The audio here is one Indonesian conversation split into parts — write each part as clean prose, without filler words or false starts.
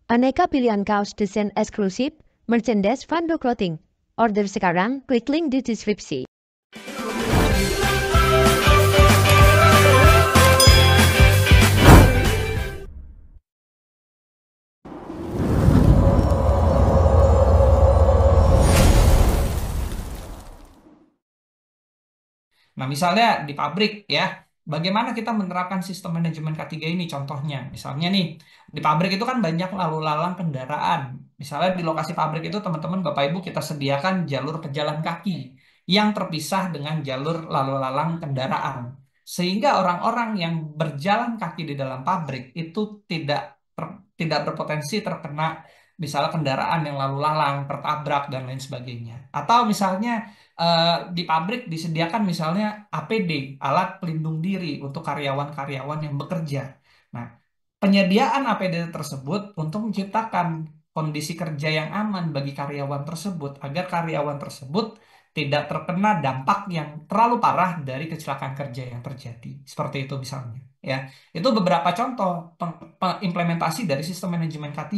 Aneka pilihan kaos desain eksklusif, merchandise Fando Clothing. Order sekarang, klik link di deskripsi. Nah, misalnya di pabrik ya, bagaimana kita menerapkan sistem manajemen K3 ini? Contohnya, misalnya nih, di pabrik itu kan banyak lalu lalang kendaraan. Misalnya di lokasi pabrik itu teman-teman Bapak Ibu kita sediakan jalur pejalan kaki yang terpisah dengan jalur lalu lalang kendaraan. Sehingga orang-orang yang berjalan kaki di dalam pabrik itu tidak berpotensi terkena misalnya kendaraan yang lalu lalang, tertabrak dan lain sebagainya. Atau misalnya di pabrik disediakan misalnya APD, alat pelindung diri untuk karyawan-karyawan yang bekerja. Nah, penyediaan APD tersebut untuk menciptakan kondisi kerja yang aman bagi karyawan tersebut agar karyawan tersebut tidak terkena dampak yang terlalu parah dari kecelakaan kerja yang terjadi. Seperti itu misalnya, ya. Itu beberapa contoh implementasi dari sistem manajemen K3.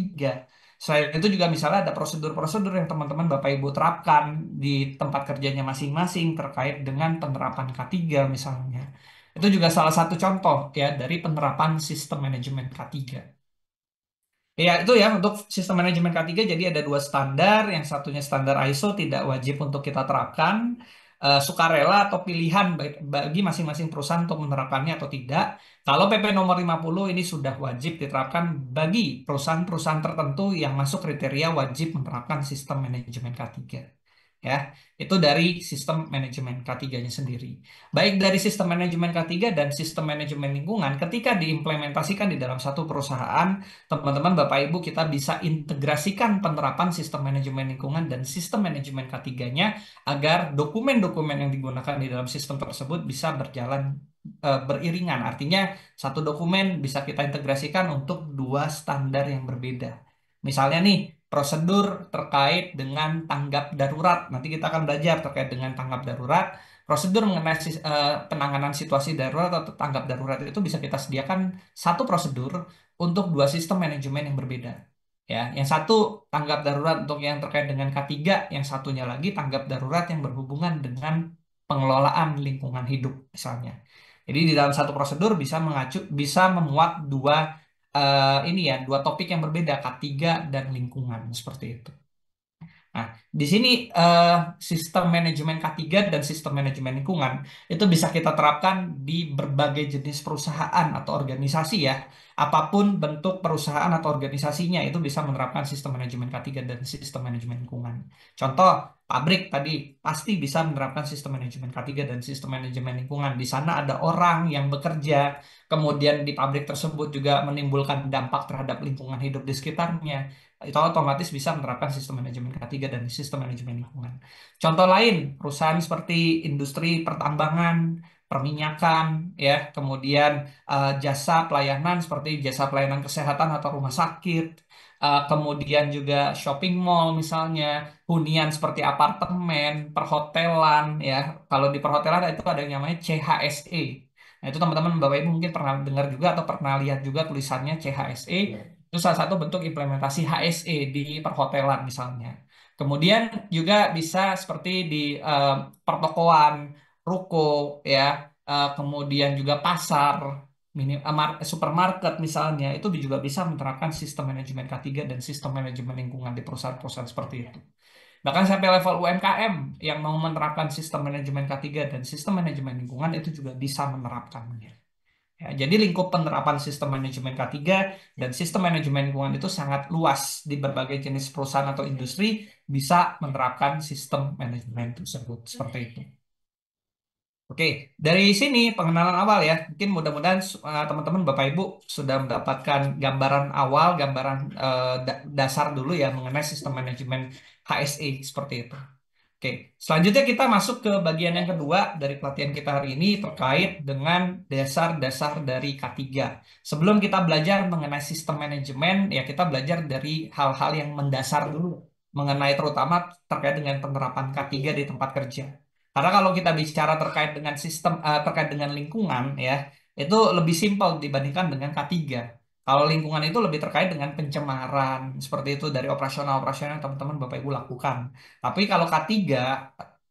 Selain itu juga misalnya ada prosedur-prosedur yang teman-teman Bapak Ibu terapkan di tempat kerjanya masing-masing terkait dengan penerapan K3 misalnya. Itu juga salah satu contoh ya dari penerapan sistem manajemen K3. Ya, itu ya untuk sistem manajemen K3 jadi ada dua standar, yang satunya standar ISO tidak wajib untuk kita terapkan, sukarela atau pilihan bagi masing-masing perusahaan untuk menerapkannya atau tidak. Kalau PP nomor 50 ini sudah wajib diterapkan bagi perusahaan-perusahaan tertentu yang masuk kriteria wajib menerapkan sistem manajemen K3. Ya, itu dari sistem manajemen K3-nya sendiri. Baik dari sistem manajemen K3 dan sistem manajemen lingkungan, ketika diimplementasikan di dalam satu perusahaan, teman-teman Bapak Ibu kita bisa integrasikan penerapan sistem manajemen lingkungan dan sistem manajemen K3-nya agar dokumen-dokumen yang digunakan di dalam sistem tersebut bisa berjalan beriringan. Artinya satu dokumen bisa kita integrasikan untuk dua standar yang berbeda. Misalnya nih, prosedur terkait dengan tanggap darurat. Nanti kita akan belajar terkait dengan tanggap darurat. Prosedur mengenai penanganan situasi darurat atau tanggap darurat itu bisa kita sediakan satu prosedur untuk dua sistem manajemen yang berbeda. Ya, yang satu tanggap darurat untuk yang terkait dengan K3, yang satunya lagi tanggap darurat yang berhubungan dengan pengelolaan lingkungan hidup misalnya. Jadi di dalam satu prosedur bisa memuat ini ya, dua topik yang berbeda, K3 dan lingkungan seperti itu. Nah, di sini sistem manajemen K3 dan sistem manajemen lingkungan itu bisa kita terapkan di berbagai jenis perusahaan atau organisasi ya. Apapun bentuk perusahaan atau organisasinya itu bisa menerapkan sistem manajemen K3 dan sistem manajemen lingkungan. Contoh, pabrik tadi pasti bisa menerapkan sistem manajemen K3 dan sistem manajemen lingkungan. Di sana ada orang yang bekerja, kemudian di pabrik tersebut juga menimbulkan dampak terhadap lingkungan hidup di sekitarnya, itu otomatis bisa menerapkan sistem manajemen K3 dan sistem manajemen lingkungan. Contoh lain, perusahaan seperti industri pertambangan, perminyakan, ya, kemudian jasa pelayanan seperti jasa pelayanan kesehatan atau rumah sakit, kemudian juga shopping mall misalnya, hunian seperti apartemen, perhotelan, ya. Kalau di perhotelan itu ada yang namanya CHSE. Nah, itu teman-teman Bapak Ibu mungkin pernah dengar juga atau pernah lihat juga tulisannya CHSE. Itu salah satu bentuk implementasi HSE di perhotelan misalnya. Kemudian juga bisa seperti di eh, pertokoan, ruko, ya, kemudian juga pasar, supermarket misalnya, itu juga bisa menerapkan sistem manajemen K3 dan sistem manajemen lingkungan di perusahaan-perusahaan seperti itu. Bahkan sampai level UMKM yang mau menerapkan sistem manajemen K3 dan sistem manajemen lingkungan itu juga bisa menerapkannya. Ya, jadi lingkup penerapan sistem manajemen K3 dan sistem manajemen lingkungan itu sangat luas di berbagai jenis perusahaan atau industri bisa menerapkan sistem manajemen tersebut seperti itu. Oke, dari sini pengenalan awal ya. Mungkin mudah-mudahan teman-teman Bapak Ibu sudah mendapatkan gambaran awal, gambaran dasar dulu ya mengenai sistem manajemen HSE seperti itu. Oke, selanjutnya kita masuk ke bagian yang kedua dari pelatihan kita hari ini terkait dengan dasar-dasar dari K3. Sebelum kita belajar mengenai sistem manajemen, ya kita belajar dari hal-hal yang mendasar dulu mengenai terutama terkait dengan penerapan K3 di tempat kerja. Karena kalau kita bicara terkait dengan terkait dengan lingkungan ya, itu lebih simpel dibandingkan dengan K3. Kalau lingkungan itu lebih terkait dengan pencemaran, seperti itu dari operasional-operasional yang teman-teman Bapak Ibu lakukan. Tapi kalau K3,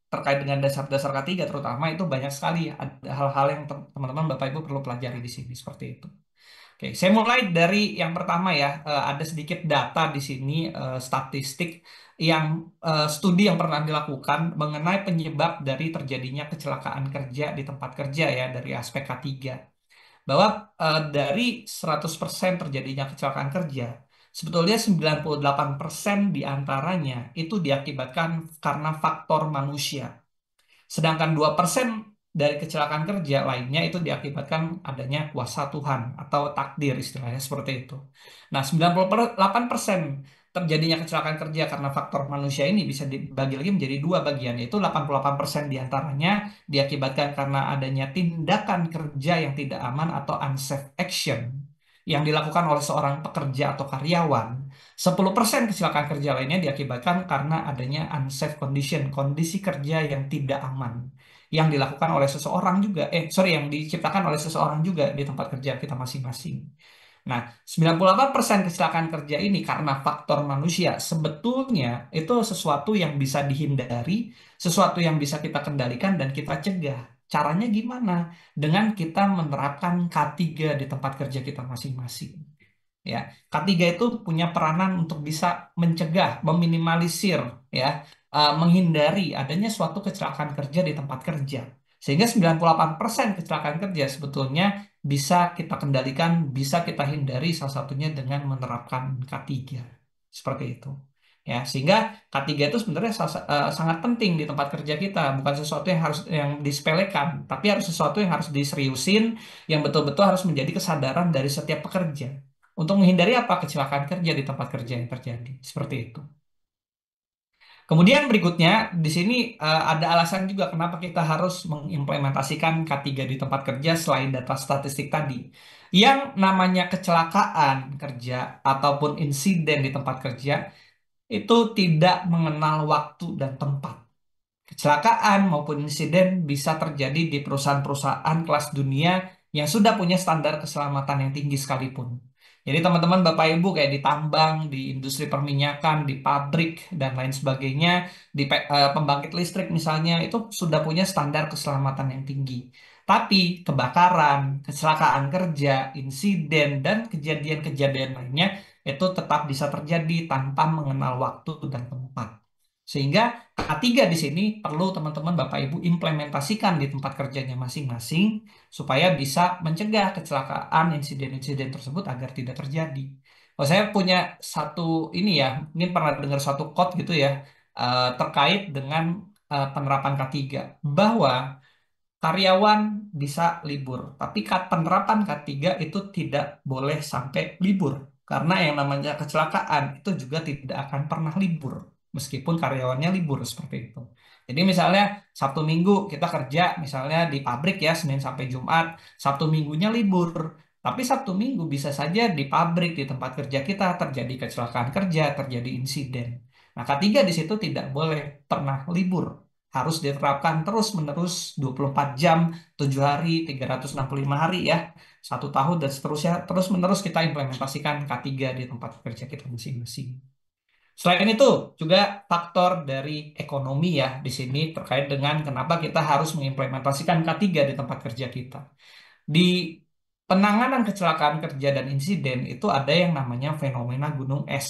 terkait dengan dasar-dasar K3 terutama itu banyak sekali ada hal-hal yang teman-teman Bapak Ibu perlu pelajari di sini seperti itu. Oke, saya mulai dari yang pertama ya. Ada sedikit data di sini, statistik yang studi yang pernah dilakukan mengenai penyebab dari terjadinya kecelakaan kerja di tempat kerja ya dari aspek K3. Bahwa dari 100% terjadinya kecelakaan kerja, sebetulnya 98% diantaranya itu diakibatkan karena faktor manusia. Sedangkan 2% dari kecelakaan kerja lainnya itu diakibatkan adanya kuasa Tuhan atau takdir istilahnya seperti itu. Nah, 98% terjadinya kecelakaan kerja karena faktor manusia ini bisa dibagi lagi menjadi dua bagian, yaitu 88% diantaranya diakibatkan karena adanya tindakan kerja yang tidak aman atau unsafe action yang dilakukan oleh seorang pekerja atau karyawan. 10% kecelakaan kerja lainnya diakibatkan karena adanya unsafe condition, kondisi kerja yang tidak aman, yang dilakukan oleh seseorang juga, yang diciptakan oleh seseorang juga di tempat kerja kita masing-masing. Nah, 98% kecelakaan kerja ini karena faktor manusia, sebetulnya itu sesuatu yang bisa dihindari, sesuatu yang bisa kita kendalikan dan kita cegah. Caranya gimana? Dengan kita menerapkan K3 di tempat kerja kita masing-masing. Ya, K3 itu punya peranan untuk bisa mencegah, meminimalisir, ya, menghindari adanya suatu kecelakaan kerja di tempat kerja. Sehingga 98% kecelakaan kerja sebetulnya bisa kita kendalikan, bisa kita hindari salah satunya dengan menerapkan K3. Seperti itu. Ya, sehingga K3 itu sebenarnya sangat penting di tempat kerja kita, bukan sesuatu yang harus yang disepelekan, tapi harus sesuatu yang harus diseriusin, yang betul-betul harus menjadi kesadaran dari setiap pekerja. Untuk menghindari apa? Kecelakaan kerja di tempat kerja yang terjadi. Seperti itu. Kemudian berikutnya, di sini ada alasan juga kenapa kita harus mengimplementasikan K3 di tempat kerja selain data statistik tadi. Yang namanya kecelakaan kerja ataupun insiden di tempat kerja itu tidak mengenal waktu dan tempat. Kecelakaan maupun insiden bisa terjadi di perusahaan-perusahaan kelas dunia yang sudah punya standar keselamatan yang tinggi sekalipun. Jadi teman-teman Bapak Ibu kayak di tambang, di industri perminyakan, di pabrik, dan lain sebagainya, di pembangkit listrik misalnya, itu sudah punya standar keselamatan yang tinggi. Tapi kebakaran, kecelakaan kerja, insiden, dan kejadian-kejadian lainnya itu tetap bisa terjadi tanpa mengenal waktu dan tempat. Sehingga K3 di sini perlu teman-teman Bapak Ibu implementasikan di tempat kerjanya masing-masing supaya bisa mencegah kecelakaan insiden-insiden tersebut agar tidak terjadi. Oh, saya punya satu ini ya, mungkin pernah dengar suatu quote gitu ya, terkait dengan penerapan K3 bahwa karyawan bisa libur, tapi penerapan K3 itu tidak boleh sampai libur. Karena yang namanya kecelakaan itu juga tidak akan pernah libur, meskipun karyawannya libur seperti itu. Jadi misalnya Sabtu Minggu kita kerja, misalnya di pabrik ya, Senin sampai Jumat, Sabtu Minggunya libur. Tapi Sabtu Minggu bisa saja di pabrik, di tempat kerja kita terjadi kecelakaan kerja, terjadi insiden. Nah, K3 di situ tidak boleh pernah libur, harus diterapkan terus-menerus 24 jam, 7 hari, 365 hari ya, 1 tahun dan seterusnya, terus-menerus kita implementasikan K3 di tempat kerja kita masing-masing. Selain itu, juga faktor dari ekonomi ya di sini terkait dengan kenapa kita harus mengimplementasikan K3 di tempat kerja kita. Di penanganan kecelakaan kerja dan insiden itu ada yang namanya fenomena gunung es.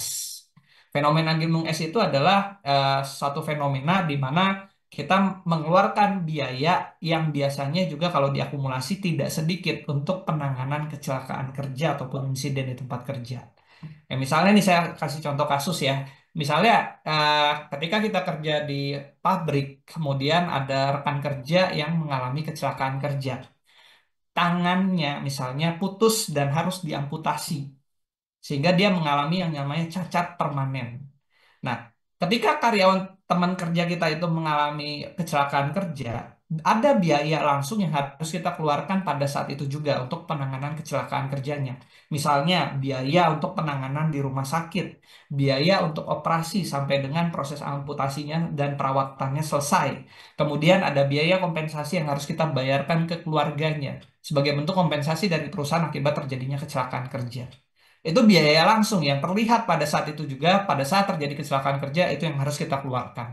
Fenomena gunung es itu adalah suatu fenomena di mana kita mengeluarkan biaya yang biasanya juga kalau diakumulasi tidak sedikit untuk penanganan kecelakaan kerja ataupun insiden di tempat kerja. Ya, misalnya nih saya kasih contoh kasus ya. Misalnya ketika kita kerja di pabrik, kemudian ada rekan kerja yang mengalami kecelakaan kerja, tangannya misalnya putus dan harus diamputasi sehingga dia mengalami yang namanya cacat permanen. Nah, ketika karyawan teman kerja kita itu mengalami kecelakaan kerja, ada biaya langsung yang harus kita keluarkan pada saat itu juga untuk penanganan kecelakaan kerjanya. Misalnya, biaya untuk penanganan di rumah sakit, biaya untuk operasi sampai dengan proses amputasinya dan perawatannya selesai. Kemudian ada biaya kompensasi yang harus kita bayarkan ke keluarganya sebagai bentuk kompensasi dari perusahaan akibat terjadinya kecelakaan kerja. Itu biaya langsung yang terlihat pada saat itu juga, pada saat terjadi kecelakaan kerja itu yang harus kita keluarkan.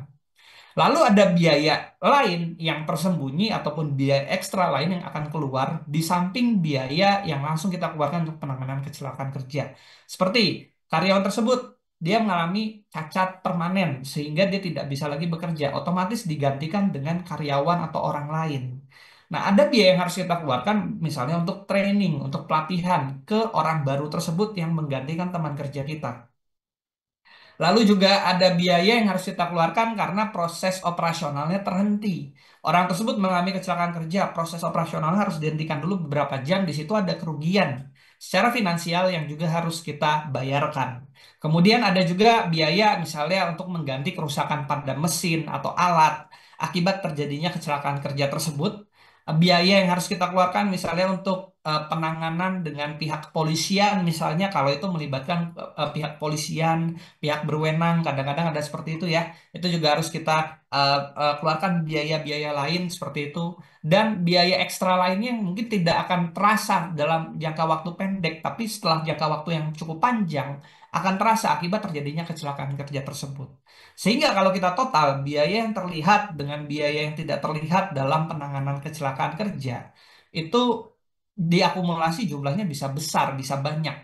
Lalu ada biaya lain yang tersembunyi ataupun biaya ekstra lain yang akan keluar di samping biaya yang langsung kita keluarkan untuk penanganan kecelakaan kerja. Seperti karyawan tersebut, dia mengalami cacat permanen sehingga dia tidak bisa lagi bekerja, otomatis digantikan dengan karyawan atau orang lain. Nah, ada biaya yang harus kita keluarkan misalnya untuk training, untuk pelatihan ke orang baru tersebut yang menggantikan teman kerja kita. Lalu juga ada biaya yang harus kita keluarkan karena proses operasionalnya terhenti. Orang tersebut mengalami kecelakaan kerja, proses operasionalnya harus dihentikan dulu beberapa jam. Di situ ada kerugian secara finansial yang juga harus kita bayarkan. Kemudian ada juga biaya misalnya untuk mengganti kerusakan pada mesin atau alat akibat terjadinya kecelakaan kerja tersebut. Biaya yang harus kita keluarkan misalnya untuk penanganan dengan pihak kepolisian misalnya kalau itu melibatkan pihak polisian, pihak berwenang, kadang-kadang ada seperti itu ya. Itu juga harus kita keluarkan biaya-biaya lain seperti itu. Dan biaya ekstra lainnya yang mungkin tidak akan terasa dalam jangka waktu pendek, tapi setelah jangka waktu yang cukup panjang akan terasa akibat terjadinya kecelakaan kerja tersebut. Sehingga kalau kita total biaya yang terlihat dengan biaya yang tidak terlihat dalam penanganan kecelakaan kerja, itu diakumulasi jumlahnya bisa besar, bisa banyak.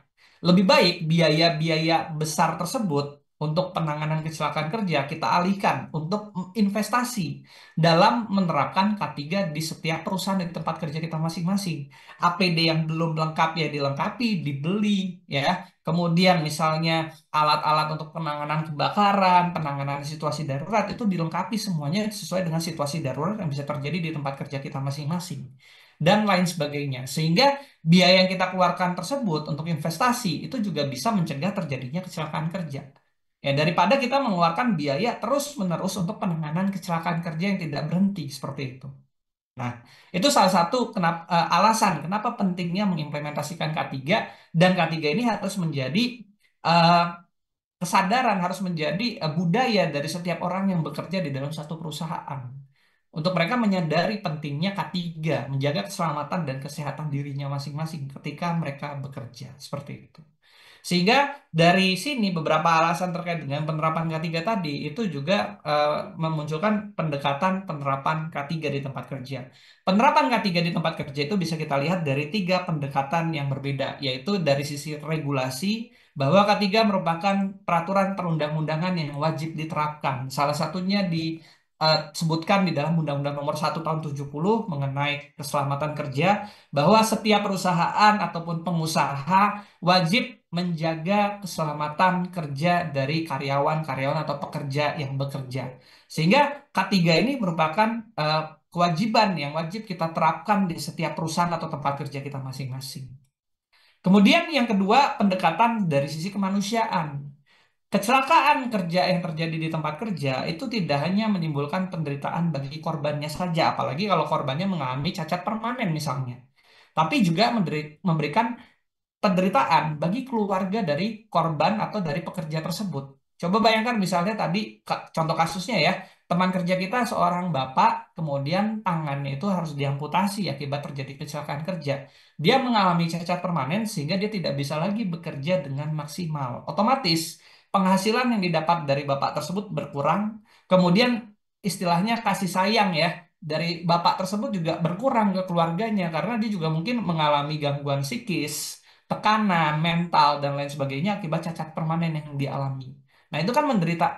Lebih baik biaya-biaya besar tersebut untuk penanganan kecelakaan kerja kita alihkan untuk investasi dalam menerapkan K3 di setiap perusahaan di tempat kerja kita masing-masing. APD yang belum lengkap ya dilengkapi, dibeli ya. Kemudian misalnya alat-alat untuk penanganan kebakaran, penanganan situasi darurat itu dilengkapi semuanya sesuai dengan situasi darurat yang bisa terjadi di tempat kerja kita masing-masing dan lain sebagainya. Sehingga biaya yang kita keluarkan tersebut untuk investasi itu juga bisa mencegah terjadinya kecelakaan kerja. Ya, daripada kita mengeluarkan biaya terus-menerus untuk penanganan kecelakaan kerja yang tidak berhenti seperti itu. Nah, itu salah satu alasan kenapa pentingnya mengimplementasikan K3 dan K3 ini harus menjadi eh, kesadaran, harus menjadi budaya dari setiap orang yang bekerja di dalam satu perusahaan. Untuk mereka menyadari pentingnya K3, menjaga keselamatan dan kesehatan dirinya masing-masing ketika mereka bekerja. Seperti itu. Sehingga dari sini beberapa alasan terkait dengan penerapan K3 tadi itu juga memunculkan pendekatan penerapan K3 di tempat kerja. Penerapan K3 di tempat kerja itu bisa kita lihat dari tiga pendekatan yang berbeda, yaitu dari sisi regulasi, bahwa K3 merupakan peraturan perundang-undangan yang wajib diterapkan. Salah satunya disebutkan di dalam Undang-Undang Nomor 1 Tahun 70 mengenai keselamatan kerja, bahwa setiap perusahaan ataupun pengusaha wajib menjaga keselamatan kerja dari karyawan-karyawan atau pekerja yang bekerja. Sehingga K3 ini merupakan kewajiban yang wajib kita terapkan di setiap perusahaan atau tempat kerja kita masing-masing. Kemudian yang kedua, pendekatan dari sisi kemanusiaan. Kecelakaan kerja yang terjadi di tempat kerja itu tidak hanya menimbulkan penderitaan bagi korbannya saja, apalagi kalau korbannya mengalami cacat permanen misalnya, tapi juga memberikan penderitaan bagi keluarga dari korban atau dari pekerja tersebut. Coba bayangkan misalnya tadi contoh kasusnya ya, teman kerja kita seorang bapak, kemudian tangannya itu harus diamputasi akibat terjadi kecelakaan kerja. Dia mengalami cacat permanen sehingga dia tidak bisa lagi bekerja dengan maksimal. Otomatis penghasilan yang didapat dari bapak tersebut berkurang, kemudian istilahnya kasih sayang ya dari bapak tersebut juga berkurang ke keluarganya karena dia juga mungkin mengalami gangguan psikis, tekanan mental dan lain sebagainya akibat cacat permanen yang dialami. Nah, itu kan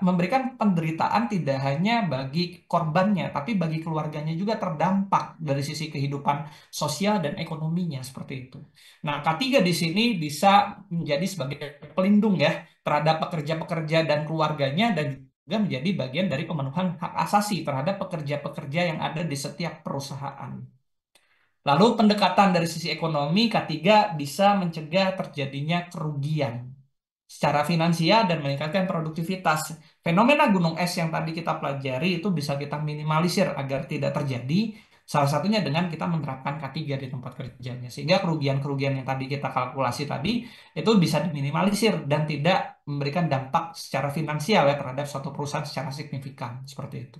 memberikan penderitaan tidak hanya bagi korbannya, tapi bagi keluarganya juga terdampak dari sisi kehidupan sosial dan ekonominya seperti itu. Nah, K3 di sini bisa menjadi sebagai pelindung ya terhadap pekerja-pekerja dan keluarganya dan juga menjadi bagian dari pemenuhan hak asasi terhadap pekerja-pekerja yang ada di setiap perusahaan. Lalu pendekatan dari sisi ekonomi K3 bisa mencegah terjadinya kerugian secara finansial dan meningkatkan produktivitas. Fenomena gunung es yang tadi kita pelajari itu bisa kita minimalisir agar tidak terjadi. Salah satunya dengan kita menerapkan K3 di tempat kerjanya. Sehingga kerugian-kerugian yang tadi kita kalkulasi tadi itu bisa diminimalisir dan tidak memberikan dampak secara finansial ya terhadap suatu perusahaan secara signifikan. Seperti itu.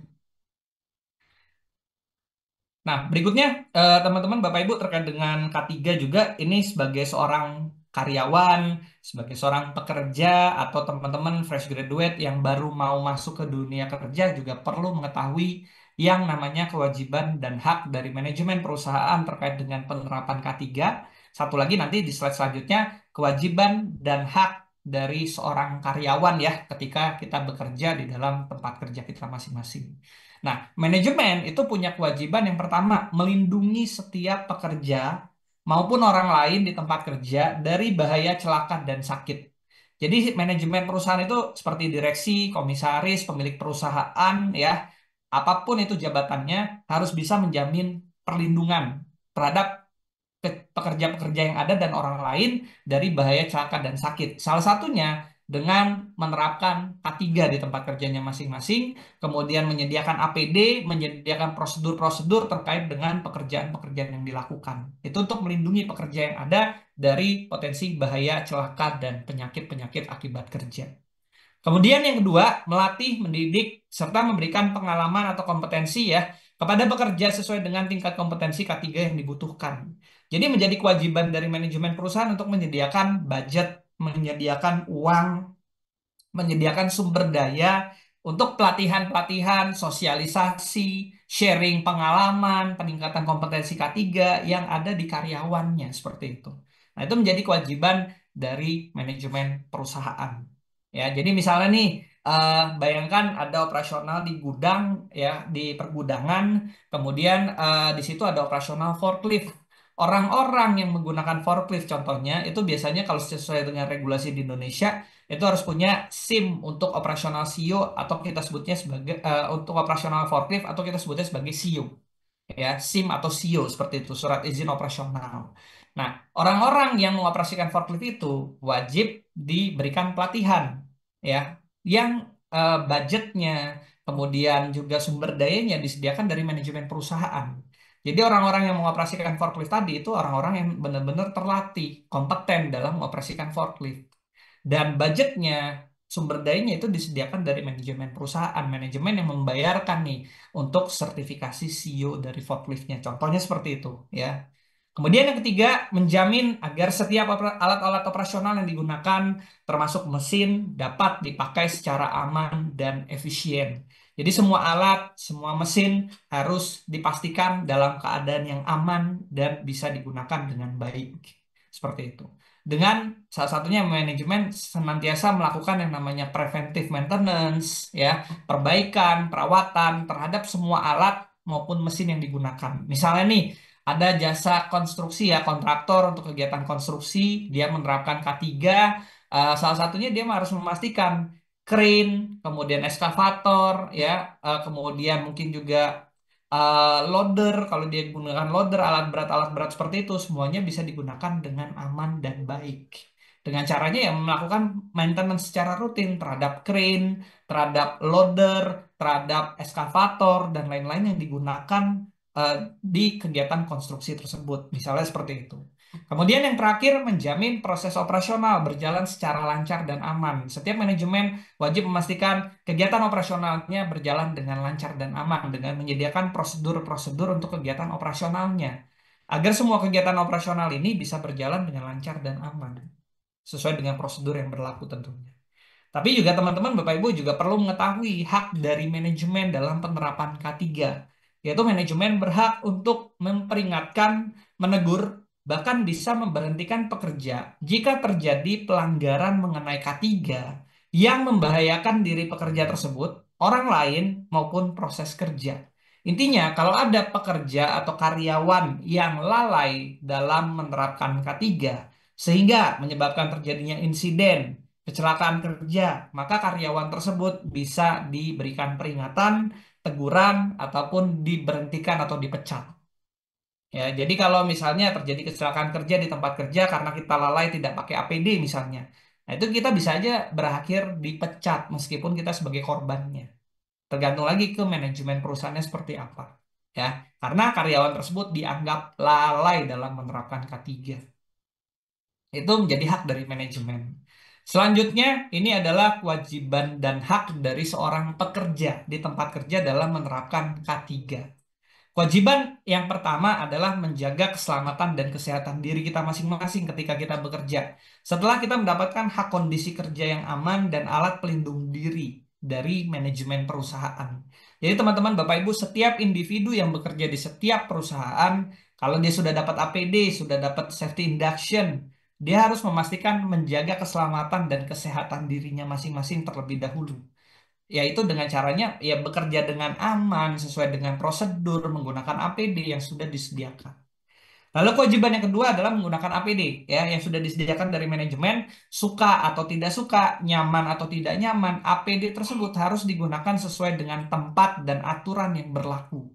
Nah, berikutnya teman-teman Bapak Ibu terkait dengan K3 juga ini sebagai seorang karyawan, sebagai seorang pekerja, atau teman-teman fresh graduate yang baru mau masuk ke dunia kerja juga perlu mengetahui yang namanya kewajiban dan hak dari manajemen perusahaan terkait dengan penerapan K3. Satu lagi nanti di slide selanjutnya, kewajiban dan hak dari seorang karyawan ya ketika kita bekerja di dalam tempat kerja kita masing-masing. Nah, manajemen itu punya kewajiban yang pertama, melindungi setiap pekerja maupun orang lain di tempat kerja dari bahaya celaka dan sakit. Jadi manajemen perusahaan itu seperti direksi, komisaris, pemilik perusahaan ya, apapun itu jabatannya harus bisa menjamin perlindungan terhadap pekerja-pekerja yang ada dan orang lain dari bahaya celaka dan sakit. Salah satunya dengan menerapkan K3 di tempat kerjanya masing-masing, kemudian menyediakan APD, menyediakan prosedur-prosedur terkait dengan pekerjaan-pekerjaan yang dilakukan. Itu untuk melindungi pekerja yang ada dari potensi bahaya celaka dan penyakit-penyakit akibat kerja. Kemudian yang kedua, melatih, mendidik, serta memberikan pengalaman atau kompetensi ya kepada pekerja sesuai dengan tingkat kompetensi K3 yang dibutuhkan. Jadi menjadi kewajiban dari manajemen perusahaan untuk menyediakan budget, menyediakan uang, menyediakan sumber daya untuk pelatihan-pelatihan, sosialisasi, sharing pengalaman, peningkatan kompetensi K3 yang ada di karyawannya seperti itu. Nah, itu menjadi kewajiban dari manajemen perusahaan. Ya, jadi misalnya nih, bayangkan ada operasional di gudang, ya, di pergudangan, kemudian di situ ada operasional forklift. Orang-orang yang menggunakan forklift, contohnya, itu biasanya kalau sesuai dengan regulasi di Indonesia, itu harus punya SIM untuk operasional SIO atau kita sebutnya sebagai untuk operasional forklift atau kita sebutnya sebagai SIO ya SIM atau SIO seperti itu surat izin operasional. Nah, orang-orang yang mengoperasikan forklift itu wajib diberikan pelatihan ya yang budgetnya kemudian juga sumber dayanya disediakan dari manajemen perusahaan. Jadi orang-orang yang mengoperasikan forklift tadi itu orang-orang yang benar-benar terlatih, kompeten dalam mengoperasikan forklift. Dan budgetnya, sumber dayanya itu disediakan dari manajemen perusahaan, manajemen yang membayarkan nih untuk sertifikasi CEO dari forkliftnya. Contohnya seperti itu, ya. Kemudian yang ketiga, menjamin agar setiap alat-alat operasional yang digunakan, termasuk mesin, dapat dipakai secara aman dan efisien. Jadi semua alat, semua mesin harus dipastikan dalam keadaan yang aman dan bisa digunakan dengan baik. Seperti itu. Dengan salah satunya manajemen senantiasa melakukan yang namanya preventive maintenance, ya, perbaikan, perawatan terhadap semua alat maupun mesin yang digunakan. Misalnya nih, ada jasa konstruksi ya, kontraktor untuk kegiatan konstruksi, dia menerapkan K3, salah satunya dia harus memastikan crane, kemudian eskavator, ya, kemudian mungkin juga loader, kalau dia gunakan loader, alat berat seperti itu, semuanya bisa digunakan dengan aman dan baik. Dengan caranya ya melakukan maintenance secara rutin terhadap crane, terhadap loader, terhadap eskavator, dan lain-lain yang digunakan eh, di kegiatan konstruksi tersebut. Misalnya seperti itu. Kemudian yang terakhir, menjamin proses operasional berjalan secara lancar dan aman. Setiap manajemen wajib memastikan kegiatan operasionalnya berjalan dengan lancar dan aman dengan menyediakan prosedur-prosedur untuk kegiatan operasionalnya. Agar semua kegiatan operasional ini bisa berjalan dengan lancar dan aman. Sesuai dengan prosedur yang berlaku tentunya. Tapi juga teman-teman Bapak Ibu juga perlu mengetahui hak dari manajemen dalam penerapan K3. Yaitu manajemen berhak untuk memperingatkan, menegur, bahkan bisa memberhentikan pekerja jika terjadi pelanggaran mengenai K3 yang membahayakan diri pekerja tersebut, orang lain, maupun proses kerja. Intinya, kalau ada pekerja atau karyawan yang lalai dalam menerapkan K3, sehingga menyebabkan terjadinya insiden, kecelakaan kerja, maka karyawan tersebut bisa diberikan peringatan, teguran, ataupun diberhentikan atau dipecat. Ya, jadi kalau misalnya terjadi kecelakaan kerja di tempat kerja karena kita lalai tidak pakai APD misalnya, nah itu kita bisa aja berakhir dipecat meskipun kita sebagai korbannya. Tergantung lagi ke manajemen perusahaannya seperti apa. Ya, karena karyawan tersebut dianggap lalai dalam menerapkan K3. Itu menjadi hak dari manajemen. Selanjutnya, ini adalah kewajiban dan hak dari seorang pekerja di tempat kerja dalam menerapkan K3. Kewajiban yang pertama adalah menjaga keselamatan dan kesehatan diri kita masing-masing ketika kita bekerja. Setelah kita mendapatkan hak kondisi kerja yang aman dan alat pelindung diri dari manajemen perusahaan. Jadi teman-teman, Bapak Ibu, setiap individu yang bekerja di setiap perusahaan, kalau dia sudah dapat APD, sudah dapat safety induction, dia harus memastikan menjaga keselamatan dan kesehatan dirinya masing-masing terlebih dahulu. Yaitu dengan caranya ya bekerja dengan aman sesuai dengan prosedur menggunakan APD yang sudah disediakan. Lalu kewajiban yang kedua adalah menggunakan APD ya yang sudah disediakan dari manajemen, suka atau tidak suka, nyaman atau tidak nyaman, APD tersebut harus digunakan sesuai dengan tempat dan aturan yang berlaku.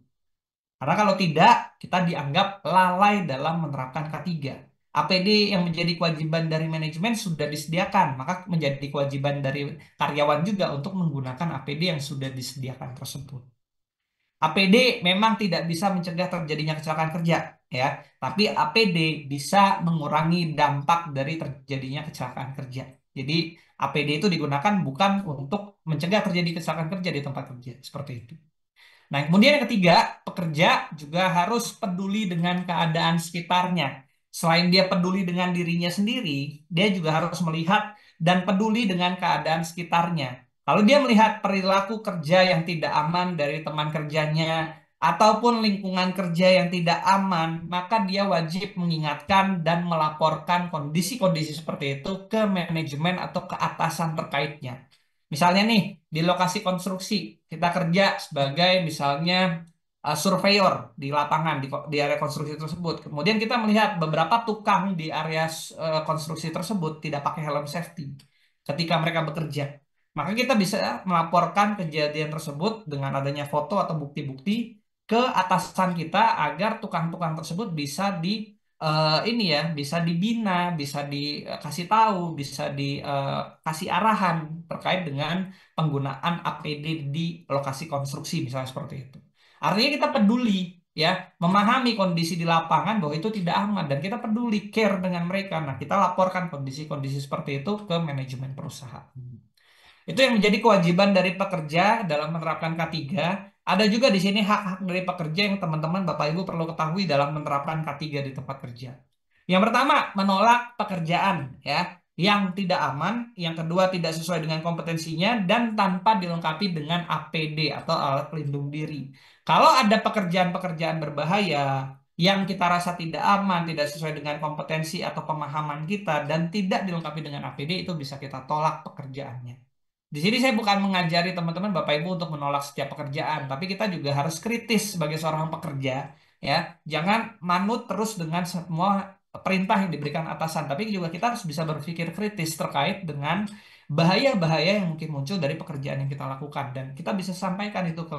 Karena kalau tidak, kita dianggap lalai dalam menerapkan K3. APD yang menjadi kewajiban dari manajemen sudah disediakan, maka menjadi kewajiban dari karyawan juga untuk menggunakan APD yang sudah disediakan tersebut. APD memang tidak bisa mencegah terjadinya kecelakaan kerja, ya, tapi APD bisa mengurangi dampak dari terjadinya kecelakaan kerja. Jadi APD itu digunakan bukan untuk mencegah terjadi kecelakaan kerja di tempat kerja, seperti itu. Nah, kemudian yang ketiga, pekerja juga harus peduli dengan keadaan sekitarnya. Selain dia peduli dengan dirinya sendiri, dia juga harus melihat dan peduli dengan keadaan sekitarnya. Kalau dia melihat perilaku kerja yang tidak aman dari teman kerjanya, ataupun lingkungan kerja yang tidak aman, maka dia wajib mengingatkan dan melaporkan kondisi-kondisi seperti itu ke manajemen atau ke atasan terkaitnya. Misalnya nih, di lokasi konstruksi, kita kerja sebagai misalnya surveyor di lapangan, di area konstruksi tersebut. Kemudian kita melihat beberapa tukang di area konstruksi tersebut tidak pakai helm safety ketika mereka bekerja. Maka kita bisa melaporkan kejadian tersebut dengan adanya foto atau bukti-bukti ke atasan kita agar tukang-tukang tersebut bisa ini ya, bisa dibina, bisa dikasih tahu, bisa dikasih arahan terkait dengan penggunaan APD di lokasi konstruksi misalnya seperti itu. Artinya kita peduli ya, memahami kondisi di lapangan bahwa itu tidak aman dan kita peduli care dengan mereka. Nah, kita laporkan kondisi-kondisi seperti itu ke manajemen perusahaan. Itu yang menjadi kewajiban dari pekerja dalam menerapkan K3. Ada juga di sini hak-hak dari pekerja yang teman-teman Bapak Ibu perlu ketahui dalam menerapkan K3 di tempat kerja. Yang pertama, menolak pekerjaan ya yang tidak aman, yang kedua tidak sesuai dengan kompetensinya dan tanpa dilengkapi dengan APD atau alat pelindung diri. Kalau ada pekerjaan-pekerjaan berbahaya yang kita rasa tidak aman, tidak sesuai dengan kompetensi atau pemahaman kita dan tidak dilengkapi dengan APD, itu bisa kita tolak pekerjaannya. Di sini saya bukan mengajari teman-teman Bapak Ibu untuk menolak setiap pekerjaan, tapi kita juga harus kritis sebagai seorang pekerja, ya. Jangan manut terus dengan semua perintah yang diberikan atasan, tapi juga kita harus bisa berpikir kritis terkait dengan bahaya-bahaya yang mungkin muncul dari pekerjaan yang kita lakukan dan kita bisa sampaikan itu ke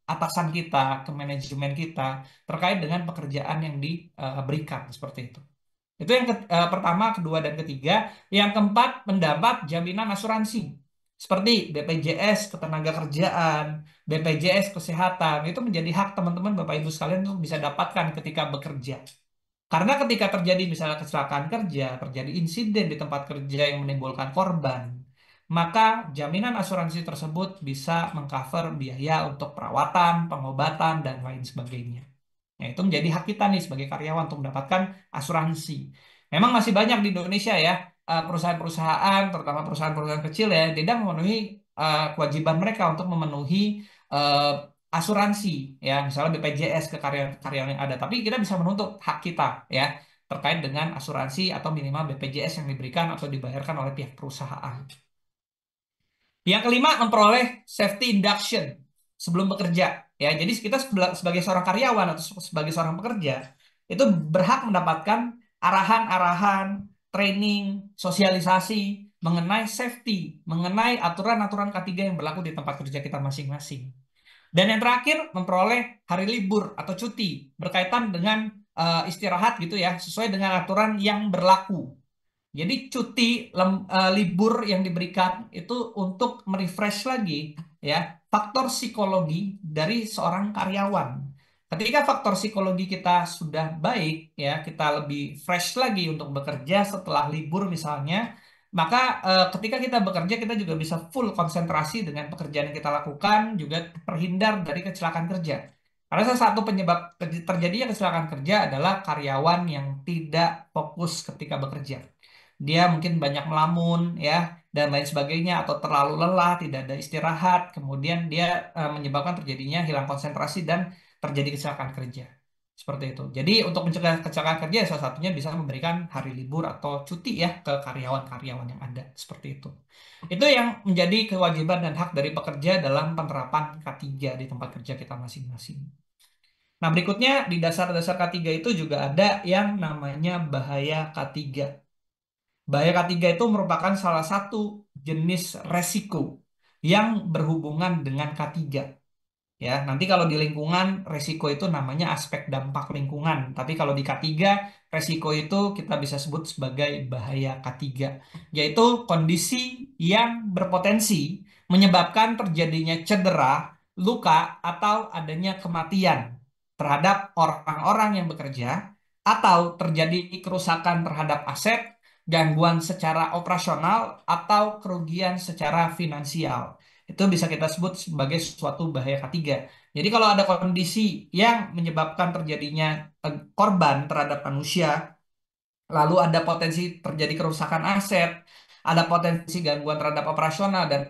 atasan kita, ke manajemen kita terkait dengan pekerjaan yang diberikan seperti itu. Itu yang pertama, kedua, dan ketiga. Yang keempat, mendapat jaminan asuransi. Seperti BPJS Ketenagakerjaan, BPJS Kesehatan. Itu menjadi hak teman-teman Bapak Ibu sekalian untuk bisa dapatkan ketika bekerja. Karena ketika terjadi misalnya kecelakaan kerja, terjadi insiden di tempat kerja yang menimbulkan korban, maka jaminan asuransi tersebut bisa mengcover biaya untuk perawatan, pengobatan, dan lain sebagainya. Ya, itu menjadi hak kita nih sebagai karyawan untuk mendapatkan asuransi. Memang masih banyak di Indonesia ya perusahaan-perusahaan, terutama perusahaan-perusahaan kecil ya, tidak memenuhi kewajiban mereka untuk memenuhi eh, asuransi ya, misalnya BPJS ke karyawan yang ada. Tapi kita bisa menuntut hak kita ya terkait dengan asuransi atau minimal BPJS yang diberikan atau dibayarkan oleh pihak perusahaan. Yang kelima, memperoleh safety induction sebelum bekerja. Ya, jadi kita sebagai seorang karyawan atau sebagai seorang pekerja itu berhak mendapatkan arahan-arahan, training, sosialisasi mengenai safety, mengenai aturan-aturan K3 yang berlaku di tempat kerja kita masing-masing. Dan yang terakhir, memperoleh hari libur atau cuti berkaitan dengan istirahat gitu ya, sesuai dengan aturan yang berlaku. Jadi cuti libur yang diberikan itu untuk merefresh lagi ya faktor psikologi dari seorang karyawan. Ketika faktor psikologi kita sudah baik ya, kita lebih fresh lagi untuk bekerja setelah libur misalnya, maka ketika kita bekerja kita juga bisa full konsentrasi dengan pekerjaan yang kita lakukan, juga terhindar dari kecelakaan kerja. Karena salah satu penyebab terjadinya kecelakaan kerja adalah karyawan yang tidak fokus ketika bekerja. Dia mungkin banyak melamun ya dan lain sebagainya atau terlalu lelah, tidak ada istirahat, kemudian dia menyebabkan terjadinya hilang konsentrasi dan terjadi kecelakaan kerja. Seperti itu. Jadi untuk mencegah kecelakaan kerja salah satunya bisa memberikan hari libur atau cuti ya ke karyawan-karyawan yang ada. Seperti itu. Itu yang menjadi kewajiban dan hak dari pekerja dalam penerapan K3 di tempat kerja kita masing-masing. Nah, berikutnya di dasar-dasar K3 itu juga ada yang namanya bahaya K3. Bahaya K3 itu merupakan salah satu jenis resiko yang berhubungan dengan K3. Ya, nanti kalau di lingkungan resiko itu namanya aspek dampak lingkungan. Tapi kalau di K3 resiko itu kita bisa sebut sebagai bahaya K3, yaitu kondisi yang berpotensi menyebabkan terjadinya cedera, luka, atau adanya kematian terhadap orang-orang yang bekerja, atau terjadi kerusakan terhadap aset, gangguan secara operasional, atau kerugian secara finansial. Itu bisa kita sebut sebagai suatu bahaya ketiga. Jadi kalau ada kondisi yang menyebabkan terjadinya korban terhadap manusia, lalu ada potensi terjadi kerusakan aset, ada potensi gangguan terhadap operasional, dan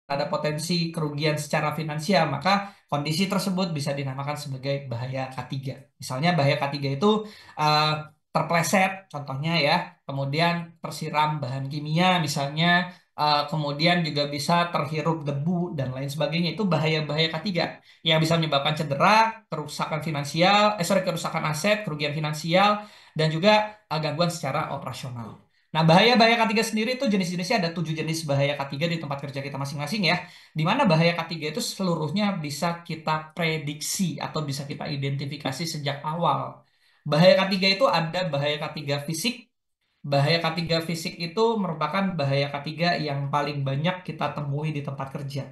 ada potensi kerugian secara finansial, maka kondisi tersebut bisa dinamakan sebagai bahaya K3. Misalnya bahaya K3 itu eh, terpleset, contohnya ya, kemudian tersiram bahan kimia misalnya, kemudian juga bisa terhirup debu dan lain sebagainya. Itu bahaya-bahaya K3 yang bisa menyebabkan cedera, kerusakan finansial, kerusakan aset, kerugian finansial, dan juga gangguan secara operasional. Nah, bahaya-bahaya K3 sendiri itu jenis-jenisnya ada 7 jenis bahaya K3 di tempat kerja kita masing-masing ya. Di mana bahaya K3 itu seluruhnya bisa kita prediksi atau bisa kita identifikasi sejak awal. Bahaya K3 itu ada bahaya K3 fisik. Bahaya K3 fisik itu merupakan bahaya K3 yang paling banyak kita temui di tempat kerja.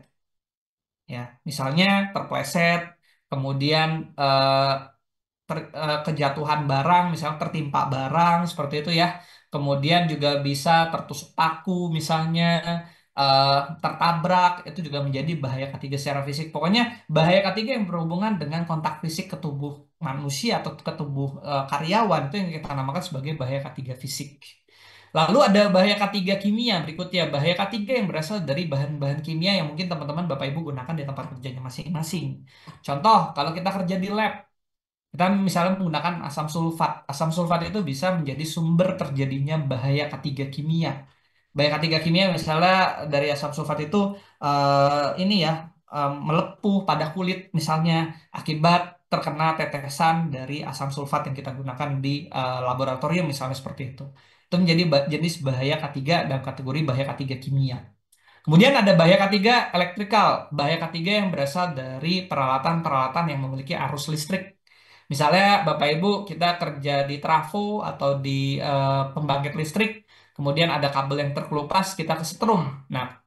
Ya, misalnya terpleset, kemudian kejatuhan barang, misalnya tertimpa barang seperti itu ya. Kemudian juga bisa tertusuk paku, misalnya eh, tertabrak, itu juga menjadi bahaya ketiga secara fisik. Pokoknya bahaya ketiga yang berhubungan dengan kontak fisik ke tubuh manusia atau ke tubuh karyawan itu yang kita namakan sebagai bahaya ketiga fisik. Lalu ada bahaya ketiga kimia berikutnya. Bahaya ketiga yang berasal dari bahan-bahan kimia yang mungkin teman-teman Bapak Ibu gunakan di tempat kerjanya masing-masing. Contoh, kalau kita kerja di lab, kita misalnya menggunakan asam sulfat. Asam sulfat itu bisa menjadi sumber terjadinya bahaya ketiga kimia. Bahaya ketiga kimia misalnya dari asam sulfat itu ini ya melepuh pada kulit misalnya akibat terkena tetesan dari asam sulfat yang kita gunakan di laboratorium misalnya seperti itu. Itu menjadi jenis bahaya ketiga dalam kategori bahaya ketiga kimia. Kemudian ada bahaya ketiga elektrikal. Bahaya ketiga yang berasal dari peralatan-peralatan yang memiliki arus listrik. Misalnya Bapak Ibu kita kerja di trafo atau di pembangkit listrik, kemudian ada kabel yang terkelupas, kita kesetrum. Nah,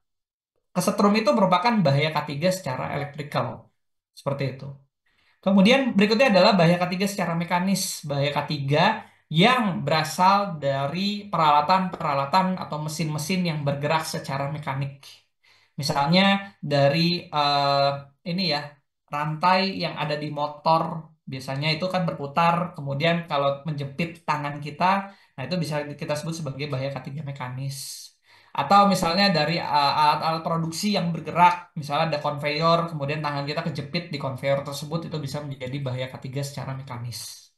kesetrum itu merupakan bahaya ketiga secara elektrikal. Seperti itu. Kemudian berikutnya adalah bahaya ketiga secara mekanis. Bahaya ketiga yang berasal dari peralatan-peralatan atau mesin-mesin yang bergerak secara mekanik. Misalnya dari ini ya, rantai yang ada di motor biasanya itu kan berputar, kemudian kalau menjepit tangan kita, nah itu bisa kita sebut sebagai bahaya ketiga mekanis. Atau misalnya dari alat-alat produksi yang bergerak, misalnya ada konveyor, kemudian tangan kita kejepit di konveyor tersebut, itu bisa menjadi bahaya ketiga secara mekanis.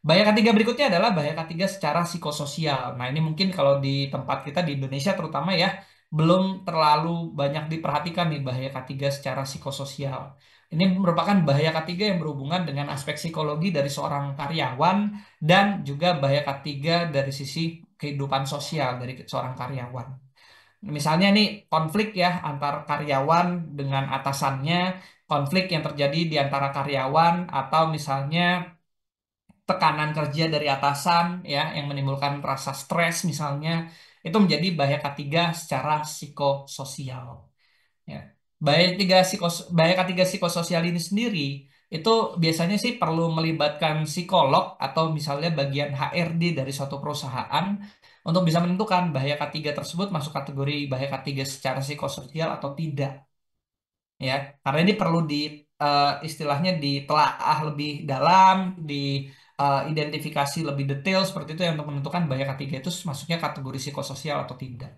Bahaya ketiga berikutnya adalah bahaya ketiga secara psikososial. Nah, ini mungkin kalau di tempat kita di Indonesia terutama ya, belum terlalu banyak diperhatikan nih bahaya ketiga secara psikososial. Ini merupakan bahaya ketiga yang berhubungan dengan aspek psikologi dari seorang karyawan dan juga bahaya ketiga dari sisi kehidupan sosial dari seorang karyawan. Misalnya nih konflik ya antar karyawan dengan atasannya, konflik yang terjadi di antara karyawan atau misalnya tekanan kerja dari atasan ya yang menimbulkan rasa stres misalnya itu menjadi bahaya ketiga secara psikososial ya. Bahaya ketiga psikososial ini sendiri itu biasanya sih perlu melibatkan psikolog atau misalnya bagian HRD dari suatu perusahaan untuk bisa menentukan bahaya ketiga tersebut masuk kategori bahaya ketiga secara psikososial atau tidak ya, karena ini perlu istilahnya ditelaah lebih dalam, identifikasi lebih detail seperti itu yang untuk menentukan bahaya K3 itu masuknya kategori psikososial atau tidak.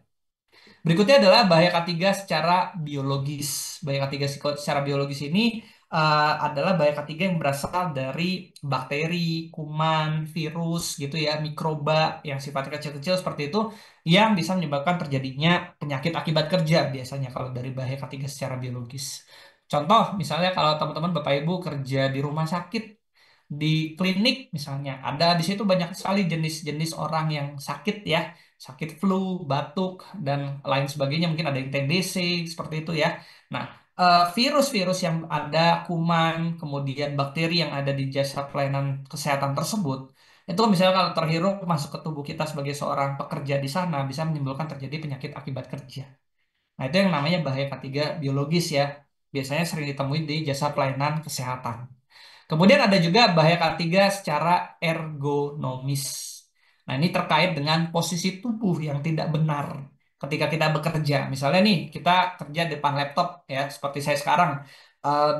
Berikutnya adalah bahaya K3 secara biologis. Bahaya K3 secara biologis ini adalah bahaya K3 yang berasal dari bakteri, kuman, virus gitu ya, mikroba yang sifatnya kecil-kecil seperti itu yang bisa menyebabkan terjadinya penyakit akibat kerja biasanya kalau dari bahaya K3 secara biologis. Contoh misalnya kalau teman-teman Bapak Ibu kerja di rumah sakit, di klinik misalnya, ada di situ banyak sekali jenis-jenis orang yang sakit ya, sakit flu, batuk, dan lain sebagainya. Mungkin ada yang TBC, seperti itu ya. Nah, virus-virus yang ada, kuman, kemudian bakteri yang ada di jasa pelayanan kesehatan tersebut, itu misalnya kalau terhirup masuk ke tubuh kita sebagai seorang pekerja di sana, bisa menimbulkan terjadi penyakit akibat kerja. Nah, itu yang namanya bahaya K3 biologis ya. Biasanya sering ditemui di jasa pelayanan kesehatan. Kemudian ada juga bahaya K3 secara ergonomis. Nah, ini terkait dengan posisi tubuh yang tidak benar ketika kita bekerja. Misalnya nih, kita kerja depan laptop ya, seperti saya sekarang.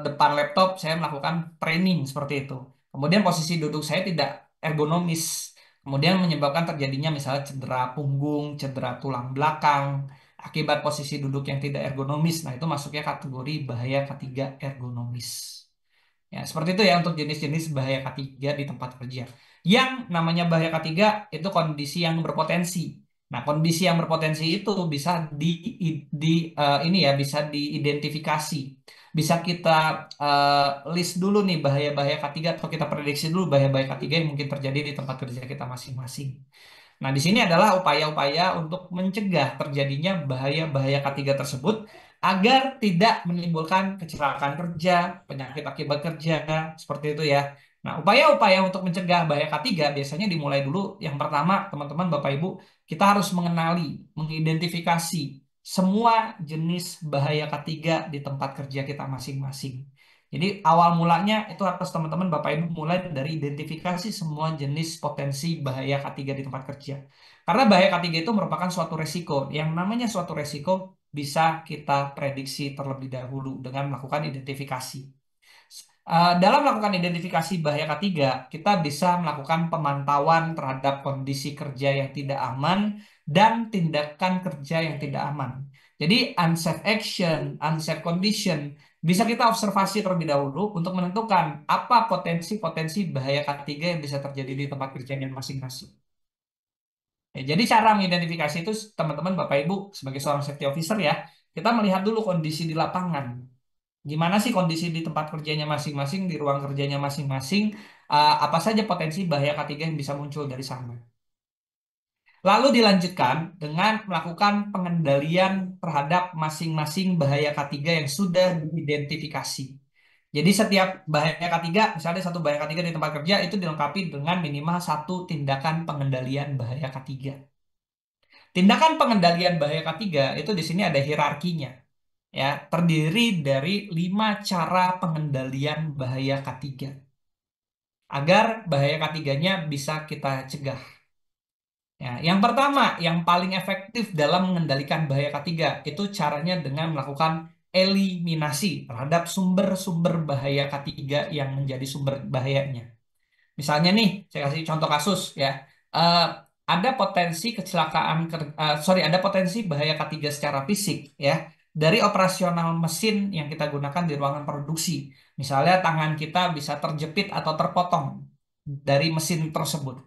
Depan laptop saya melakukan training seperti itu. Kemudian posisi duduk saya tidak ergonomis. Kemudian menyebabkan terjadinya misalnya cedera punggung, cedera tulang belakang, akibat posisi duduk yang tidak ergonomis. Nah, itu masuknya kategori bahaya K3 ergonomis. Ya, seperti itu ya untuk jenis-jenis bahaya K3 di tempat kerja. Yang namanya bahaya K3 itu kondisi yang berpotensi. Nah, kondisi yang berpotensi itu bisa di ini ya bisa diidentifikasi. Bisa kita list dulu nih bahaya-bahaya K3 atau kita prediksi dulu bahaya-bahaya K3 yang mungkin terjadi di tempat kerja kita masing-masing. Nah, di sini adalah upaya-upaya untuk mencegah terjadinya bahaya-bahaya K3 tersebut agar tidak menimbulkan kecelakaan kerja, penyakit akibat kerja, seperti itu ya. Nah, upaya-upaya untuk mencegah bahaya K3 biasanya dimulai dulu. Yang pertama, teman-teman, Bapak Ibu, kita harus mengenali, mengidentifikasi semua jenis bahaya K3 di tempat kerja kita masing-masing. Jadi awal mulanya itu harus teman-teman Bapak Ibu mulai dari identifikasi semua jenis potensi bahaya K3 di tempat kerja. Karena bahaya K3 itu merupakan suatu resiko. Yang namanya suatu resiko bisa kita prediksi terlebih dahulu dengan melakukan identifikasi. Dalam melakukan identifikasi bahaya K3, kita bisa melakukan pemantauan terhadap kondisi kerja yang tidak aman dan tindakan kerja yang tidak aman. Jadi unsafe action, unsafe condition bisa kita observasi terlebih dahulu untuk menentukan apa potensi-potensi bahaya K3 yang bisa terjadi di tempat kerjanya masing-masing. Ya, jadi cara mengidentifikasi itu teman-teman Bapak Ibu sebagai seorang safety officer ya, kita melihat dulu kondisi di lapangan. Gimana sih kondisi di tempat kerjanya masing-masing, di ruang kerjanya masing-masing, apa saja potensi bahaya K3 yang bisa muncul dari sana. Lalu dilanjutkan dengan melakukan pengendalian terhadap masing-masing bahaya K3 yang sudah diidentifikasi. Jadi setiap bahaya K3, misalnya satu bahaya K3 di tempat kerja itu dilengkapi dengan minimal satu tindakan pengendalian bahaya K3. Tindakan pengendalian bahaya K3 itu di sini ada hierarkinya. Ya, terdiri dari 5 cara pengendalian bahaya K3 agar bahaya K3-nya bisa kita cegah. Ya, yang pertama, yang paling efektif dalam mengendalikan bahaya K3 itu caranya dengan melakukan eliminasi terhadap sumber-sumber bahaya K3 yang menjadi sumber bahayanya. Misalnya nih, saya kasih contoh kasus ya. Eh, ada potensi kecelakaan, ada potensi bahaya K3 secara fisik ya dari operasional mesin yang kita gunakan di ruangan produksi. Misalnya tangan kita bisa terjepit atau terpotong dari mesin tersebut.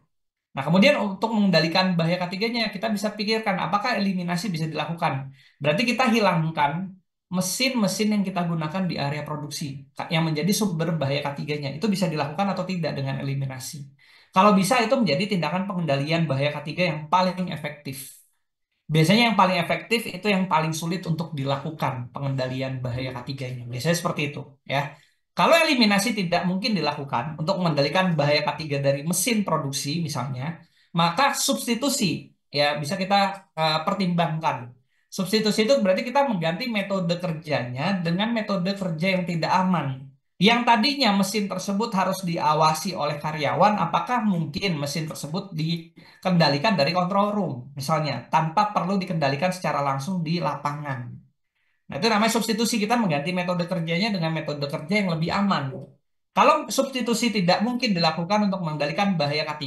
Nah, kemudian untuk mengendalikan bahaya K3-nya, kita bisa pikirkan apakah eliminasi bisa dilakukan. Berarti kita hilangkan mesin-mesin yang kita gunakan di area produksi yang menjadi sumber bahaya K3-nya. Itu bisa dilakukan atau tidak dengan eliminasi. Kalau bisa, itu menjadi tindakan pengendalian bahaya K3 yang paling efektif. Biasanya yang paling efektif itu yang paling sulit untuk dilakukan pengendalian bahaya K3-nya. Biasanya seperti itu, ya. Kalau eliminasi tidak mungkin dilakukan untuk mengendalikan bahaya K3 dari mesin produksi misalnya, maka substitusi ya bisa kita pertimbangkan. Substitusi itu berarti kita mengganti metode kerjanya dengan metode kerja yang tidak aman. Yang tadinya mesin tersebut harus diawasi oleh karyawan, apakah mungkin mesin tersebut kendalikan dari control room, misalnya, tanpa perlu dikendalikan secara langsung di lapangan. Nah, itu namanya substitusi. Kita mengganti metode kerjanya dengan metode kerja yang lebih aman. Kalau substitusi tidak mungkin dilakukan untuk mengendalikan bahaya K3,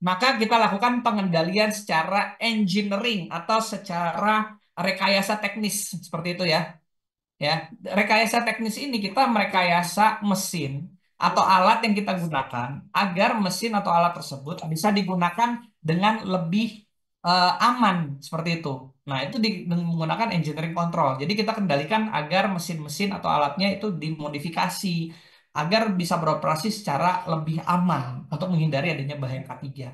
maka kita lakukan pengendalian secara engineering atau secara rekayasa teknis seperti itu ya. Ya, rekayasa teknis ini kita merekayasa mesin atau alat yang kita gunakan agar mesin atau alat tersebut bisa digunakan dengan lebih aman seperti itu. Nah, itu dengan menggunakan engineering control. Jadi kita kendalikan agar mesin-mesin atau alatnya itu dimodifikasi agar bisa beroperasi secara lebih aman untuk menghindari adanya bahaya K3.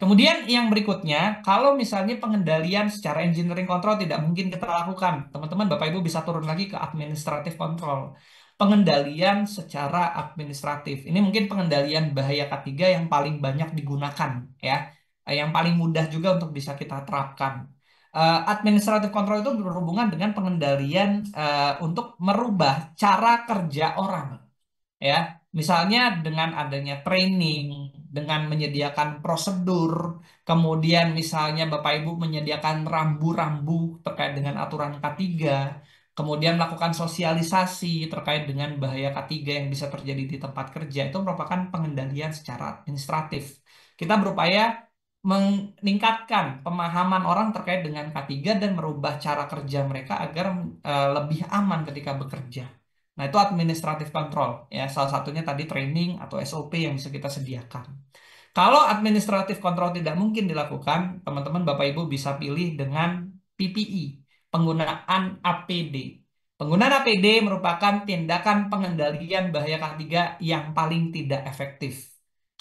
Kemudian yang berikutnya, kalau misalnya pengendalian secara engineering control tidak mungkin kita lakukan, teman-teman Bapak Ibu bisa turun lagi ke administratif control. Pengendalian secara administratif. Ini mungkin pengendalian bahaya K3 yang paling banyak digunakan ya. Yang paling mudah juga untuk bisa kita terapkan. Administratif control itu berhubungan dengan pengendalian untuk merubah cara kerja orang ya. Misalnya dengan adanya training, dengan menyediakan prosedur, kemudian misalnya Bapak Ibu menyediakan rambu-rambu terkait dengan aturan K3, kemudian melakukan sosialisasi terkait dengan bahaya K3 yang bisa terjadi di tempat kerja, itu merupakan pengendalian secara administratif. Kita berupaya meningkatkan pemahaman orang terkait dengan K3 dan merubah cara kerja mereka agar lebih aman ketika bekerja. Nah, itu administratif control ya. Salah satunya tadi training atau SOP yang bisa kita sediakan. Kalau administratif control tidak mungkin dilakukan, teman-teman Bapak Ibu bisa pilih dengan PPE, penggunaan APD. Penggunaan APD merupakan tindakan pengendalian bahaya K3 yang paling tidak efektif.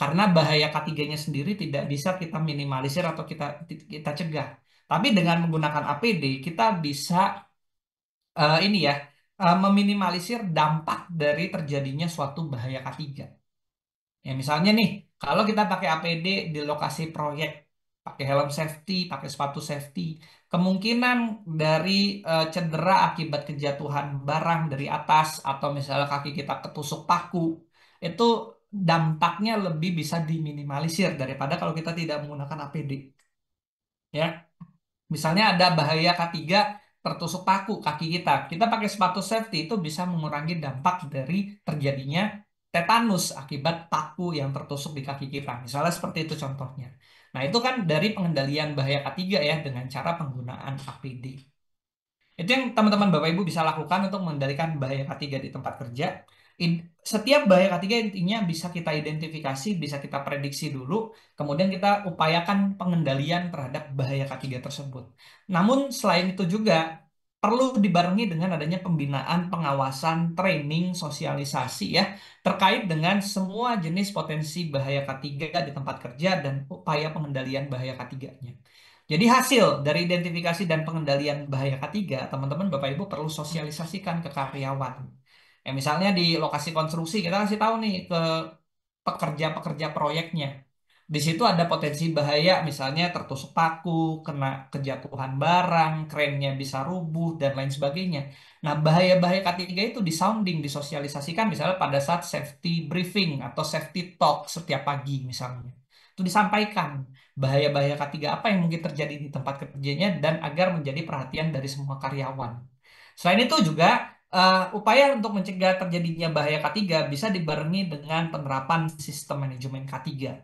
Karena bahaya K3-nya sendiri tidak bisa kita minimalisir atau kita cegah. Tapi dengan menggunakan APD, kita bisa ini ya meminimalisir dampak dari terjadinya suatu bahaya K3. Ya misalnya nih, kalau kita pakai APD di lokasi proyek, pakai helm safety, pakai sepatu safety, kemungkinan dari cedera akibat kejatuhan barang dari atas atau misalnya kaki kita ketusuk paku, itu dampaknya lebih bisa diminimalisir daripada kalau kita tidak menggunakan APD. Ya, misalnya ada bahaya K3 tertusuk paku kaki kita. Kita pakai sepatu safety itu bisa mengurangi dampak dari terjadinya tetanus akibat paku yang tertusuk di kaki kita. Misalnya seperti itu contohnya. Nah, itu kan dari pengendalian bahaya K3 ya dengan cara penggunaan APD. Itu yang teman-teman Bapak Ibu bisa lakukan untuk mengendalikan bahaya K3 di tempat kerja. Setiap bahaya K3 intinya bisa kita identifikasi, bisa kita prediksi dulu, kemudian kita upayakan pengendalian terhadap bahaya K3 tersebut. Namun selain itu juga perlu dibarengi dengan adanya pembinaan, pengawasan, training, sosialisasi ya, terkait dengan semua jenis potensi bahaya K3 di tempat kerja dan upaya pengendalian bahaya K3-nya. Jadi hasil dari identifikasi dan pengendalian bahaya K3, teman-teman Bapak Ibu perlu sosialisasikan ke karyawan. Ya, misalnya di lokasi konstruksi kita kasih tahu nih ke pekerja-pekerja proyeknya. Di situ ada potensi bahaya, misalnya tertusuk paku, kena kejatuhan barang, krennya bisa rubuh, dan lain sebagainya. Nah, bahaya-bahaya K3 itu disounding, disosialisasikan misalnya pada saat safety briefing atau safety talk setiap pagi misalnya. Itu disampaikan bahaya-bahaya K3 apa yang mungkin terjadi di tempat kerjanya dan agar menjadi perhatian dari semua karyawan. Selain itu juga upaya untuk mencegah terjadinya bahaya K3 bisa dibarengi dengan penerapan sistem manajemen K3.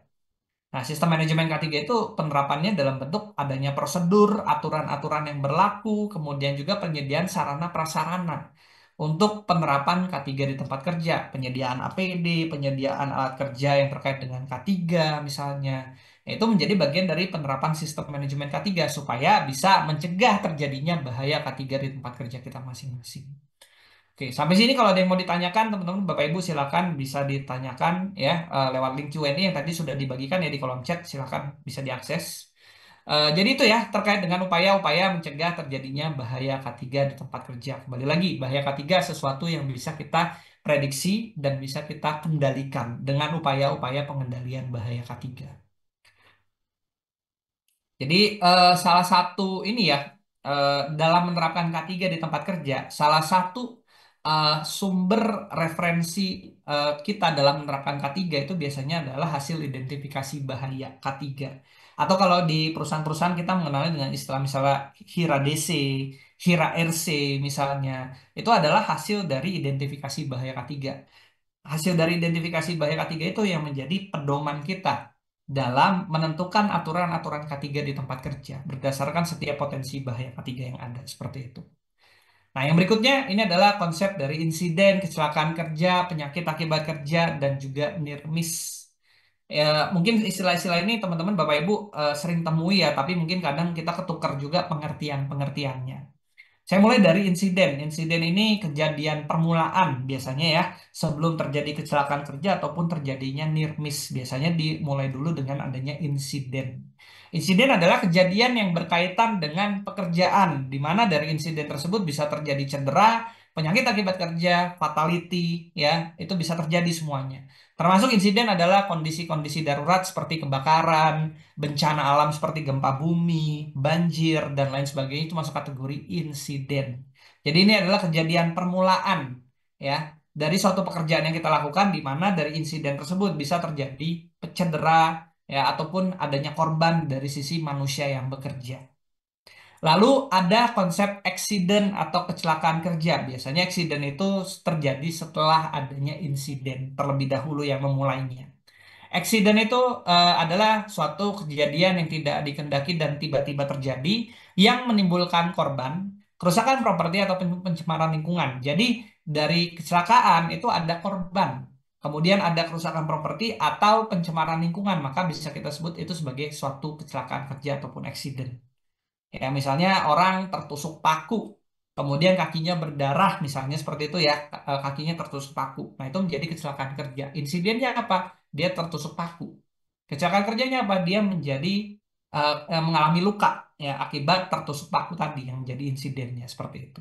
Nah, sistem manajemen K3 itu penerapannya dalam bentuk adanya prosedur, aturan-aturan yang berlaku, kemudian juga penyediaan sarana prasarana untuk penerapan K3 di tempat kerja, penyediaan APD, penyediaan alat kerja yang terkait dengan K3 misalnya. Nah, itu menjadi bagian dari penerapan sistem manajemen K3 supaya bisa mencegah terjadinya bahaya K3 di tempat kerja kita masing-masing. Oke, sampai sini kalau ada yang mau ditanyakan, teman-teman, Bapak Ibu silakan bisa ditanyakan ya lewat link Q&A yang tadi sudah dibagikan ya di kolom chat, silakan bisa diakses. Jadi itu ya terkait dengan upaya-upaya mencegah terjadinya bahaya K3 di tempat kerja. Kembali lagi, bahaya K3 sesuatu yang bisa kita prediksi dan bisa kita kendalikan dengan upaya-upaya pengendalian bahaya K3. Jadi salah satu ini ya eh, dalam menerapkan K3 di tempat kerja, salah satu eh, sumber referensi kita dalam menerapkan K3 itu biasanya adalah hasil identifikasi bahaya K3. Atau kalau di perusahaan-perusahaan kita mengenalnya dengan istilah misalnya HIRA-DC, HIRA RC misalnya, itu adalah hasil dari identifikasi bahaya K3. Hasil dari identifikasi bahaya K3 itu yang menjadi pedoman kita dalam menentukan aturan-aturan K3 di tempat kerja berdasarkan setiap potensi bahaya K3 yang ada seperti itu. Nah, yang berikutnya ini adalah konsep dari insiden, kecelakaan kerja, penyakit akibat kerja, dan juga near miss. Ya, mungkin istilah-istilah ini teman-teman Bapak Ibu sering temui ya, tapi mungkin kadang kita ketukar juga pengertian-pengertiannya. Saya mulai dari insiden. Insiden ini kejadian permulaan biasanya ya, sebelum terjadi kecelakaan kerja ataupun terjadinya near miss. Biasanya dimulai dulu dengan adanya insiden. Insiden adalah kejadian yang berkaitan dengan pekerjaan, di mana dari insiden tersebut bisa terjadi cedera, penyakit akibat kerja, fatality, ya, itu bisa terjadi semuanya. Termasuk insiden adalah kondisi-kondisi darurat seperti kebakaran, bencana alam seperti gempa bumi, banjir, dan lain sebagainya itu masuk kategori insiden. Jadi ini adalah kejadian permulaan ya dari suatu pekerjaan yang kita lakukan di mana dari insiden tersebut bisa terjadi cedera ya ataupun adanya korban dari sisi manusia yang bekerja. Lalu ada konsep accident atau kecelakaan kerja. Biasanya accident itu terjadi setelah adanya insiden terlebih dahulu yang memulainya. Accident itu adalah suatu kejadian yang tidak dikehendaki dan tiba-tiba terjadi yang menimbulkan korban, kerusakan properti atau pencemaran lingkungan. Jadi dari kecelakaan itu ada korban, kemudian ada kerusakan properti atau pencemaran lingkungan, maka bisa kita sebut itu sebagai suatu kecelakaan kerja ataupun accident. Ya, misalnya orang tertusuk paku, kemudian kakinya berdarah, misalnya seperti itu ya, kakinya tertusuk paku. Nah, itu menjadi kecelakaan kerja. Insidennya apa? Dia tertusuk paku. Kecelakaan kerjanya apa? Dia menjadi mengalami luka ya akibat tertusuk paku tadi yang menjadi insidennya seperti itu.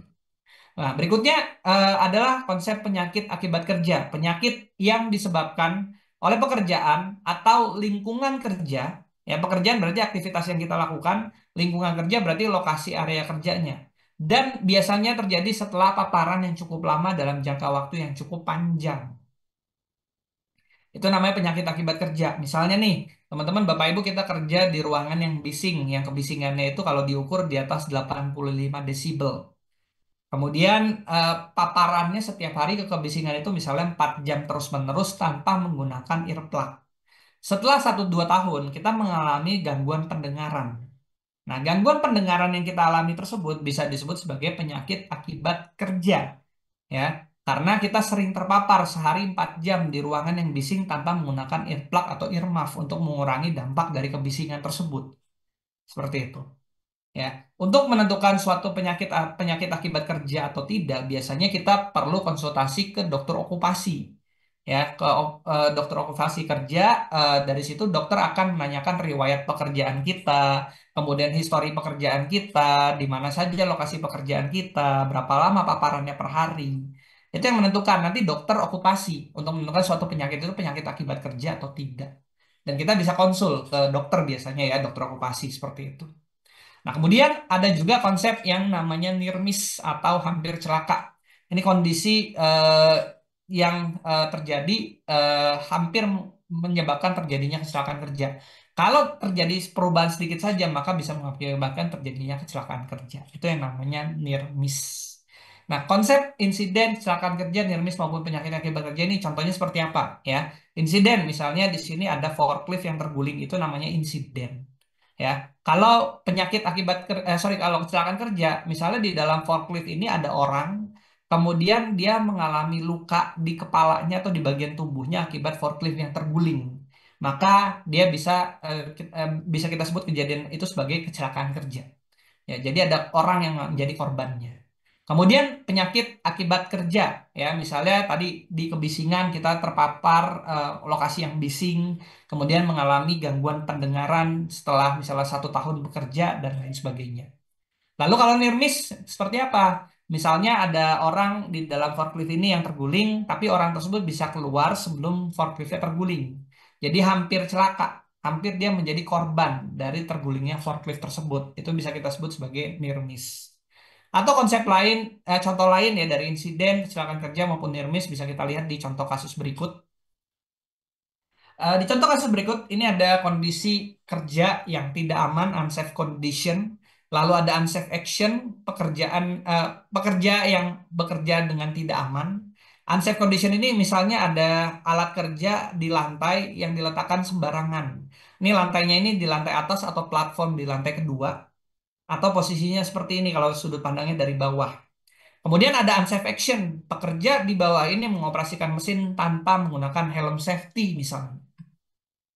Nah, berikutnya adalah konsep penyakit akibat kerja. Penyakit yang disebabkan oleh pekerjaan atau lingkungan kerja. Ya, pekerjaan berarti aktivitas yang kita lakukan, lingkungan kerja berarti lokasi area kerjanya. Dan biasanya terjadi setelah paparan yang cukup lama dalam jangka waktu yang cukup panjang. Itu namanya penyakit akibat kerja. Misalnya nih, teman-teman Bapak Ibu kita kerja di ruangan yang bising, yang kebisingannya itu kalau diukur di atas 85 desibel. Kemudian paparannya setiap hari ke kebisingan itu misalnya 4 jam terus-menerus tanpa menggunakan earplug. Setelah 1-2 tahun kita mengalami gangguan pendengaran. Nah, gangguan pendengaran yang kita alami tersebut bisa disebut sebagai penyakit akibat kerja. Ya, karena kita sering terpapar sehari 4 jam di ruangan yang bising tanpa menggunakan earplug atau earmuff untuk mengurangi dampak dari kebisingan tersebut. Seperti itu. Ya, untuk menentukan suatu penyakit akibat kerja atau tidak, biasanya kita perlu konsultasi ke dokter okupasi. Ya, ke dokter okupasi kerja, dari situ dokter akan menanyakan riwayat pekerjaan kita, kemudian histori pekerjaan kita, di mana saja lokasi pekerjaan kita, berapa lama paparannya per hari. Itu yang menentukan nanti dokter okupasi untuk menentukan suatu penyakit itu penyakit akibat kerja atau tidak. Dan kita bisa konsul ke dokter biasanya ya, dokter okupasi seperti itu. Nah, kemudian ada juga konsep yang namanya near miss atau hampir celaka. Ini kondisi yang terjadi hampir menyebabkan terjadinya kecelakaan kerja. Kalau terjadi perubahan sedikit saja, maka bisa mengakibatkan terjadinya kecelakaan kerja. Itu yang namanya near miss. Nah, konsep insiden kecelakaan kerja, near miss maupun penyakit akibat kerja ini contohnya seperti apa ya? Insiden misalnya di sini ada forklift yang terguling itu namanya insiden. Ya, kalau penyakit akibat sorry kalau kecelakaan kerja, misalnya di dalam forklift ini ada orang, kemudian dia mengalami luka di kepalanya atau di bagian tubuhnya akibat forklift yang terguling, maka dia bisa bisa kita sebut kejadian itu sebagai kecelakaan kerja. Ya, jadi ada orang yang menjadi korbannya. Kemudian penyakit akibat kerja, ya misalnya tadi di kebisingan kita terpapar lokasi yang bising, kemudian mengalami gangguan pendengaran setelah misalnya 1 tahun bekerja dan lain sebagainya. Lalu kalau near miss seperti apa? Misalnya ada orang di dalam forklift ini yang terguling, tapi orang tersebut bisa keluar sebelum forkliftnya terguling. Jadi hampir celaka, hampir dia menjadi korban dari tergulingnya forklift tersebut. Itu bisa kita sebut sebagai near miss. Atau konsep lain, contoh lain ya dari insiden kecelakaan kerja maupun near miss bisa kita lihat di contoh kasus berikut. Di contoh kasus berikut, ini ada kondisi kerja yang tidak aman, unsafe condition, Lalu ada unsafe action, pekerja yang bekerja dengan tidak aman. Unsafe condition ini misalnya ada alat kerja di lantai yang diletakkan sembarangan. Ini lantainya ini di lantai atas atau platform di lantai kedua, atau posisinya seperti ini kalau sudut pandangnya dari bawah. Kemudian ada unsafe action, pekerja di bawah ini mengoperasikan mesin tanpa menggunakan helm safety misalnya.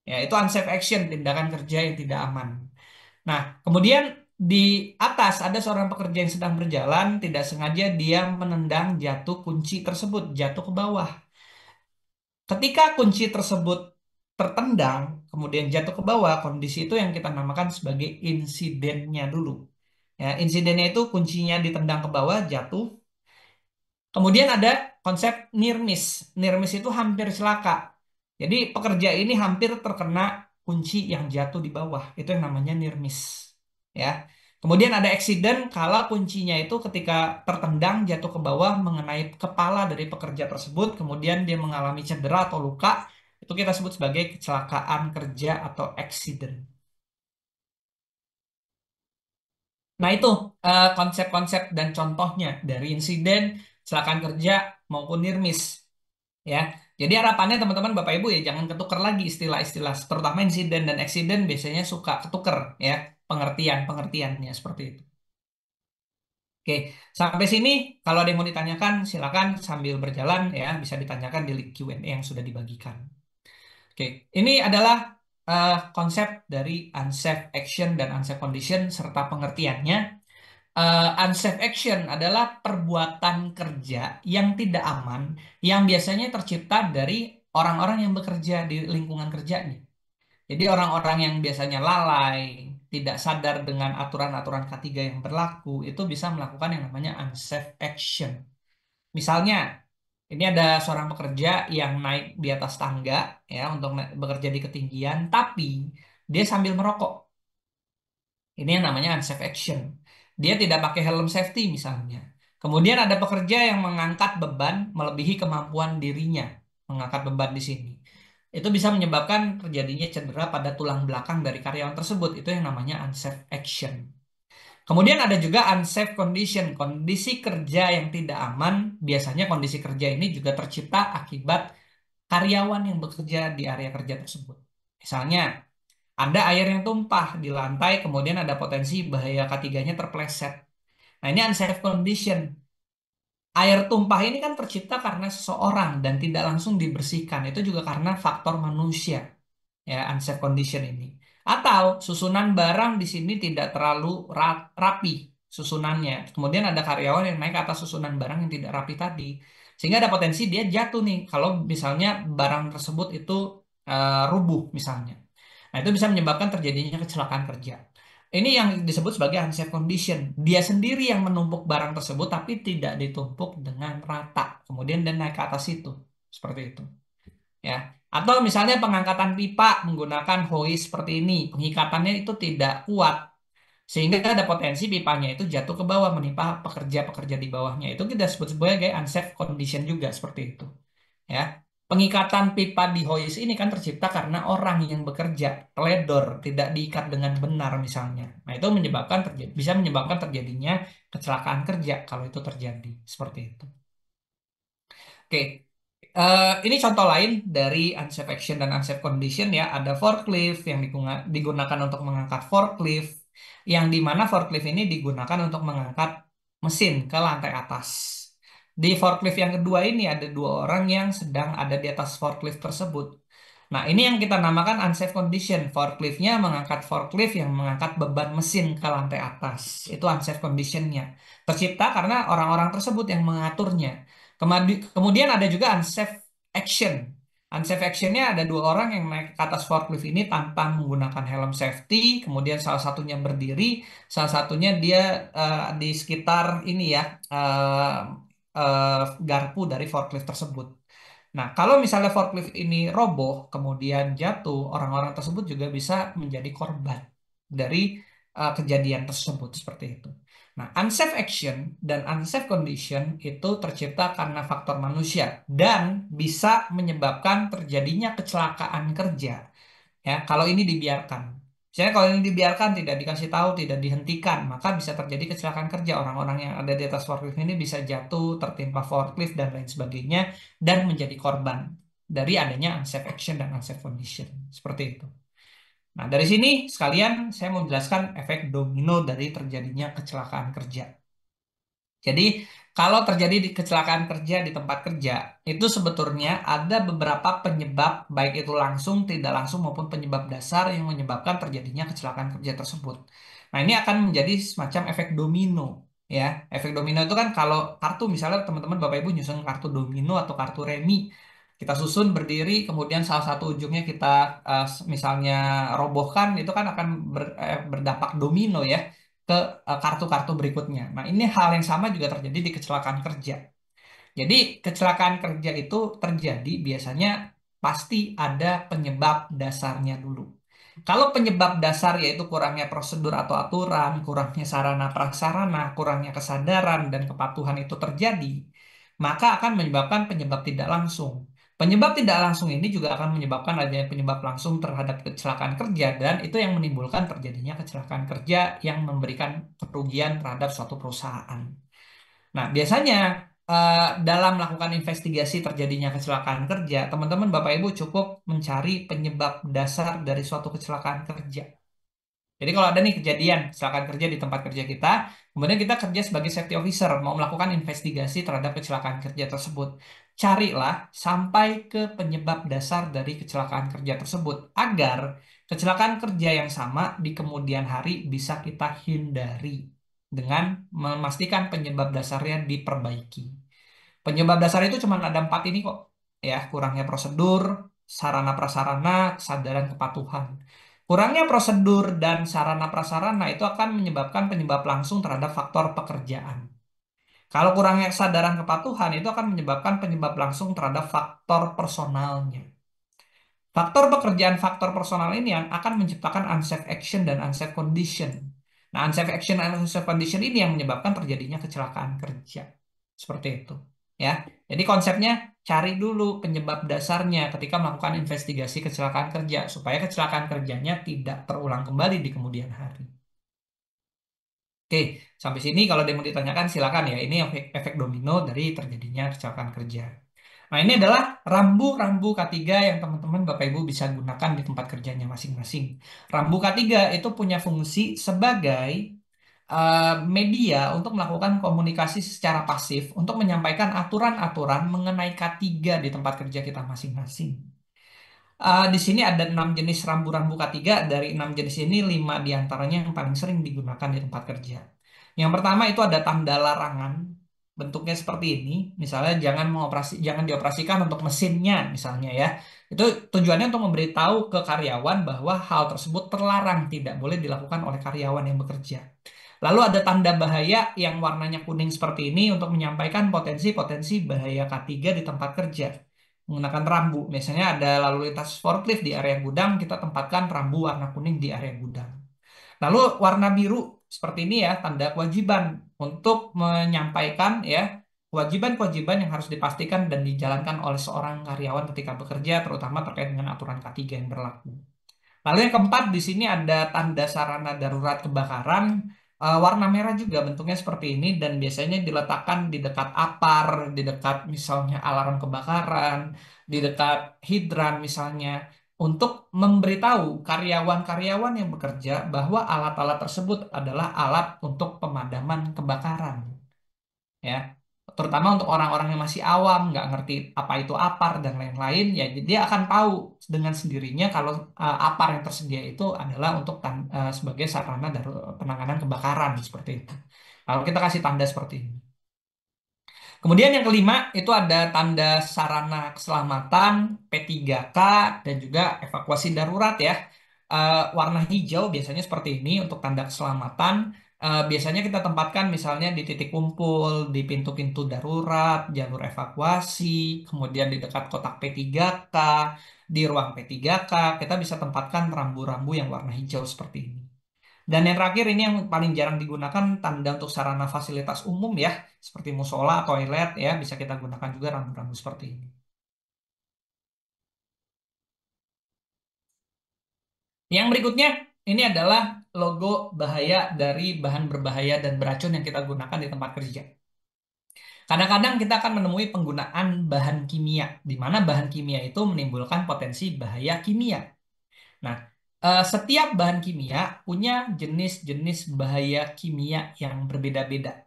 Ya, itu unsafe action, tindakan kerja yang tidak aman. Nah, kemudian di atas ada seorang pekerja yang sedang berjalan, tidak sengaja dia menendang jatuh kunci tersebut, jatuh ke bawah. Ketika kunci tersebut tertendang, kemudian jatuh ke bawah, kondisi itu yang kita namakan sebagai insidennya dulu. Ya, insidennya itu kuncinya ditendang ke bawah, jatuh. Kemudian ada konsep near miss. Near miss itu hampir celaka. Jadi pekerja ini hampir terkena kunci yang jatuh di bawah. Itu yang namanya near miss. Ya. Kemudian ada accident kala kuncinya itu ketika tertendang jatuh ke bawah mengenai kepala dari pekerja tersebut, kemudian dia mengalami cedera atau luka, itu kita sebut sebagai kecelakaan kerja atau accident. Nah, itu konsep-konsep dan contohnya dari insiden, kecelakaan kerja maupun near miss. Ya. Jadi harapannya teman-teman Bapak Ibu ya jangan ketukar lagi istilah-istilah, terutama insiden dan accident biasanya suka ketukar ya pengertiannya seperti itu. Oke, sampai sini kalau ada yang mau ditanyakan silakan sambil berjalan ya bisa ditanyakan di link Q&A yang sudah dibagikan. Oke, ini adalah konsep dari unsafe action dan unsafe condition serta pengertiannya. Unsafe action adalah perbuatan kerja yang tidak aman yang biasanya tercipta dari orang-orang yang bekerja di lingkungan kerjanya. Jadi orang-orang yang biasanya lalai, tidak sadar dengan aturan-aturan K3 yang berlaku, itu bisa melakukan yang namanya unsafe action. Misalnya, ini ada seorang pekerja yang naik di atas tangga ya untuk bekerja di ketinggian, tapi dia sambil merokok. Ini yang namanya unsafe action. Dia tidak pakai helm safety misalnya. Kemudian ada pekerja yang mengangkat beban melebihi kemampuan dirinya. Mengangkat beban di sini. Itu bisa menyebabkan terjadinya cedera pada tulang belakang dari karyawan tersebut. Itu yang namanya unsafe action. Kemudian ada juga unsafe condition. Kondisi kerja yang tidak aman. Biasanya kondisi kerja ini juga tercipta akibat karyawan yang bekerja di area kerja tersebut. Misalnya, ada air yang tumpah di lantai, kemudian ada potensi bahaya ketiganya terpleset. Nah, ini unsafe condition. Air tumpah ini kan tercipta karena seseorang dan tidak langsung dibersihkan. Itu juga karena faktor manusia, ya, unsafe condition ini. Atau susunan barang di sini tidak terlalu rapi susunannya. Kemudian ada karyawan yang naik ke atas susunan barang yang tidak rapi tadi. Sehingga ada potensi dia jatuh nih kalau misalnya barang tersebut itu rubuh misalnya. Nah, itu bisa menyebabkan terjadinya kecelakaan kerja. Ini yang disebut sebagai unsafe condition. Dia sendiri yang menumpuk barang tersebut, tapi tidak ditumpuk dengan rata. Kemudian dia naik ke atas itu. Seperti itu. Ya. Atau misalnya pengangkatan pipa menggunakan hoist seperti ini. Pengikatannya itu tidak kuat. Sehingga ada potensi pipanya itu jatuh ke bawah, menimpa pekerja-pekerja di bawahnya. Itu kita sebut sebagai unsafe condition juga seperti itu. Ya. Pengikatan pipa di hoist ini kan tercipta karena orang yang bekerja teledor, tidak diikat dengan benar misalnya. Nah, itu bisa menyebabkan terjadinya kecelakaan kerja kalau itu terjadi seperti itu. Oke, ini contoh lain dari unsafe action dan unsafe condition ya. Ada forklift yang digunakan untuk mengangkat forklift, yang di mana forklift ini digunakan untuk mengangkat mesin ke lantai atas. Di forklift yang kedua ini ada dua orang yang sedang ada di atas forklift tersebut. Nah, ini yang kita namakan unsafe condition. Forkliftnya mengangkat forklift yang mengangkat beban mesin ke lantai atas. Itu unsafe conditionnya. Tercipta karena orang-orang tersebut yang mengaturnya. Kemudian ada juga unsafe action. Unsafe actionnya ada dua orang yang naik ke atas forklift ini tanpa menggunakan helm safety. Kemudian salah satunya berdiri, salah satunya dia di sekitar ini ya garpu dari forklift tersebut. Nah, kalau misalnya forklift ini roboh, kemudian jatuh, orang-orang tersebut juga bisa menjadi korban dari kejadian tersebut seperti itu. Nah, unsafe action dan unsafe condition itu tercipta karena faktor manusia dan bisa menyebabkan terjadinya kecelakaan kerja. Ya, kalau ini dibiarkan. Misalnya kalau ini dibiarkan, tidak dikasih tahu, tidak dihentikan, maka bisa terjadi kecelakaan kerja. Orang-orang yang ada di atas forklift ini bisa jatuh, tertimpa forklift, dan lain sebagainya, dan menjadi korban dari adanya unsafe action dan unsafe condition. Seperti itu. Nah, dari sini sekalian saya mau menjelaskan efek domino dari terjadinya kecelakaan kerja. Jadi, kalau terjadi di kecelakaan kerja di tempat kerja, itu sebetulnya ada beberapa penyebab, baik itu langsung, tidak langsung, maupun penyebab dasar yang menyebabkan terjadinya kecelakaan kerja tersebut. Nah, ini akan menjadi semacam efek domino, ya. Efek domino itu kan kalau kartu, misalnya teman-teman Bapak Ibu nyusun kartu domino atau kartu remi, kita susun berdiri, kemudian salah satu ujungnya kita misalnya robohkan, itu kan akan berdampak domino ya ke kartu-kartu berikutnya. Nah, ini hal yang sama juga terjadi di kecelakaan kerja. Jadi, kecelakaan kerja itu terjadi biasanya pasti ada penyebab dasarnya dulu. Kalau penyebab dasar yaitu kurangnya prosedur atau aturan, kurangnya sarana prasarana, kurangnya kesadaran dan kepatuhan itu terjadi, maka akan menyebabkan penyebab tidak langsung. Penyebab tidak langsung ini juga akan menyebabkan adanya penyebab langsung terhadap kecelakaan kerja dan itu yang menimbulkan terjadinya kecelakaan kerja yang memberikan kerugian terhadap suatu perusahaan. Nah, biasanya dalam melakukan investigasi terjadinya kecelakaan kerja, teman-teman Bapak Ibu cukup mencari penyebab dasar dari suatu kecelakaan kerja. Jadi kalau ada nih kejadian kecelakaan kerja di tempat kerja kita, kemudian kita kerja sebagai safety officer, mau melakukan investigasi terhadap kecelakaan kerja tersebut. Carilah sampai ke penyebab dasar dari kecelakaan kerja tersebut, agar kecelakaan kerja yang sama di kemudian hari bisa kita hindari dengan memastikan penyebab dasarnya diperbaiki. Penyebab dasar itu cuma ada empat ini kok, ya, kurangnya prosedur, sarana prasarana, kesadaran kepatuhan. Kurangnya prosedur dan sarana prasarana itu akan menyebabkan penyebab langsung terhadap faktor pekerjaan. Kalau kurangnya kesadaran kepatuhan itu akan menyebabkan penyebab langsung terhadap faktor personalnya. Faktor pekerjaan, faktor personal ini yang akan menciptakan unsafe action dan unsafe condition. Nah, unsafe action dan unsafe condition ini yang menyebabkan terjadinya kecelakaan kerja. Seperti itu. Ya. Jadi konsepnya cari dulu penyebab dasarnya ketika melakukan investigasi kecelakaan kerja supaya kecelakaan kerjanya tidak terulang kembali di kemudian hari. Oke, sampai sini kalau ada yang mau ditanyakan silakan ya. Ini efek domino dari terjadinya kecelakaan kerja. Nah, ini adalah rambu-rambu K3 yang teman-teman Bapak Ibu bisa gunakan di tempat kerjanya masing-masing. Rambu K3 itu punya fungsi sebagai media untuk melakukan komunikasi secara pasif untuk menyampaikan aturan-aturan mengenai K3 di tempat kerja kita masing-masing. Di sini ada 6 jenis rambu-rambu K3. Dari 6 jenis ini, 5 diantaranya yang paling sering digunakan di tempat kerja. Yang pertama itu ada tanda larangan. Bentuknya seperti ini. Misalnya jangan dioperasikan untuk mesinnya, misalnya ya. Itu tujuannya untuk memberitahu ke karyawan bahwa hal tersebut terlarang, tidak boleh dilakukan oleh karyawan yang bekerja. Lalu ada tanda bahaya yang warnanya kuning seperti ini untuk menyampaikan potensi-potensi bahaya K3 di tempat kerja menggunakan rambu. Misalnya ada lalu lintas forklift di area gudang, kita tempatkan rambu warna kuning di area gudang. Lalu warna biru seperti ini ya, tanda kewajiban untuk menyampaikan ya kewajiban-kewajiban yang harus dipastikan dan dijalankan oleh seorang karyawan ketika bekerja, terutama terkait dengan aturan K3 yang berlaku. Lalu yang keempat di sini ada tanda sarana darurat kebakaran. Warna merah juga bentuknya seperti ini dan biasanya diletakkan di dekat apar, di dekat misalnya alarm kebakaran, di dekat hidran misalnya, untuk memberitahu karyawan-karyawan yang bekerja bahwa alat-alat tersebut adalah alat untuk pemadaman kebakaran, ya, terutama untuk orang-orang yang masih awam nggak ngerti apa itu apar dan lain-lain, ya dia akan tahu dengan sendirinya kalau apar yang tersedia itu adalah untuk sebagai sarana dari penanganan kebakaran seperti itu. Kalau kita kasih tanda seperti ini. Kemudian yang kelima itu ada tanda sarana keselamatan P3K dan juga evakuasi darurat ya. Warna hijau biasanya seperti ini untuk tanda keselamatan. Biasanya kita tempatkan misalnya di titik kumpul, di pintu-pintu darurat, jalur evakuasi, kemudian di dekat kotak P3K, di ruang P3K, kita bisa tempatkan rambu-rambu yang warna hijau seperti ini. Dan yang terakhir ini yang paling jarang digunakan, tanda untuk sarana fasilitas umum ya, seperti musola, toilet ya, bisa kita gunakan juga rambu-rambu seperti ini. Yang berikutnya ini adalah logo bahaya dari bahan berbahaya dan beracun yang kita gunakan di tempat kerja. Kadang-kadang kita akan menemui penggunaan bahan kimia, di mana bahan kimia itu menimbulkan potensi bahaya kimia. Nah, setiap bahan kimia punya jenis-jenis bahaya kimia yang berbeda-beda.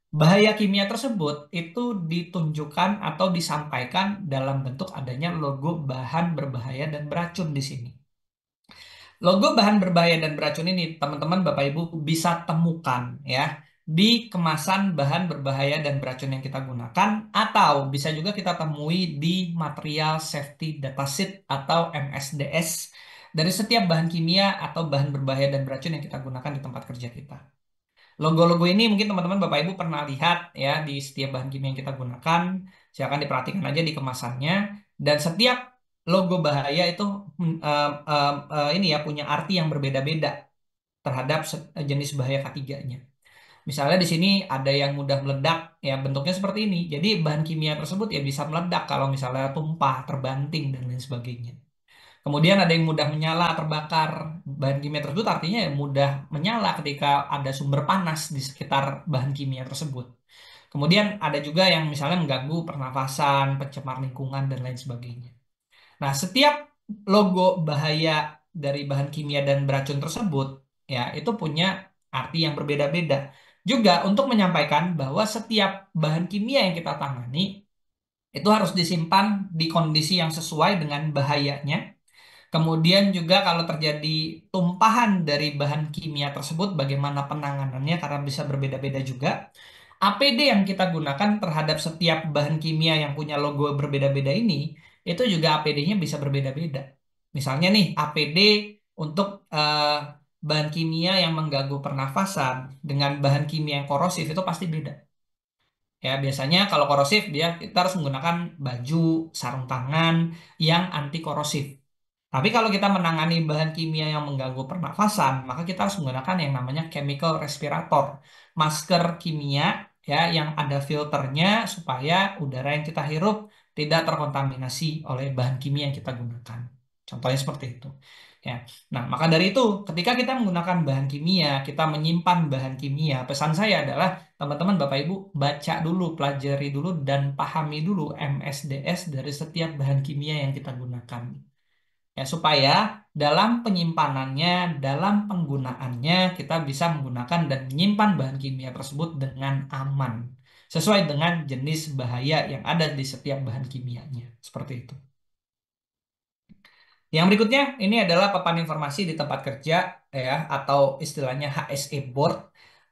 Bahaya kimia tersebut itu ditunjukkan atau disampaikan dalam bentuk adanya logo bahan berbahaya dan beracun di sini. Logo bahan berbahaya dan beracun ini, teman-teman Bapak Ibu bisa temukan ya di kemasan bahan berbahaya dan beracun yang kita gunakan, atau bisa juga kita temui di material safety dataset atau MSDS dari setiap bahan kimia atau bahan berbahaya dan beracun yang kita gunakan di tempat kerja kita. Logo-logo ini mungkin teman-teman Bapak Ibu pernah lihat ya di setiap bahan kimia yang kita gunakan. Silakan diperhatikan aja di kemasannya. Dan setiap logo bahaya itu ini ya punya arti yang berbeda-beda terhadap jenis bahaya ketiganya. Misalnya di sini ada yang mudah meledak, ya bentuknya seperti ini. Jadi bahan kimia tersebut ya bisa meledak kalau misalnya tumpah, terbanting dan lain sebagainya. Kemudian ada yang mudah menyala, terbakar. Bahan kimia tersebut artinya ya mudah menyala ketika ada sumber panas di sekitar bahan kimia tersebut. Kemudian ada juga yang misalnya mengganggu pernafasan, pencemar lingkungan, dan lain sebagainya. Nah, setiap logo bahaya dari bahan kimia dan beracun tersebut, ya itu punya arti yang berbeda-beda. Juga untuk menyampaikan bahwa setiap bahan kimia yang kita tangani, itu harus disimpan di kondisi yang sesuai dengan bahayanya. Kemudian juga kalau terjadi tumpahan dari bahan kimia tersebut, bagaimana penanganannya karena bisa berbeda-beda juga. APD yang kita gunakan terhadap setiap bahan kimia yang punya logo berbeda-beda ini, itu juga APD-nya bisa berbeda-beda. Misalnya nih, APD untuk bahan kimia yang mengganggu pernafasan dengan bahan kimia yang korosif itu pasti beda. Ya, biasanya kalau korosif dia kita harus menggunakan baju, sarung tangan yang anti korosif. Tapi kalau kita menangani bahan kimia yang mengganggu pernafasan, maka kita harus menggunakan yang namanya chemical respirator, masker kimia ya yang ada filternya supaya udara yang kita hirup tidak terkontaminasi oleh bahan kimia yang kita gunakan. Contohnya seperti itu. Ya. Nah, maka dari itu, ketika kita menggunakan bahan kimia, kita menyimpan bahan kimia, pesan saya adalah teman-teman Bapak Ibu baca dulu, pelajari dulu dan pahami dulu MSDS dari setiap bahan kimia yang kita gunakan. Ya, supaya dalam penyimpanannya, dalam penggunaannya, kita bisa menggunakan dan menyimpan bahan kimia tersebut dengan aman. Sesuai dengan jenis bahaya yang ada di setiap bahan kimianya. Seperti itu. Yang berikutnya, ini adalah papan informasi di tempat kerja, ya, atau istilahnya HSE Board.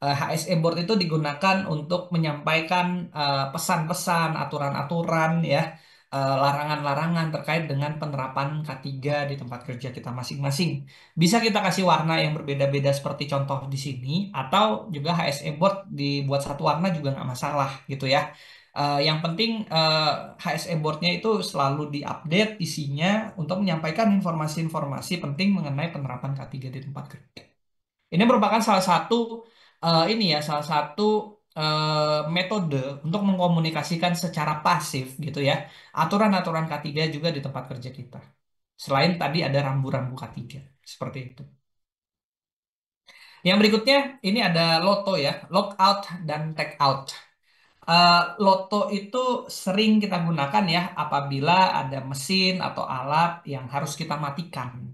HSE Board itu digunakan untuk menyampaikan pesan-pesan, aturan-aturan, ya, larangan-larangan terkait dengan penerapan K3 di tempat kerja kita masing-masing. Bisa kita kasih warna yang berbeda-beda seperti contoh di sini, atau juga HSE Board dibuat satu warna juga nggak masalah, gitu ya. Yang penting HSE board-nya itu selalu diupdate isinya untuk menyampaikan informasi-informasi penting mengenai penerapan K3 di tempat kerja. Ini merupakan salah satu ini ya salah satu metode untuk mengkomunikasikan secara pasif gitu ya aturan-aturan K3 juga di tempat kerja kita. Selain tadi ada rambu-rambu K3 seperti itu. Yang berikutnya ini ada loto ya, lockout dan take out. Loto itu sering kita gunakan ya apabila ada mesin atau alat yang harus kita matikan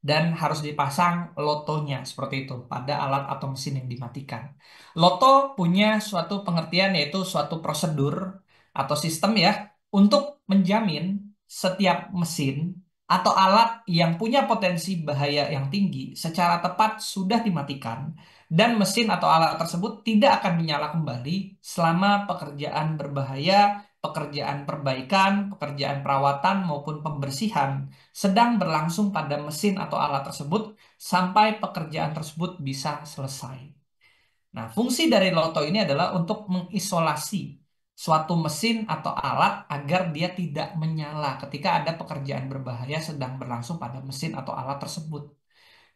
dan harus dipasang lotonya seperti itu pada alat atau mesin yang dimatikan. Loto punya suatu pengertian yaitu suatu prosedur atau sistem ya untuk menjamin setiap mesin atau alat yang punya potensi bahaya yang tinggi secara tepat sudah dimatikan dan mesin atau alat tersebut tidak akan menyala kembali selama pekerjaan berbahaya, pekerjaan perbaikan, pekerjaan perawatan maupun pembersihan sedang berlangsung pada mesin atau alat tersebut sampai pekerjaan tersebut bisa selesai. Nah, fungsi dari loto ini adalah untuk mengisolasi suatu mesin atau alat agar dia tidak menyala ketika ada pekerjaan berbahaya sedang berlangsung pada mesin atau alat tersebut.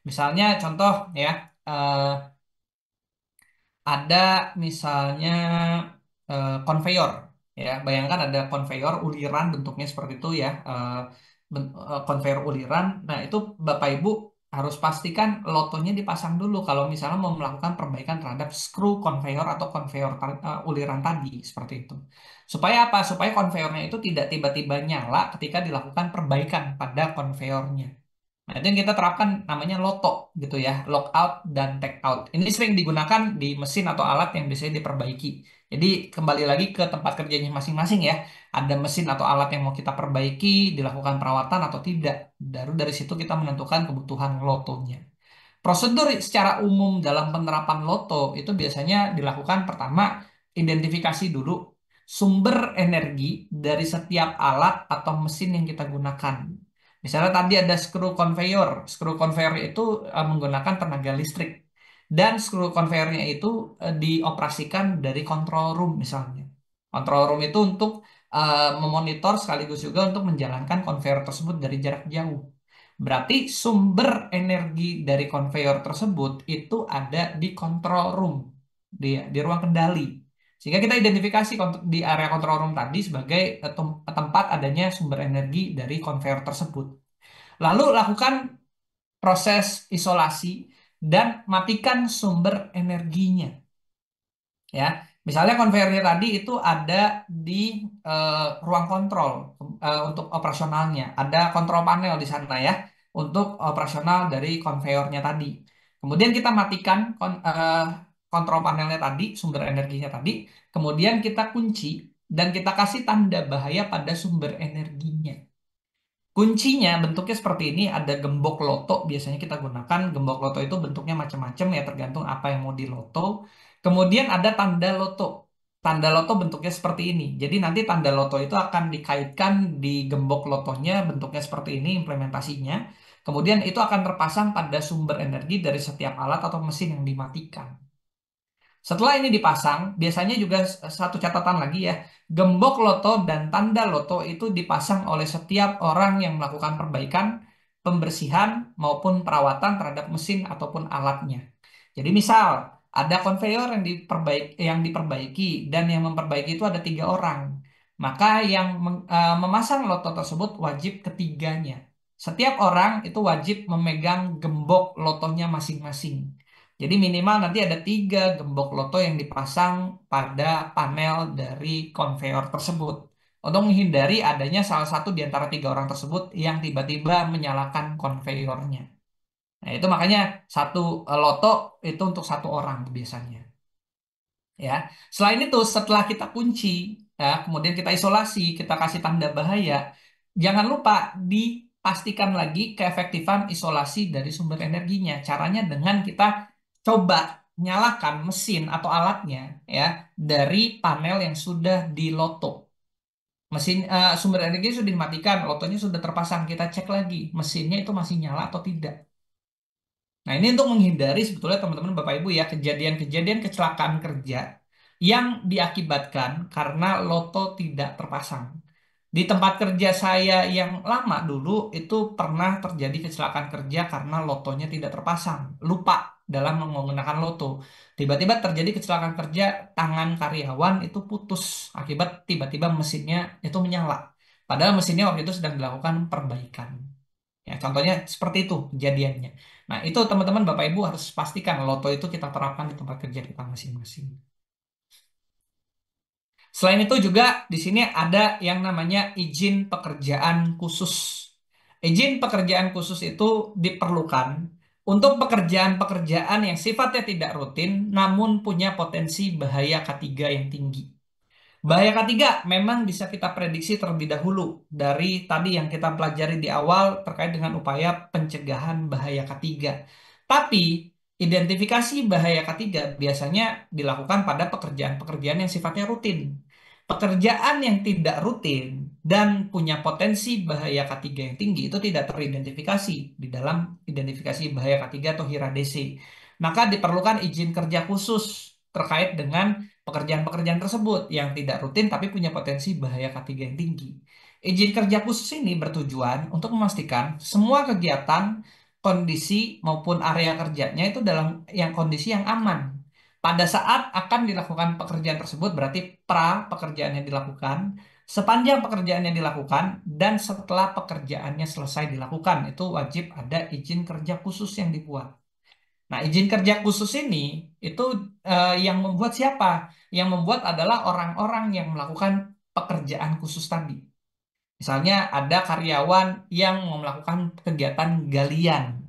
Misalnya contoh ya, eh, ada misalnya konveyor ya bayangkan ada konveyor uliran bentuknya seperti itu ya konveyor uliran. Nah itu Bapak Ibu harus pastikan lotonya dipasang dulu kalau misalnya mau melakukan perbaikan terhadap skru konveyor atau konveyor uliran tadi seperti itu. Supaya apa? Supaya konveyornya itu tidak tiba-tiba nyala ketika dilakukan perbaikan pada konveyornya. Nah, itu yang kita terapkan namanya loto gitu ya, lockout dan take out. Ini sering digunakan di mesin atau alat yang biasanya diperbaiki. Jadi kembali lagi ke tempat kerjanya masing-masing ya. Ada mesin atau alat yang mau kita perbaiki, dilakukan perawatan atau tidak. Baru dari situ kita menentukan kebutuhan lotonya. Prosedur secara umum dalam penerapan loto itu biasanya dilakukan pertama, identifikasi dulu sumber energi dari setiap alat atau mesin yang kita gunakan. Misalnya tadi ada skru konveyor. Skru konveyor itu menggunakan tenaga listrik. Dan skru konveyornya itu dioperasikan dari control room misalnya. Control room itu untuk memonitor sekaligus juga untuk menjalankan konveyor tersebut dari jarak jauh. Berarti sumber energi dari konveyor tersebut itu ada di control room, di ruang kendali. Sehingga kita identifikasi di area control room tadi sebagai tempat adanya sumber energi dari konveyor tersebut. Lalu lakukan proses isolasi dan matikan sumber energinya. Ya, misalnya konveyornya tadi itu ada di eh, ruang kontrol untuk operasionalnya, ada kontrol panel di sana ya untuk operasional dari konveyornya tadi. Kemudian kita matikan kontrol panelnya tadi, sumber energinya tadi, kemudian kita kunci dan kita kasih tanda bahaya pada sumber energinya. Kuncinya bentuknya seperti ini, ada gembok loto biasanya kita gunakan. Gembok loto itu bentuknya macam-macam ya tergantung apa yang mau diloto. Kemudian ada tanda loto. Tanda loto bentuknya seperti ini. Jadi nanti tanda loto itu akan dikaitkan di gembok lotonya bentuknya seperti ini implementasinya. Kemudian itu akan terpasang pada sumber energi dari setiap alat atau mesin yang dimatikan. Setelah ini dipasang, biasanya juga satu catatan lagi ya, gembok loto dan tanda loto itu dipasang oleh setiap orang yang melakukan perbaikan, pembersihan maupun perawatan terhadap mesin ataupun alatnya. Jadi misal ada konveyor yang diperbaiki dan yang memperbaiki itu ada 3 orang, maka yang memasang loto tersebut wajib ketiganya. Setiap orang itu wajib memegang gembok lotonya masing-masing. Jadi minimal nanti ada 3 gembok loto yang dipasang pada panel dari konveyor tersebut. Untuk menghindari adanya salah satu di antara 3 orang tersebut yang tiba-tiba menyalakan konveyornya. Nah itu makanya satu loto itu untuk 1 orang biasanya. Ya, selain itu setelah kita kunci, ya, kemudian kita isolasi, kita kasih tanda bahaya, jangan lupa dipastikan lagi keefektifan isolasi dari sumber energinya. Caranya dengan kita coba nyalakan mesin atau alatnya, ya, dari panel yang sudah diloto. Sumber energi sudah dimatikan, lotonya sudah terpasang. Kita cek lagi mesinnya itu masih nyala atau tidak. Nah, ini untuk menghindari sebetulnya teman-teman Bapak Ibu ya kejadian-kejadian kecelakaan kerja yang diakibatkan karena loto tidak terpasang. Di tempat kerja saya yang lama dulu itu pernah terjadi kecelakaan kerja karena lotonya tidak terpasang. Lupa dalam menggunakan loto. Tiba-tiba terjadi kecelakaan kerja, tangan karyawan itu putus akibat tiba-tiba mesinnya itu menyala. Padahal mesinnya waktu itu sedang dilakukan perbaikan. Ya, contohnya seperti itu kejadiannya. Nah, itu teman-teman Bapak Ibu harus pastikan loto itu kita terapkan di tempat kerja kita masing-masing. Selain itu juga di sini ada yang namanya izin pekerjaan khusus. Izin pekerjaan khusus itu diperlukan untuk pekerjaan-pekerjaan yang sifatnya tidak rutin namun punya potensi bahaya K3 yang tinggi. Bahaya ketiga memang bisa kita prediksi terlebih dahulu dari tadi yang kita pelajari di awal terkait dengan upaya pencegahan bahaya ketiga. Tapi identifikasi bahaya ketiga biasanya dilakukan pada pekerjaan-pekerjaan yang sifatnya rutin. Pekerjaan yang tidak rutin dan punya potensi bahaya ketiga yang tinggi itu tidak teridentifikasi di dalam identifikasi bahaya ketiga atau HIRA-DC. Maka diperlukan izin kerja khusus terkait dengan pekerjaan-pekerjaan tersebut yang tidak rutin tapi punya potensi bahaya K3 yang tinggi. Izin kerja khusus ini bertujuan untuk memastikan semua kegiatan, kondisi maupun area kerjanya itu dalam yang kondisi yang aman. Pada saat akan dilakukan pekerjaan tersebut berarti pra pekerjaan yang dilakukan Sepanjang pekerjaannya dilakukan dan setelah pekerjaannya selesai dilakukan, itu wajib ada izin kerja khusus yang dibuat. Nah, izin kerja khusus ini itu yang membuat siapa? Yang membuat adalah orang-orang yang melakukan pekerjaan khusus tadi. Misalnya ada karyawan yang mau melakukan kegiatan galian,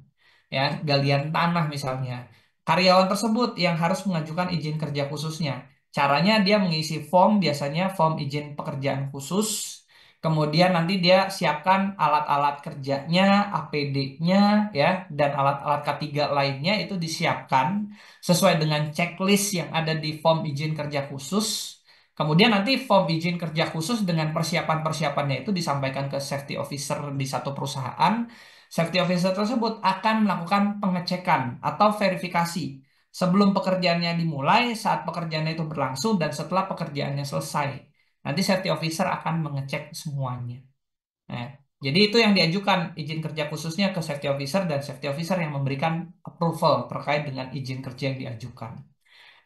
ya, galian tanah misalnya. Karyawan tersebut yang harus mengajukan izin kerja khususnya. Caranya dia mengisi form, biasanya form izin pekerjaan khusus. Kemudian nanti dia siapkan alat-alat kerjanya, APD-nya, ya, dan alat-alat K3 lainnya itu disiapkan sesuai dengan checklist yang ada di form izin kerja khusus. Kemudian nanti form izin kerja khusus dengan persiapan-persiapannya itu disampaikan ke safety officer di satu perusahaan. Safety officer tersebut akan melakukan pengecekan atau verifikasi sebelum pekerjaannya dimulai, saat pekerjaannya itu berlangsung, dan setelah pekerjaannya selesai. Nanti safety officer akan mengecek semuanya. Nah, jadi itu yang diajukan izin kerja khususnya ke safety officer dan safety officer yang memberikan approval terkait dengan izin kerja yang diajukan.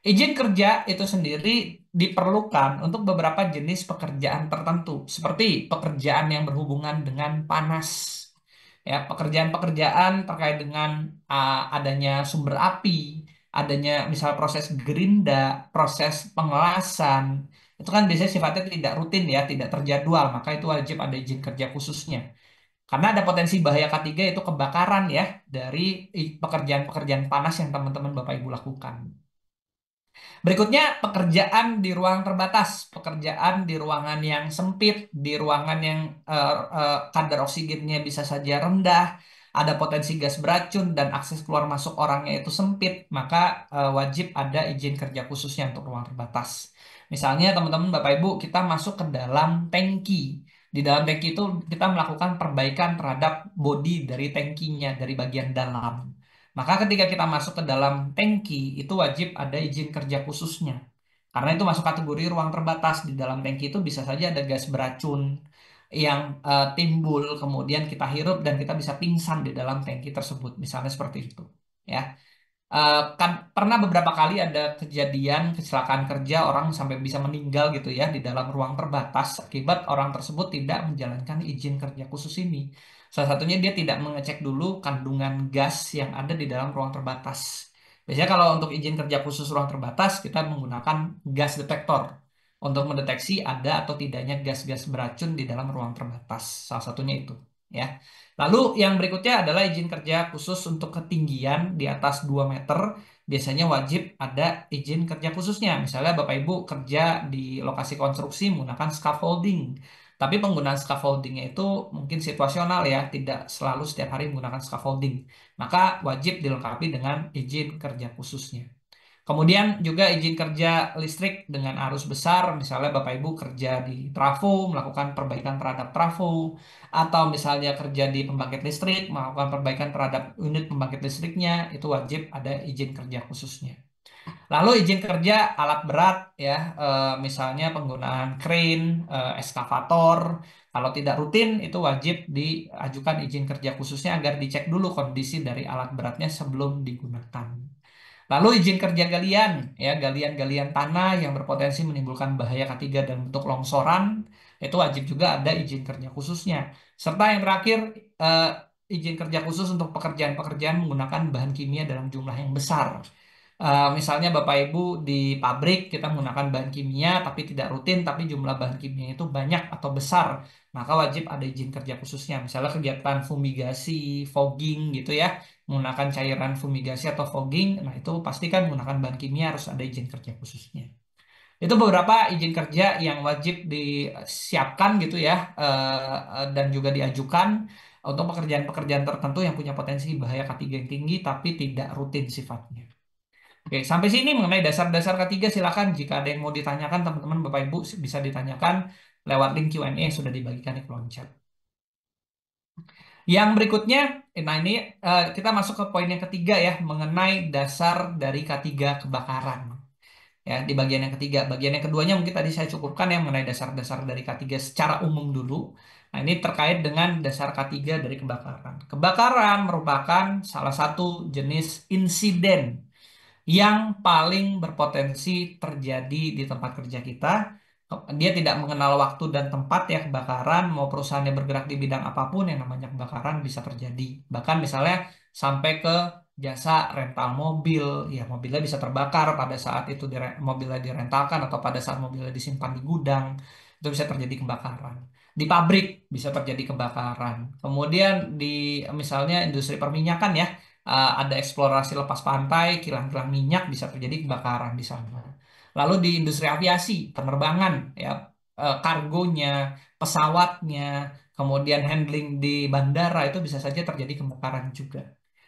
Izin kerja itu sendiri diperlukan untuk beberapa jenis pekerjaan tertentu, seperti pekerjaan yang berhubungan dengan panas. Ya, pekerjaan-pekerjaan terkait dengan adanya sumber api, adanya misal proses gerinda, proses pengelasan, itu kan biasanya sifatnya tidak rutin ya, tidak terjadwal, maka itu wajib ada izin kerja khususnya. Karena ada potensi bahaya ketiga yaitu kebakaran ya dari pekerjaan-pekerjaan panas yang teman-teman Bapak Ibu lakukan. Berikutnya, pekerjaan di ruang terbatas, pekerjaan di ruangan yang sempit, di ruangan yang kadar oksigennya bisa saja rendah, ada potensi gas beracun dan akses keluar masuk orangnya itu sempit, maka wajib ada izin kerja khususnya untuk ruang terbatas. Misalnya teman-teman Bapak Ibu, kita masuk ke dalam tangki. Di dalam tangki itu kita melakukan perbaikan terhadap bodi dari tangkinya, dari bagian dalam. Maka ketika kita masuk ke dalam tangki, itu wajib ada izin kerja khususnya. Karena itu masuk kategori ruang terbatas. Di dalam tangki itu bisa saja ada gas beracun yang timbul, kemudian kita hirup dan kita bisa pingsan di dalam tangki tersebut. Misalnya seperti itu. Ya. Kan pernah beberapa kali ada kejadian kecelakaan kerja orang sampai bisa meninggal gitu ya di dalam ruang terbatas akibat orang tersebut tidak menjalankan izin kerja khusus ini. Salah satunya dia tidak mengecek dulu kandungan gas yang ada di dalam ruang terbatas. Biasanya kalau untuk izin kerja khusus ruang terbatas kita menggunakan gas detektor untuk mendeteksi ada atau tidaknya gas-gas beracun di dalam ruang terbatas. Salah satunya itu, ya. Lalu yang berikutnya adalah izin kerja khusus untuk ketinggian di atas 2 meter. Biasanya wajib ada izin kerja khususnya. Misalnya Bapak Ibu kerja di lokasi konstruksi menggunakan scaffolding. Tapi penggunaan scaffoldingnya itu mungkin situasional ya, tidak selalu setiap hari menggunakan scaffolding. Maka wajib dilengkapi dengan izin kerja khususnya. Kemudian juga izin kerja listrik dengan arus besar, misalnya Bapak Ibu kerja di trafo, melakukan perbaikan terhadap trafo, atau misalnya kerja di pembangkit listrik, melakukan perbaikan terhadap unit pembangkit listriknya, itu wajib ada izin kerja khususnya. Lalu izin kerja alat berat ya, misalnya penggunaan crane, eskavator, kalau tidak rutin itu wajib diajukan izin kerja khususnya agar dicek dulu kondisi dari alat beratnya sebelum digunakan. Lalu izin kerja galian, ya galian-galian tanah yang berpotensi menimbulkan bahaya ketiga dan bentuk longsoran, itu wajib juga ada izin kerja khususnya. Serta yang terakhir, eh, izin kerja khusus untuk pekerjaan-pekerjaan menggunakan bahan kimia dalam jumlah yang besar. Misalnya Bapak Ibu di pabrik kita menggunakan bahan kimia tapi tidak rutin, tapi jumlah bahan kimia itu banyak atau besar, maka wajib ada izin kerja khususnya. Misalnya kegiatan fumigasi, fogging gitu ya, menggunakan cairan fumigasi atau fogging, nah itu pastikan menggunakan bahan kimia harus ada izin kerja khususnya. Itu beberapa izin kerja yang wajib disiapkan gitu ya, dan juga diajukan untuk pekerjaan-pekerjaan tertentu yang punya potensi bahaya ketiga yang tinggi tapi tidak rutin sifatnya. Oke, sampai sini mengenai dasar-dasar ketiga silakan jika ada yang mau ditanyakan teman-teman Bapak Ibu bisa ditanyakan lewat link Q&A yang sudah dibagikan di kolom chat. Yang berikutnya, nah ini kita masuk ke poin yang ketiga ya mengenai dasar dari K3 kebakaran. Ya, di bagian yang ketiga, bagian yang keduanya mungkin tadi saya cukupkan ya mengenai dasar-dasar dari K3 secara umum dulu. Nah, ini terkait dengan dasar K3 dari kebakaran. Kebakaran merupakan salah satu jenis insiden yang paling berpotensi terjadi di tempat kerja kita Dia tidak mengenal waktu dan tempat ya kebakaran, mau perusahaannya bergerak di bidang apapun yang namanya kebakaran bisa terjadi. Bahkan misalnya sampai ke jasa rental mobil, ya mobilnya bisa terbakar pada saat itu mobilnya direntalkan atau pada saat mobilnya disimpan di gudang, itu bisa terjadi kebakaran. Di pabrik bisa terjadi kebakaran. Kemudian di misalnya industri perminyakan ya, ada eksplorasi lepas pantai, kilang-kilang minyak bisa terjadi kebakaran di sana. Lalu di industri aviasi, penerbangan, ya, kargonya, pesawatnya, kemudian handling di bandara itu bisa saja terjadi kebakaran juga.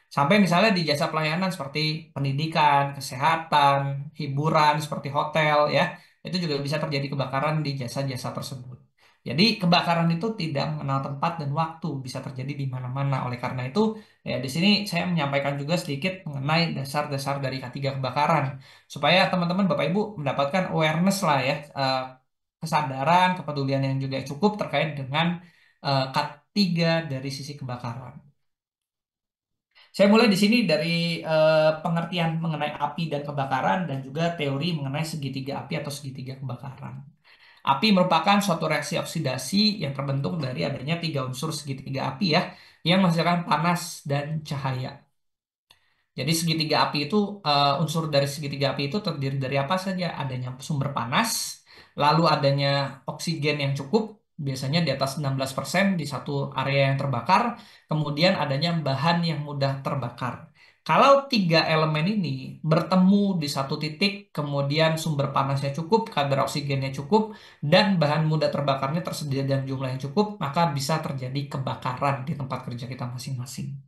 Sampai misalnya di jasa pelayanan seperti pendidikan, kesehatan, hiburan seperti hotel, ya, itu juga bisa terjadi kebakaran di jasa-jasa tersebut. Jadi kebakaran itu tidak mengenal tempat dan waktu, bisa terjadi di mana-mana. Oleh karena itu, ya di sini saya menyampaikan juga sedikit mengenai dasar-dasar dari K3 kebakaran supaya teman-teman Bapak Ibu mendapatkan awareness lah ya, kesadaran, kepedulian yang juga cukup terkait dengan K3 dari sisi kebakaran. Saya mulai di sini dari pengertian mengenai api dan kebakaran dan juga teori mengenai segitiga api atau segitiga kebakaran. Api merupakan suatu reaksi oksidasi yang terbentuk dari adanya tiga unsur segitiga api ya, yang menghasilkan panas dan cahaya. Jadi segitiga api itu, unsur dari segitiga api itu terdiri dari apa saja? Adanya sumber panas, lalu adanya oksigen yang cukup, biasanya di atas 16% di satu area yang terbakar, kemudian adanya bahan yang mudah terbakar. Kalau tiga elemen ini bertemu di satu titik, kemudian sumber panasnya cukup, kadar oksigennya cukup, dan bahan mudah terbakarnya tersedia dalam jumlah yang cukup, maka bisa terjadi kebakaran di tempat kerja kita masing-masing.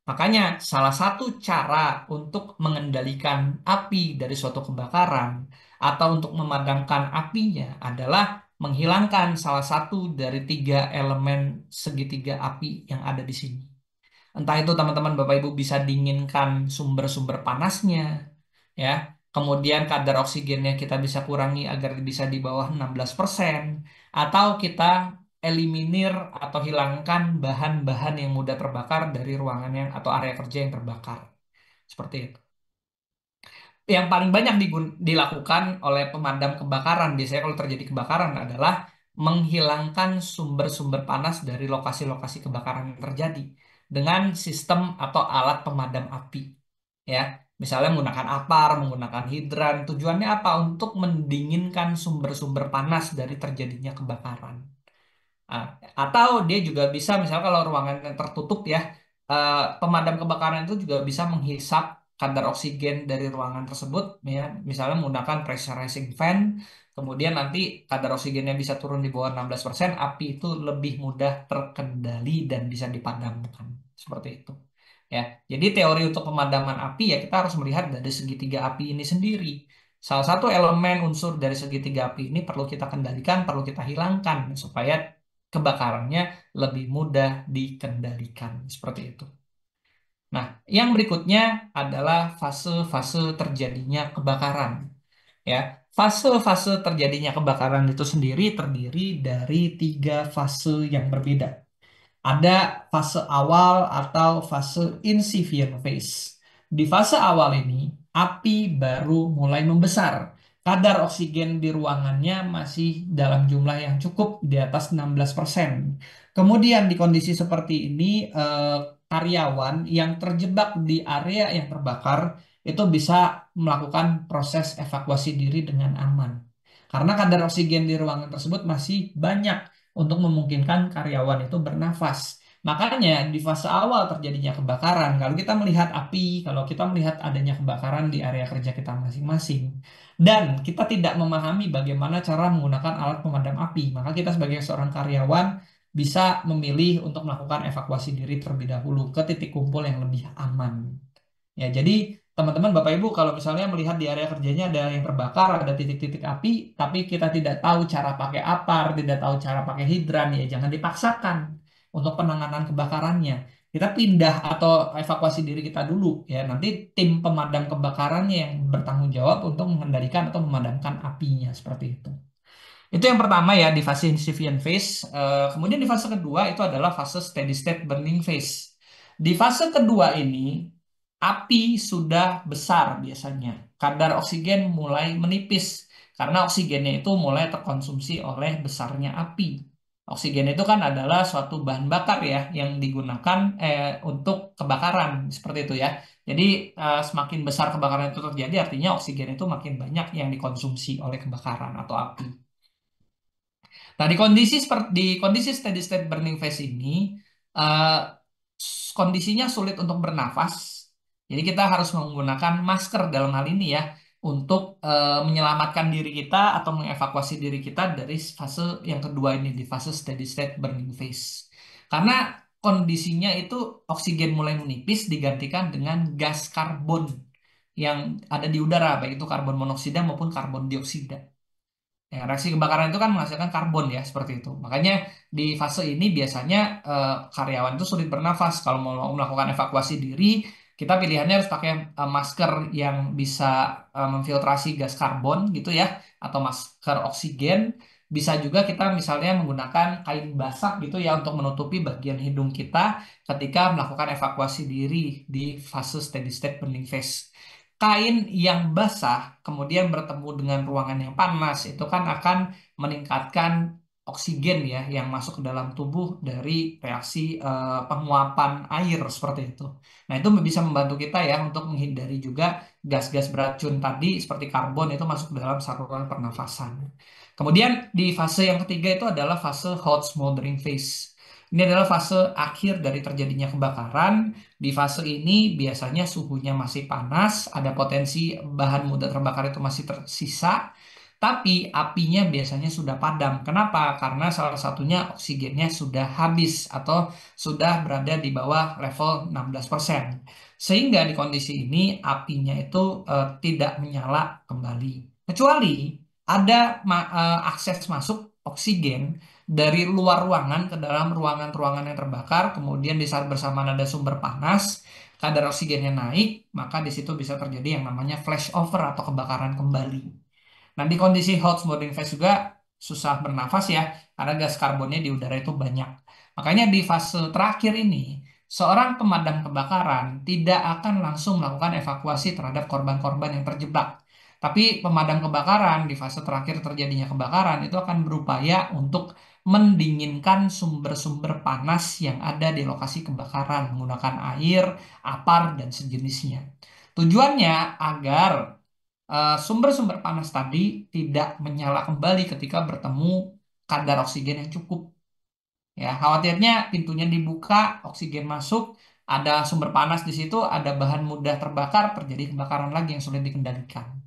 Makanya, salah satu cara untuk mengendalikan api dari suatu kebakaran atau untuk memadamkan apinya adalah menghilangkan salah satu dari tiga elemen segitiga api yang ada di sini. Entah itu teman-teman Bapak Ibu bisa dinginkan sumber-sumber panasnya, ya. Kemudian kadar oksigennya kita bisa kurangi agar bisa di bawah 16%, atau kita eliminir atau hilangkan bahan-bahan yang mudah terbakar dari ruangan yang atau area kerja yang terbakar. Seperti itu. Yang paling banyak dilakukan oleh pemadam kebakaran biasanya kalau terjadi kebakaran adalah menghilangkan sumber-sumber panas dari lokasi-lokasi kebakaran yang terjadi dengan sistem atau alat pemadam api, ya. Misalnya menggunakan apar, menggunakan hidran, tujuannya apa? Untuk mendinginkan sumber-sumber panas dari terjadinya kebakaran. Ah, atau dia juga bisa, misalnya kalau ruangan yang tertutup ya, pemadam kebakaran itu juga bisa menghisap kadar oksigen dari ruangan tersebut, ya, misalnya menggunakan pressurizing fan, kemudian nanti kadar oksigennya bisa turun di bawah 16%, api itu lebih mudah terkendali dan bisa dipadamkan. Seperti itu. Ya, jadi teori untuk pemadaman api ya kita harus melihat dari segitiga api ini sendiri. Salah satu elemen unsur dari segitiga api ini perlu kita kendalikan, perlu kita hilangkan supaya kebakarannya lebih mudah dikendalikan. Seperti itu. Nah, yang berikutnya adalah fase-fase terjadinya kebakaran. Ya, fase-fase terjadinya kebakaran itu sendiri terdiri dari tiga fase yang berbeda. Ada fase awal atau fase incipient phase. Di fase awal ini, api baru mulai membesar. Kadar oksigen di ruangannya masih dalam jumlah yang cukup di atas 16%. Kemudian di kondisi seperti ini, karyawan yang terjebak di area yang terbakar itu bisa melakukan proses evakuasi diri dengan aman. Karena kadar oksigen di ruangan tersebut masih banyak untuk memungkinkan karyawan itu bernafas. Makanya di fase awal terjadinya kebakaran, kalau kita melihat api, kalau kita melihat adanya kebakaran di area kerja kita masing-masing, dan kita tidak memahami bagaimana cara menggunakan alat pemadam api, maka kita sebagai seorang karyawan bisa memilih untuk melakukan evakuasi diri terlebih dahulu ke titik kumpul yang lebih aman. Ya, jadi teman-teman Bapak Ibu kalau misalnya melihat di area kerjanya ada yang terbakar, ada titik-titik api, tapi kita tidak tahu cara pakai apar, tidak tahu cara pakai hidran, ya jangan dipaksakan untuk penanganan kebakarannya. Kita pindah atau evakuasi diri kita dulu, ya. Nanti tim pemadam kebakarannya yang bertanggung jawab untuk mengendalikan atau memadamkan apinya seperti itu. Itu yang pertama ya di fase incipient phase. Kemudian di fase kedua itu adalah fase steady state burning phase. Di fase kedua ini api sudah besar biasanya. Kadar oksigen mulai menipis karena oksigennya itu mulai terkonsumsi oleh besarnya api. Oksigen itu kan adalah suatu bahan bakar ya yang digunakan untuk kebakaran seperti itu ya. Jadi semakin besar kebakaran itu terjadi artinya oksigen itu makin banyak yang dikonsumsi oleh kebakaran atau api. Nah, di kondisi steady state burning phase ini eh, kondisinya sulit untuk bernafas. Jadi kita harus menggunakan masker dalam hal ini ya untuk menyelamatkan diri kita atau mengevakuasi diri kita dari fase yang kedua ini di fase steady state burning phase. Karena kondisinya itu oksigen mulai menipis digantikan dengan gas karbon yang ada di udara, baik itu karbon monoksida maupun karbon dioksida. Ya, reaksi kebakaran itu kan menghasilkan karbon ya, seperti itu. Makanya di fase ini biasanya karyawan itu sulit bernafas. Kalau mau melakukan evakuasi diri, kita pilihannya harus pakai masker yang bisa memfiltrasi gas karbon gitu ya, atau masker oksigen. Bisa juga kita misalnya menggunakan kain basah gitu ya untuk menutupi bagian hidung kita ketika melakukan evakuasi diri di fase steady state burning phase. Kain yang basah kemudian bertemu dengan ruangan yang panas itu kan akan meningkatkan oksigen ya yang masuk ke dalam tubuh dari reaksi penguapan air seperti itu. Nah, itu bisa membantu kita ya untuk menghindari juga gas-gas beracun tadi seperti karbon itu masuk ke dalam saluran pernafasan. Kemudian di fase yang ketiga itu adalah fase hot smoldering phase. Ini adalah fase akhir dari terjadinya kebakaran. Di fase ini biasanya suhunya masih panas, ada potensi bahan mudah terbakar itu masih tersisa, tapi apinya biasanya sudah padam. Kenapa? Karena salah satunya oksigennya sudah habis atau sudah berada di bawah level 16%. Sehingga di kondisi ini apinya itu tidak menyala kembali. Kecuali ada akses masuk oksigen dari luar ruangan ke dalam ruangan-ruangan yang terbakar, kemudian di saat bersamaan ada sumber panas, kadar oksigennya naik, maka di situ bisa terjadi yang namanya flashover atau kebakaran kembali. Nah, di kondisi hot smoldering phase juga susah bernafas ya, karena gas karbonnya di udara itu banyak. Makanya di fase terakhir ini, seorang pemadam kebakaran tidak akan langsung melakukan evakuasi terhadap korban-korban yang terjebak. Tapi pemadam kebakaran di fase terakhir terjadinya kebakaran itu akan berupaya untuk mendinginkan sumber-sumber panas yang ada di lokasi kebakaran menggunakan air, apar, dan sejenisnya. Tujuannya agar sumber-sumber panas tadi tidak menyala kembali ketika bertemu kadar oksigen yang cukup. Ya, khawatirnya pintunya dibuka, oksigen masuk, ada sumber panas di situ, ada bahan mudah terbakar, terjadi kebakaran lagi yang sulit dikendalikan.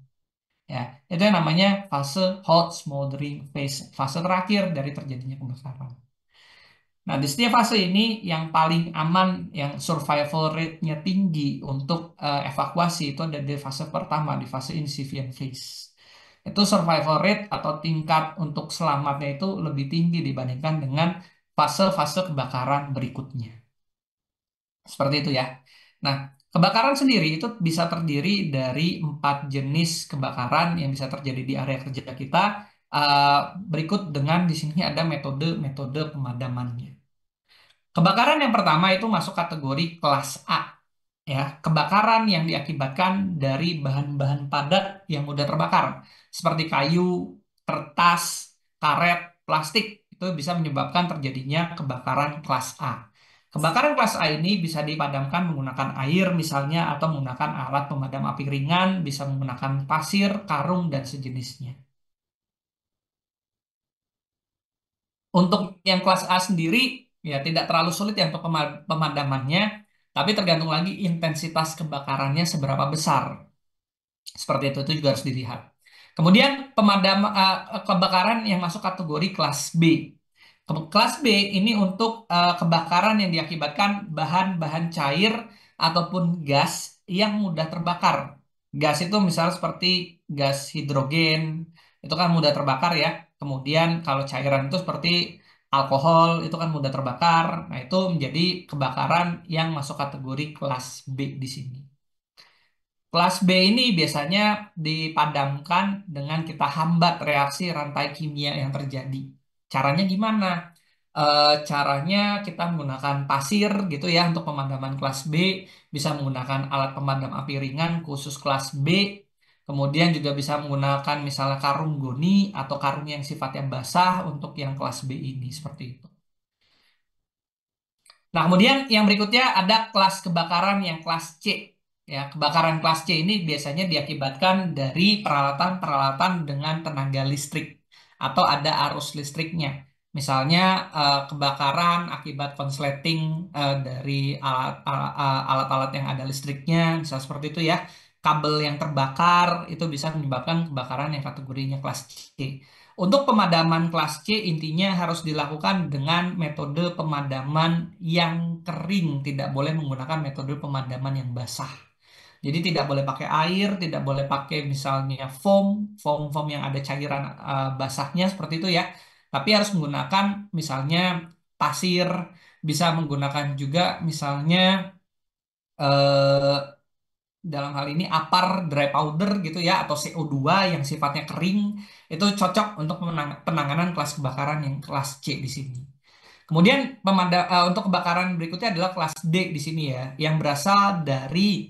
Ya, itu yang namanya fase hot smoldering phase, fase terakhir dari terjadinya kebakaran. Nah, di setiap fase ini yang paling aman, yang survival rate-nya tinggi untuk evakuasi itu ada di fase pertama, di fase incipient phase. Itu survival rate atau tingkat untuk selamatnya itu lebih tinggi dibandingkan dengan fase-fase kebakaran berikutnya. Seperti itu ya. Nah, kebakaran sendiri itu bisa terdiri dari 4 jenis kebakaran yang bisa terjadi di area kerja kita. Eh, Berikut dengan di sini ada metode-metode pemadamannya. Kebakaran yang pertama itu masuk kategori kelas A, ya. Kebakaran yang diakibatkan dari bahan-bahan padat yang mudah terbakar, seperti kayu, kertas, karet, plastik, itu bisa menyebabkan terjadinya kebakaran kelas A. Kebakaran kelas A ini bisa dipadamkan menggunakan air misalnya atau menggunakan alat pemadam api ringan, bisa menggunakan pasir, karung, dan sejenisnya. Untuk yang kelas A sendiri, ya tidak terlalu sulit ya untuk pemadamannya, tapi tergantung lagi intensitas kebakarannya seberapa besar. Seperti itu juga harus dilihat. Kemudian kebakaran yang masuk kategori kelas B. Kelas B ini untuk kebakaran yang diakibatkan bahan-bahan cair ataupun gas yang mudah terbakar. Gas itu misalnya seperti gas hidrogen, itu kan mudah terbakar ya. Kemudian kalau cairan itu seperti alkohol, itu kan mudah terbakar. Nah, itu menjadi kebakaran yang masuk kategori kelas B di sini. Kelas B ini biasanya dipadamkan dengan kita hambat reaksi rantai kimia yang terjadi. Caranya gimana? Caranya kita menggunakan pasir gitu ya untuk pemadaman kelas B, bisa menggunakan alat pemadam api ringan khusus kelas B, Kemudian juga bisa menggunakan misalnya karung goni atau karung yang sifatnya basah untuk yang kelas B ini seperti itu. Nah, kemudian yang berikutnya ada kelas kebakaran yang kelas C. Ya, kebakaran kelas C ini biasanya diakibatkan dari peralatan-peralatan dengan tenaga listrik atau ada arus listriknya. Misalnya kebakaran akibat konsleting dari alat-alat yang ada listriknya, misal seperti itu ya. Kabel yang terbakar itu bisa menyebabkan kebakaran yang kategorinya kelas C. Untuk pemadaman kelas C intinya harus dilakukan dengan metode pemadaman yang kering, tidak boleh menggunakan metode pemadaman yang basah. Jadi tidak boleh pakai air, tidak boleh pakai misalnya foam yang ada cairan basahnya seperti itu ya. Tapi harus menggunakan misalnya pasir, bisa menggunakan juga misalnya eh, dalam hal ini apar dry powder gitu ya atau CO2 yang sifatnya kering itu cocok untuk penanganan kelas kebakaran yang kelas C di sini. Kemudian untuk kebakaran berikutnya adalah kelas D di sini ya, yang berasal dari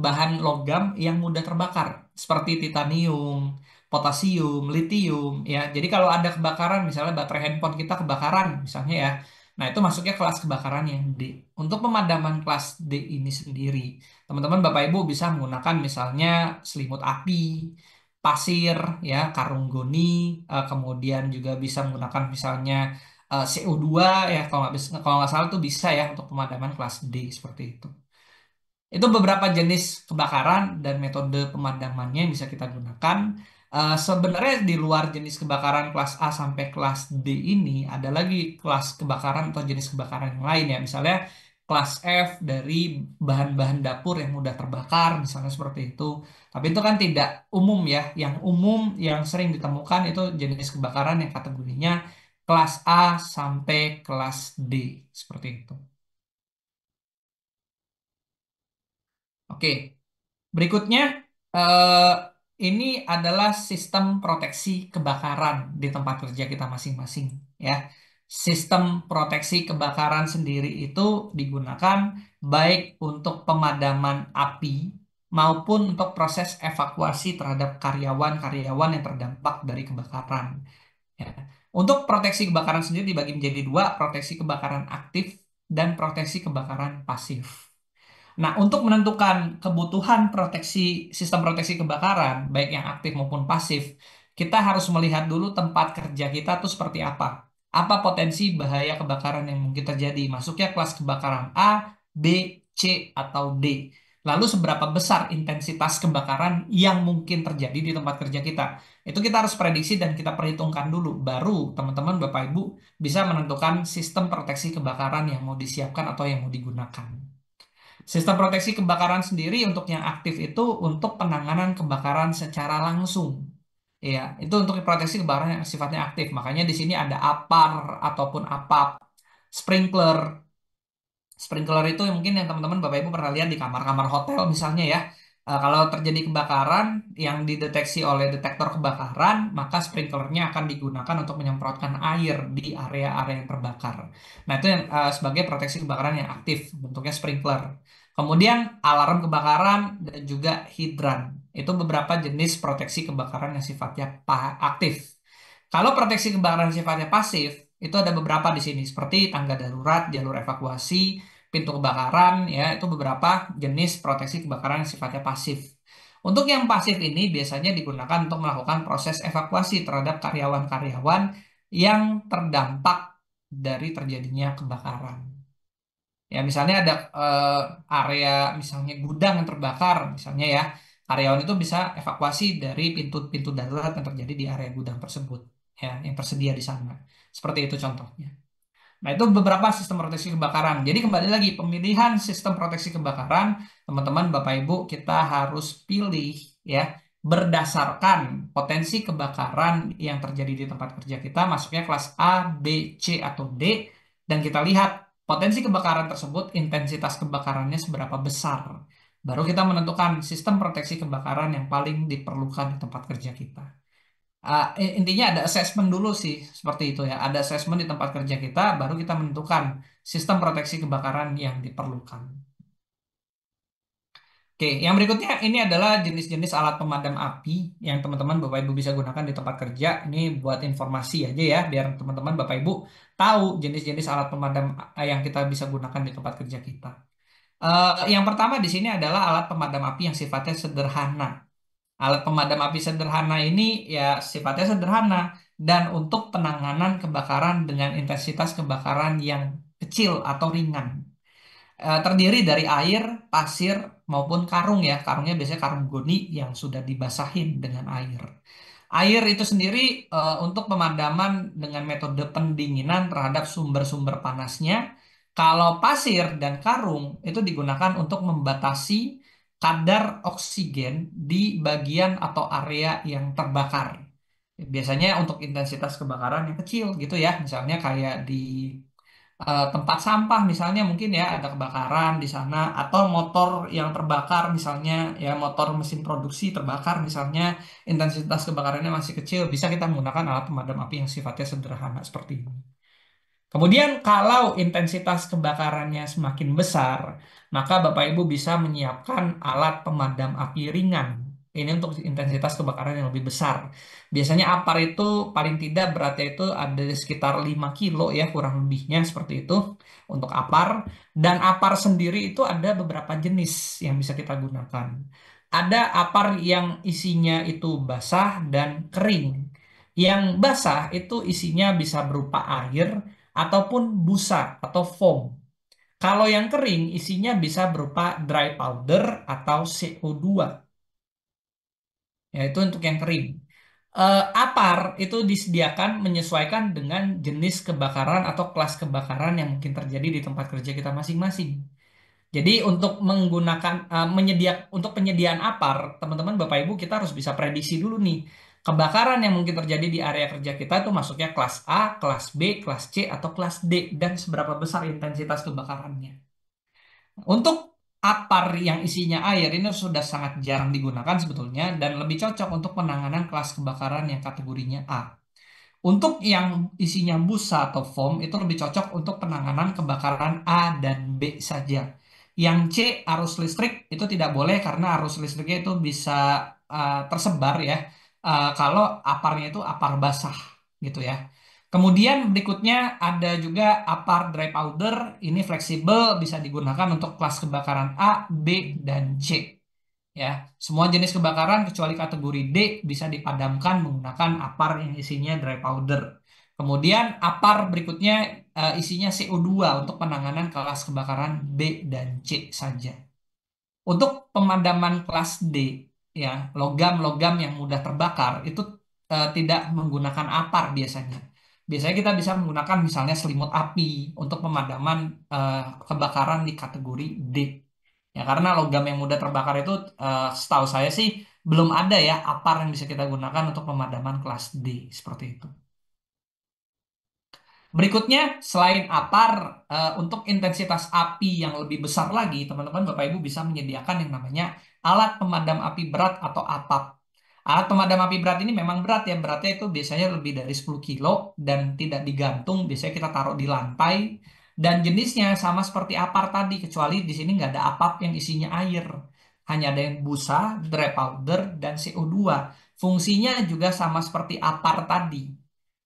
bahan logam yang mudah terbakar seperti titanium, potasium, litium ya. Jadi kalau ada kebakaran misalnya baterai handphone kita kebakaran misalnya ya. Nah, itu masuknya kelas kebakaran yang D. Untuk pemadaman kelas D ini sendiri, teman-teman Bapak Ibu bisa menggunakan misalnya selimut api, pasir ya, karung goni, kemudian juga bisa menggunakan misalnya CO2 ya kalau nggak salah tuh bisa ya untuk pemadaman kelas D seperti itu. Itu beberapa jenis kebakaran dan metode pemadamannya yang bisa kita gunakan. Sebenarnya di luar jenis kebakaran kelas A sampai kelas D ini ada lagi kelas kebakaran atau jenis kebakaran yang lain ya. Misalnya kelas F dari bahan-bahan dapur yang mudah terbakar misalnya seperti itu. Tapi itu kan tidak umum ya. Yang umum yang sering ditemukan itu jenis kebakaran yang kategorinya kelas A sampai kelas D seperti itu. Oke. Berikutnya, eh, ini adalah sistem proteksi kebakaran di tempat kerja kita masing-masing, ya. Sistem proteksi kebakaran sendiri itu digunakan baik untuk pemadaman api maupun untuk proses evakuasi terhadap karyawan-karyawan yang terdampak dari kebakaran. Ya. Untuk proteksi kebakaran sendiri dibagi menjadi dua, proteksi kebakaran aktif dan proteksi kebakaran pasif. Nah, untuk menentukan kebutuhan sistem proteksi kebakaran, baik yang aktif maupun pasif, kita harus melihat dulu tempat kerja kita tuh seperti apa. Apa potensi bahaya kebakaran yang mungkin terjadi? Masuknya kelas kebakaran A, B, C, atau D. Lalu seberapa besar intensitas kebakaran yang mungkin terjadi di tempat kerja kita? Itu kita harus prediksi dan kita perhitungkan dulu. Baru teman-teman, Bapak Ibu bisa menentukan sistem proteksi kebakaran yang mau disiapkan atau yang mau digunakan. Sistem proteksi kebakaran sendiri untuk yang aktif itu untuk penanganan kebakaran secara langsung. Ya, itu untuk proteksi kebakaran yang sifatnya aktif. Makanya di sini ada APAR ataupun APAP, sprinkler. Sprinkler itu mungkin yang teman-teman Bapak Ibu pernah lihat di kamar-kamar hotel misalnya ya. Kalau terjadi kebakaran yang dideteksi oleh detektor kebakaran, maka sprinklernya akan digunakan untuk menyemprotkan air di area-area yang terbakar. Nah, itu yang sebagai proteksi kebakaran yang aktif, bentuknya sprinkler. Kemudian alarm kebakaran dan juga hidran. Itu beberapa jenis proteksi kebakaran yang sifatnya aktif. Kalau proteksi kebakaran yang sifatnya pasif, itu ada beberapa di sini seperti tangga darurat, jalur evakuasi, pintu kebakaran ya, itu beberapa jenis proteksi kebakaran yang sifatnya pasif. Untuk yang pasif ini biasanya digunakan untuk melakukan proses evakuasi terhadap karyawan-karyawan yang terdampak dari terjadinya kebakaran. Ya, misalnya ada area misalnya gudang yang terbakar, misalnya ya, karyawan itu bisa evakuasi dari pintu-pintu darurat yang terjadi di area gudang tersebut, ya, yang tersedia di sana. Seperti itu contohnya. Nah, itu beberapa sistem proteksi kebakaran. Jadi kembali lagi, pemilihan sistem proteksi kebakaran, teman-teman, Bapak Ibu, kita harus pilih ya berdasarkan potensi kebakaran yang terjadi di tempat kerja kita, masuknya kelas A, B, C, atau D, dan kita lihat potensi kebakaran tersebut, intensitas kebakarannya seberapa besar. Baru kita menentukan sistem proteksi kebakaran yang paling diperlukan di tempat kerja kita. Intinya ada assessment dulu sih seperti itu ya. Ada assessment di tempat kerja kita, baru kita menentukan sistem proteksi kebakaran yang diperlukan. Oke, yang berikutnya ini adalah jenis-jenis alat pemadam api yang teman-teman Bapak Ibu bisa gunakan di tempat kerja. Ini buat informasi aja ya, biar teman-teman Bapak Ibu tahu jenis-jenis alat pemadam yang kita bisa gunakan di tempat kerja kita. Yang pertama di sini adalah alat pemadam api yang sifatnya sederhana. Alat pemadam api sederhana ini ya sifatnya sederhana dan untuk penanganan kebakaran dengan intensitas kebakaran yang kecil atau ringan. Terdiri dari air, pasir, maupun karung ya. Karungnya biasanya karung goni yang sudah dibasahin dengan air. Air itu sendiri untuk pemadaman dengan metode pendinginan terhadap sumber-sumber panasnya. Kalau pasir dan karung itu digunakan untuk membatasi kadar oksigen di bagian atau area yang terbakar. Biasanya untuk intensitas kebakaran yang kecil gitu ya. Misalnya kayak di tempat sampah misalnya mungkin ya ada kebakaran di sana atau motor yang terbakar misalnya ya motor mesin produksi terbakar misalnya intensitas kebakarannya masih kecil bisa kita menggunakan alat pemadam api yang sifatnya sederhana seperti ini. Kemudian kalau intensitas kebakarannya semakin besar, maka Bapak Ibu bisa menyiapkan alat pemadam api ringan. Ini untuk intensitas kebakaran yang lebih besar. Biasanya APAR itu paling tidak beratnya itu ada sekitar 5 kilo ya kurang lebihnya seperti itu untuk APAR. Dan APAR sendiri itu ada beberapa jenis yang bisa kita gunakan. Ada APAR yang isinya itu basah dan kering. Yang basah itu isinya bisa berupa air ataupun busa atau foam. Kalau yang kering isinya bisa berupa dry powder atau CO2, yaitu untuk yang kering. APAR itu disediakan menyesuaikan dengan jenis kebakaran atau kelas kebakaran yang mungkin terjadi di tempat kerja kita masing-masing. Jadi untuk menggunakan untuk penyediaan APAR, teman-teman Bapak Ibu kita harus bisa prediksi dulu nih. Kebakaran yang mungkin terjadi di area kerja kita itu masuknya kelas A, kelas B, kelas C atau kelas D dan seberapa besar intensitas kebakarannya. Untuk APAR yang isinya air ini sudah sangat jarang digunakan sebetulnya dan lebih cocok untuk penanganan kelas kebakaran yang kategorinya A. Untuk yang isinya busa atau foam itu lebih cocok untuk penanganan kebakaran A dan B saja. Yang C, arus listrik itu tidak boleh karena arus listriknya itu bisa tersebar ya. Kalau aparnya itu apar basah gitu ya. Kemudian berikutnya ada juga apar dry powder. Ini fleksibel bisa digunakan untuk kelas kebakaran A, B, dan C ya. Semua jenis kebakaran kecuali kategori D bisa dipadamkan menggunakan apar yang isinya dry powder. Kemudian apar berikutnya isinya CO2 untuk penanganan kelas kebakaran B dan C saja. Untuk pemadaman kelas D ya, logam-logam yang mudah terbakar itu tidak menggunakan apar biasanya. Biasanya kita bisa menggunakan misalnya selimut api untuk pemadaman eh, kebakaran di kategori D. Ya, karena logam yang mudah terbakar itu setahu saya sih belum ada ya apar yang bisa kita gunakan untuk pemadaman kelas D seperti itu. Berikutnya, selain apar, untuk intensitas api yang lebih besar lagi, teman-teman Bapak Ibu bisa menyediakan yang namanya alat pemadam api berat atau APAP. Alat pemadam api berat ini memang berat ya, beratnya itu biasanya lebih dari 10 kilo dan tidak digantung, biasanya kita taruh di lantai. Dan jenisnya sama seperti apar tadi, kecuali di sini nggak ada APAP yang isinya air. Hanya ada yang busa, dry powder, dan CO2. Fungsinya juga sama seperti apar tadi.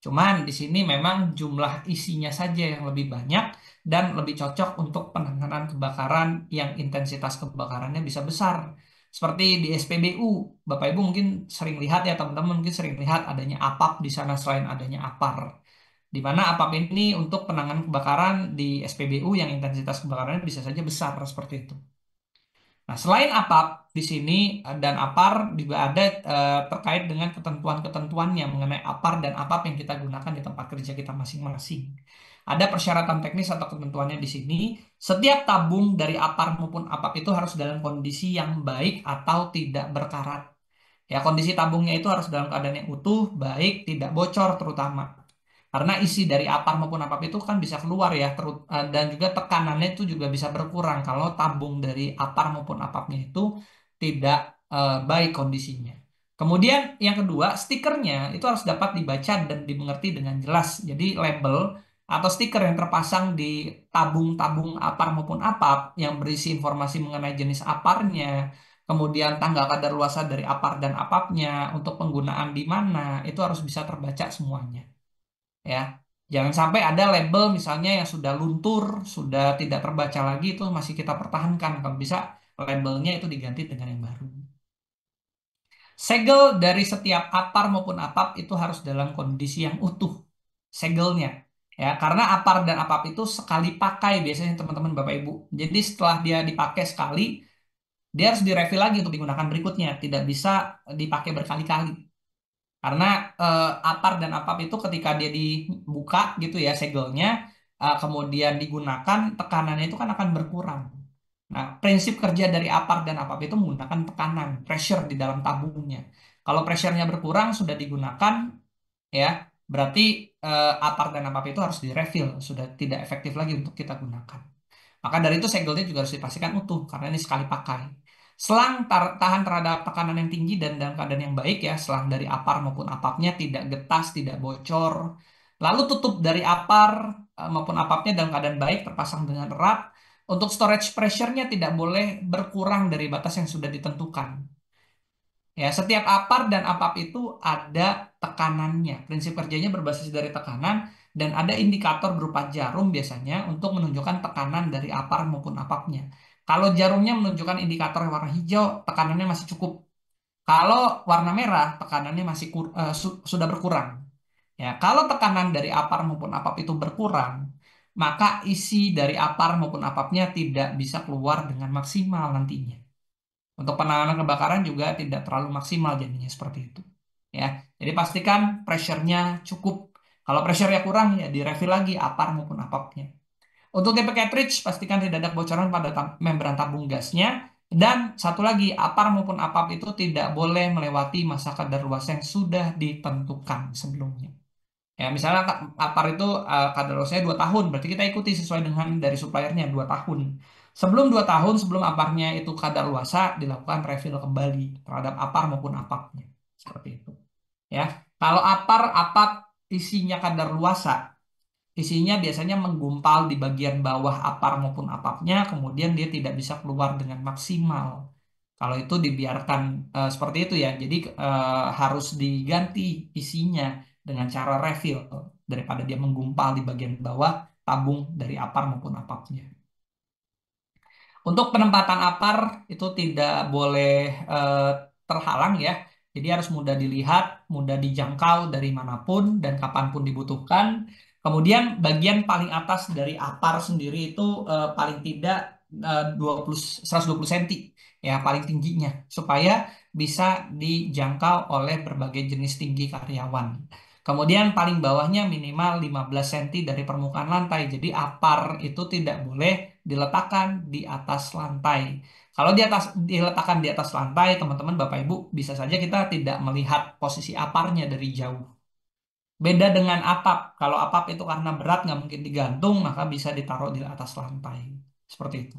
Cuman di sini memang jumlah isinya saja yang lebih banyak dan lebih cocok untuk penanganan kebakaran yang intensitas kebakarannya bisa besar. Seperti di SPBU, Bapak Ibu mungkin sering lihat ya teman-teman mungkin sering lihat adanya APAP di sana selain adanya APAR. Di mana APAP ini untuk penanganan kebakaran di SPBU yang intensitas kebakarannya bisa saja besar seperti itu. Nah, selain APAP di sini dan APAR juga ada terkait dengan ketentuan-ketentuannya mengenai APAR dan APAP yang kita gunakan di tempat kerja kita masing-masing. Ada persyaratan teknis atau ketentuannya di sini. Setiap tabung dari APAR maupun APAP itu harus dalam kondisi yang baik atau tidak berkarat. Ya, kondisi tabungnya itu harus dalam keadaan yang utuh, baik, tidak bocor terutama. Karena isi dari apar maupun apap itu kan bisa keluar ya, dan juga tekanannya itu juga bisa berkurang kalau tabung dari apar maupun apapnya itu tidak baik kondisinya. Kemudian yang kedua, stikernya itu harus dapat dibaca dan dimengerti dengan jelas. Jadi label atau stiker yang terpasang di tabung-tabung apar maupun apap yang berisi informasi mengenai jenis aparnya, kemudian tanggal kadaluarsa dari apar dan apapnya, untuk penggunaan di mana, itu harus bisa terbaca semuanya. Ya, jangan sampai ada label misalnya yang sudah luntur, sudah tidak terbaca lagi, itu masih kita pertahankan. Kalau bisa labelnya itu diganti dengan yang baru. Segel dari setiap apar maupun apap itu harus dalam kondisi yang utuh. Segelnya. Ya, karena apar dan apap itu sekali pakai biasanya teman-teman Bapak Ibu. Jadi setelah dia dipakai sekali, dia harus direfill lagi untuk digunakan berikutnya. Tidak bisa dipakai berkali-kali. Karena apar dan apap itu ketika dia dibuka gitu ya segelnya, kemudian digunakan, tekanannya itu kan akan berkurang. Nah, prinsip kerja dari apar dan apap itu menggunakan tekanan, pressure di dalam tabungnya. Kalau pressure-nya berkurang sudah digunakan, ya berarti apar dan apap itu harus direfill, sudah tidak efektif lagi untuk kita gunakan. Maka dari itu segelnya juga harus dipastikan utuh karena ini sekali pakai. Selang tahan terhadap tekanan yang tinggi dan dalam keadaan yang baik ya, selang dari apar maupun apapnya tidak getas, tidak bocor. Lalu tutup dari apar maupun apapnya dalam keadaan baik, terpasang dengan erat. Untuk storage pressure-nya tidak boleh berkurang dari batas yang sudah ditentukan. Ya, setiap apar dan apap itu ada tekanannya. Prinsip kerjanya berbasis dari tekanan dan ada indikator berupa jarum biasanya untuk menunjukkan tekanan dari apar maupun apapnya. Kalau jarumnya menunjukkan indikator warna hijau, tekanannya masih cukup. Kalau warna merah, tekanannya masih sudah berkurang. Ya, kalau tekanan dari apar maupun apap itu berkurang, maka isi dari apar maupun apapnya tidak bisa keluar dengan maksimal nantinya. Untuk penanganan kebakaran juga tidak terlalu maksimal jadinya seperti itu. Ya, jadi pastikan pressure-nya cukup. Kalau pressure-nya kurang ya direfill lagi apar maupun apapnya. Untuk tipe cartridge pastikan tidak ada kebocoran pada membran tabung gasnya. Dan satu lagi, apar maupun apap itu tidak boleh melewati masa kadaluarsa yang sudah ditentukan sebelumnya. Ya, misalnya apar itu kadaluarsanya 2 tahun, berarti kita ikuti sesuai dengan dari suppliernya 2 tahun. Sebelum 2 tahun, sebelum aparnya itu kadaluarsa, dilakukan refill kembali terhadap apar maupun apapnya. Seperti itu. Ya, kalau apar, apap isinya kadaluarsa, isinya biasanya menggumpal di bagian bawah apar maupun apapnya, kemudian dia tidak bisa keluar dengan maksimal. Kalau itu dibiarkan seperti itu ya, jadi harus diganti isinya dengan cara refill daripada dia menggumpal di bagian bawah tabung dari apar maupun apapnya. Untuk penempatan apar itu tidak boleh eh, terhalang ya. Jadi harus mudah dilihat, mudah dijangkau dari manapun dan kapanpun dibutuhkan. Kemudian bagian paling atas dari apar sendiri itu paling tidak 20 120 cm ya paling tingginya supaya bisa dijangkau oleh berbagai jenis tinggi karyawan. Kemudian paling bawahnya minimal 15 cm dari permukaan lantai. Jadi apar itu tidak boleh diletakkan di atas lantai. Kalau di atas diletakkan di atas lantai, teman-teman Bapak Ibu bisa saja kita tidak melihat posisi aparnya dari jauh. Beda dengan apap. Kalau apap itu karena berat nggak mungkin digantung, maka bisa ditaruh di atas lantai. Seperti itu.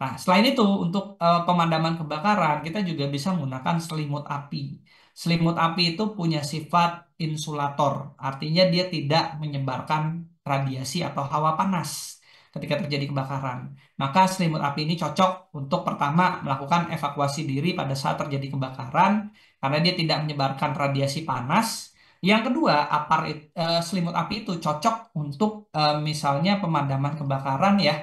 Nah, selain itu, untuk pemadaman kebakaran, kita juga bisa menggunakan selimut api. Selimut api itu punya sifat insulator, artinya dia tidak menyebarkan radiasi atau hawa panas ketika terjadi kebakaran. Maka selimut api ini cocok untuk pertama melakukan evakuasi diri pada saat terjadi kebakaran, karena dia tidak menyebarkan radiasi panas. Yang kedua, selimut api itu cocok untuk misalnya pemadaman kebakaran ya,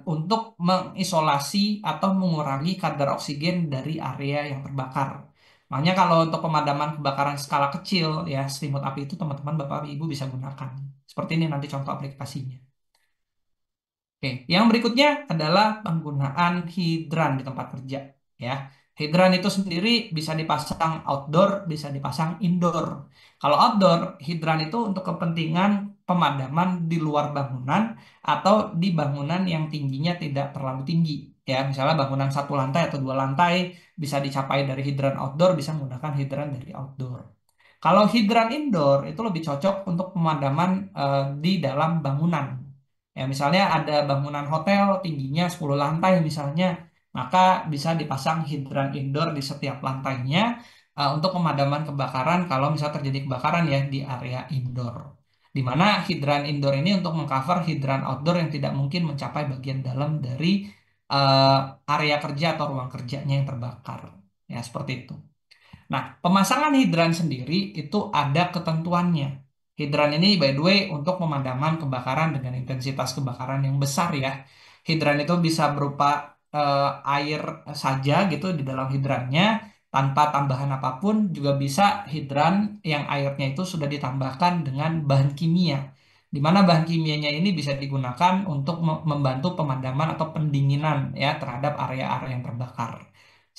untuk mengisolasi atau mengurangi kadar oksigen dari area yang terbakar. Makanya kalau untuk pemadaman kebakaran skala kecil ya selimut api itu teman-teman Bapak Ibu bisa gunakan. Seperti ini nanti contoh aplikasinya. Oke, yang berikutnya adalah penggunaan hidran di tempat kerja ya. Hidran itu sendiri bisa dipasang outdoor, bisa dipasang indoor. Kalau outdoor, hidran itu untuk kepentingan pemadaman di luar bangunan atau di bangunan yang tingginya tidak terlalu tinggi. Ya, misalnya bangunan 1 lantai atau 2 lantai bisa dicapai dari hidran outdoor, bisa menggunakan hidran dari outdoor. Kalau hidran indoor itu lebih cocok untuk pemadaman di dalam bangunan. Ya, misalnya ada bangunan hotel tingginya 10 lantai misalnya, maka bisa dipasang hidran indoor di setiap lantainya untuk pemadaman kebakaran kalau misal terjadi kebakaran ya di area indoor. Di mana hidran indoor ini untuk mengcover hidran outdoor yang tidak mungkin mencapai bagian dalam dari eh, area kerja atau ruang kerjanya yang terbakar. Ya, seperti itu. Nah, pemasangan hidran sendiri itu ada ketentuannya. Hidran ini by the way untuk pemadaman kebakaran dengan intensitas kebakaran yang besar ya. Hidran itu bisa berupa air saja gitu di dalam hidrannya tanpa tambahan apapun, juga bisa hidran yang airnya itu sudah ditambahkan dengan bahan kimia. Di mana bahan kimianya ini bisa digunakan untuk membantu pemadaman atau pendinginan ya terhadap area-area yang terbakar.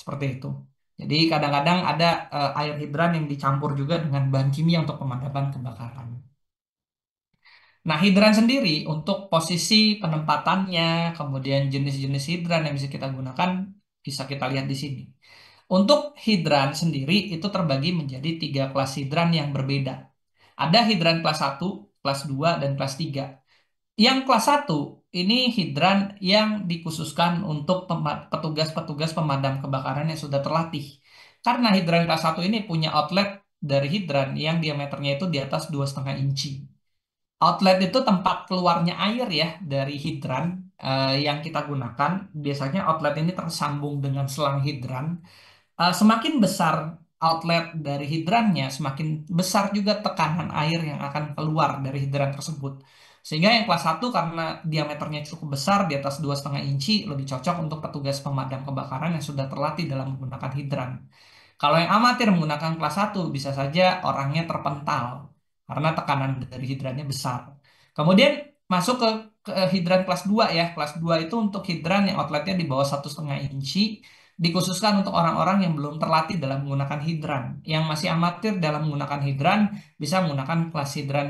Seperti itu. Jadi kadang-kadang ada air hidran yang dicampur juga dengan bahan kimia untuk pemadaman kebakaran. Nah, hidran sendiri untuk posisi penempatannya, kemudian jenis-jenis hidran yang bisa kita gunakan, bisa kita lihat di sini. Untuk hidran sendiri itu terbagi menjadi tiga kelas hidran yang berbeda. Ada hidran kelas satu, kelas 2, dan kelas 3. Yang kelas satu ini hidran yang dikhususkan untuk petugas-petugas pemadam kebakaran yang sudah terlatih. Karena hidran kelas satu ini punya outlet dari hidran yang diameternya itu di atas 2,5 inci. Outlet itu tempat keluarnya air ya dari hidran yang kita gunakan. Biasanya outlet ini tersambung dengan selang hidran. Semakin besar outlet dari hidrannya, semakin besar juga tekanan air yang akan keluar dari hidran tersebut. Sehingga yang kelas satu karena diameternya cukup besar di atas 2,5 inci lebih cocok untuk petugas pemadam kebakaran yang sudah terlatih dalam menggunakan hidran. Kalau yang amatir menggunakan kelas satu bisa saja orangnya terpental karena tekanan dari hidrannya besar. Kemudian masuk ke hidran kelas 2 ya. Kelas 2 itu untuk hidran yang outletnya di bawah 1,5 inci, dikhususkan untuk orang-orang yang belum terlatih dalam menggunakan hidran. Yang masih amatir dalam menggunakan hidran bisa menggunakan kelas hidran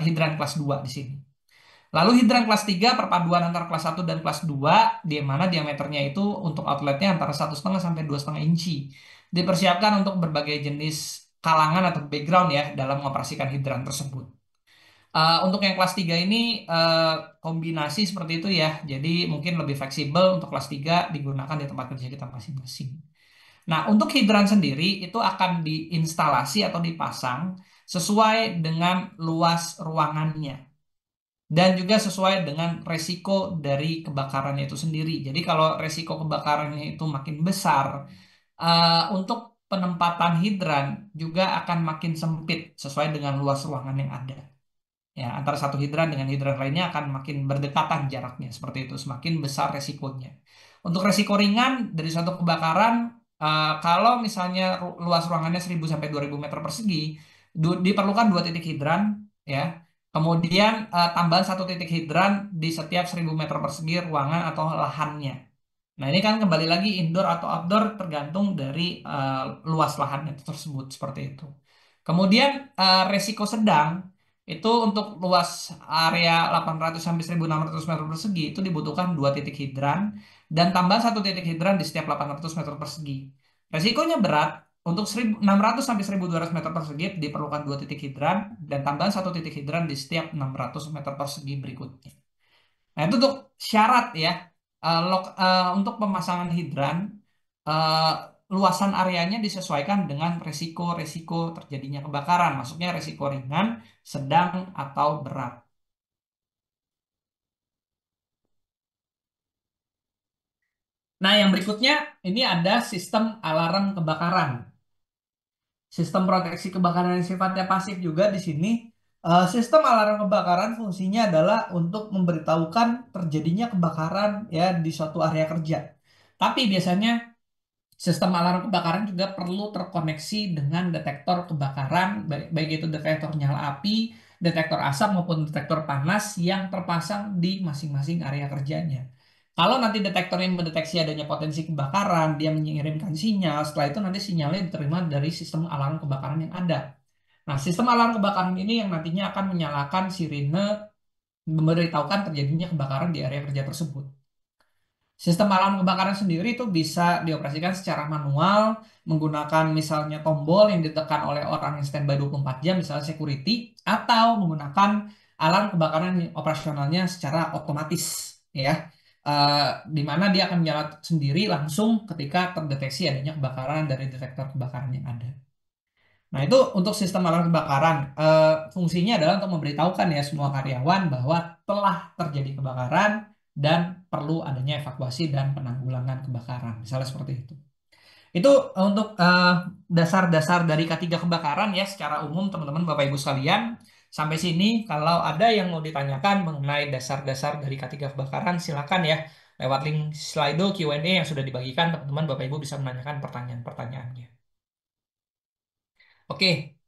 hidran kelas 2 di sini. Lalu hidran kelas 3 perpaduan antara kelas satu dan kelas 2 di mana diameternya itu untuk outletnya antara 1,5 sampai 2,5 inci. Dipersiapkan untuk berbagai jenis kalangan atau background ya dalam mengoperasikan hidran tersebut. Untuk yang kelas 3 ini kombinasi seperti itu ya. Jadi mungkin lebih fleksibel untuk kelas 3 digunakan di tempat kerja kita masing-masing. Nah, untuk hidran sendiri itu akan diinstalasi atau dipasang sesuai dengan luas ruangannya dan juga sesuai dengan resiko dari kebakarannya itu sendiri. Jadi kalau resiko kebakarannya itu makin besar, untuk penempatan hidran juga akan makin sempit sesuai dengan luas ruangan yang ada. Ya, antara satu hidran dengan hidran lainnya akan makin berdekatan jaraknya, seperti itu, semakin besar resikonya. Untuk resiko ringan dari suatu kebakaran, kalau misalnya luas ruangannya 1.000 sampai 2.000 meter persegi, diperlukan dua titik hidran, ya. Kemudian tambahan satu titik hidran di setiap 1.000 meter persegi ruangan atau lahannya. Nah, ini kan kembali lagi indoor atau outdoor tergantung dari luas lahannya tersebut, seperti itu. Kemudian resiko sedang itu untuk luas area 800 sampai 1.600 meter persegi itu dibutuhkan dua titik hidran dan tambahan satu titik hidran di setiap 800 meter persegi. Resikonya berat untuk 1.600 sampai 1.200 meter persegi diperlukan dua titik hidran dan tambahan satu titik hidran di setiap 600 meter persegi berikutnya. Nah, itu untuk syarat ya. Untuk pemasangan hidran, eh, luasan areanya disesuaikan dengan resiko-resiko terjadinya kebakaran. Maksudnya resiko ringan, sedang, atau berat. Nah, yang berikutnya ini ada sistem alarm kebakaran. Sistem proteksi kebakaran yang sifatnya pasif juga di sini. Sistem alarm kebakaran fungsinya adalah untuk memberitahukan terjadinya kebakaran ya di suatu area kerja. Tapi biasanya sistem alarm kebakaran juga perlu terkoneksi dengan detektor kebakaran, baik itu detektor nyala api, detektor asap maupun detektor panas yang terpasang di masing-masing area kerjanya. Kalau nanti detektor yang mendeteksi adanya potensi kebakaran, dia mengirimkan sinyal, setelah itu nanti sinyalnya diterima dari sistem alarm kebakaran yang ada. Nah, sistem alarm kebakaran ini yang nantinya akan menyalakan sirine memberitahukan terjadinya kebakaran di area kerja tersebut. Sistem alarm kebakaran sendiri itu bisa dioperasikan secara manual menggunakan misalnya tombol yang ditekan oleh orang yang standby 24 jam, misalnya security, atau menggunakan alarm kebakaran yang operasionalnya secara otomatis, ya. Eh, di mana dia akan menyala sendiri langsung ketika terdeteksi adanya kebakaran dari detektor kebakaran yang ada. Nah, itu untuk sistem alarm kebakaran. Fungsinya adalah untuk memberitahukan ya semua karyawan bahwa telah terjadi kebakaran dan perlu adanya evakuasi dan penanggulangan kebakaran. Misalnya seperti itu. Itu untuk dasar-dasar dari K3 kebakaran ya secara umum teman-teman Bapak Ibu sekalian. Sampai sini kalau ada yang mau ditanyakan mengenai dasar-dasar dari K3 kebakaran silakan ya lewat link Slido Q&A yang sudah dibagikan teman-teman Bapak Ibu bisa menanyakan pertanyaan-pertanyaannya. Oke,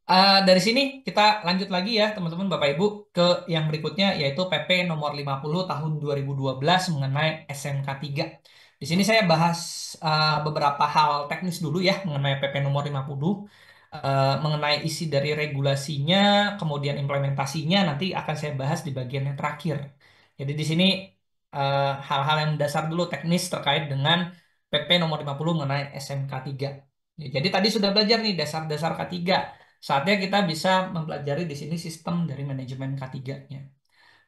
dari sini kita lanjut lagi ya teman-teman Bapak Ibu ke yang berikutnya yaitu PP nomor 50 tahun 2012 mengenai SMK 3. Di sini saya bahas beberapa hal teknis dulu ya mengenai PP nomor 50, mengenai isi dari regulasinya, kemudian implementasinya nanti akan saya bahas di bagian yang terakhir. Jadi di sini hal-hal yang dasar dulu teknis terkait dengan PP nomor 50 mengenai SMK 3. Ya, jadi tadi sudah belajar nih dasar-dasar K3. Saatnya kita bisa mempelajari di sini sistem dari manajemen K3-nya.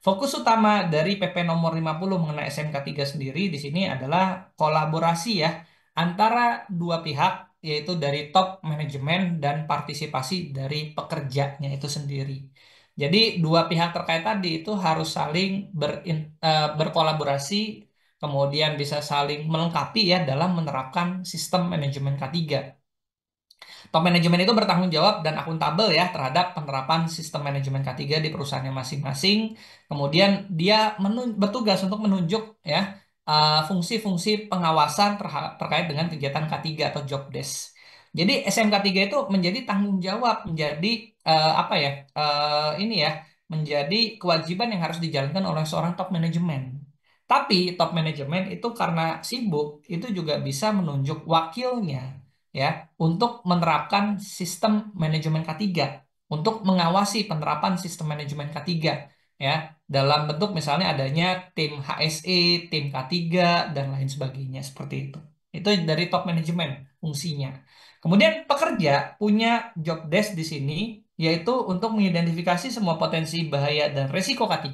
Fokus utama dari PP nomor 50 mengenai SMK 3 sendiri di sini adalah kolaborasi ya antara dua pihak yaitu dari top manajemen dan partisipasi dari pekerjanya itu sendiri. Jadi dua pihak terkait tadi itu harus saling berkolaborasi kemudian bisa saling melengkapi ya dalam menerapkan sistem manajemen K3. Top manajemen itu bertanggung jawab dan akuntabel ya terhadap penerapan sistem manajemen K3 di perusahaannya masing-masing. Kemudian dia bertugas untuk menunjuk ya fungsi-fungsi pengawasan terkait dengan kegiatan K3 atau job desk. Jadi SMK 3 itu menjadi tanggung jawab, menjadi apa ya ini ya menjadi kewajiban yang harus dijalankan oleh seorang top manajemen. Tapi top manajemen itu karena sibuk itu juga bisa menunjuk wakilnya ya untuk menerapkan sistem manajemen K3, untuk mengawasi penerapan sistem manajemen K3 ya dalam bentuk misalnya adanya tim HSE, tim K3 dan lain sebagainya seperti itu. Itu dari top manajemen fungsinya. Kemudian pekerja punya job desk di sini yaitu untuk mengidentifikasi semua potensi bahaya dan risiko K3,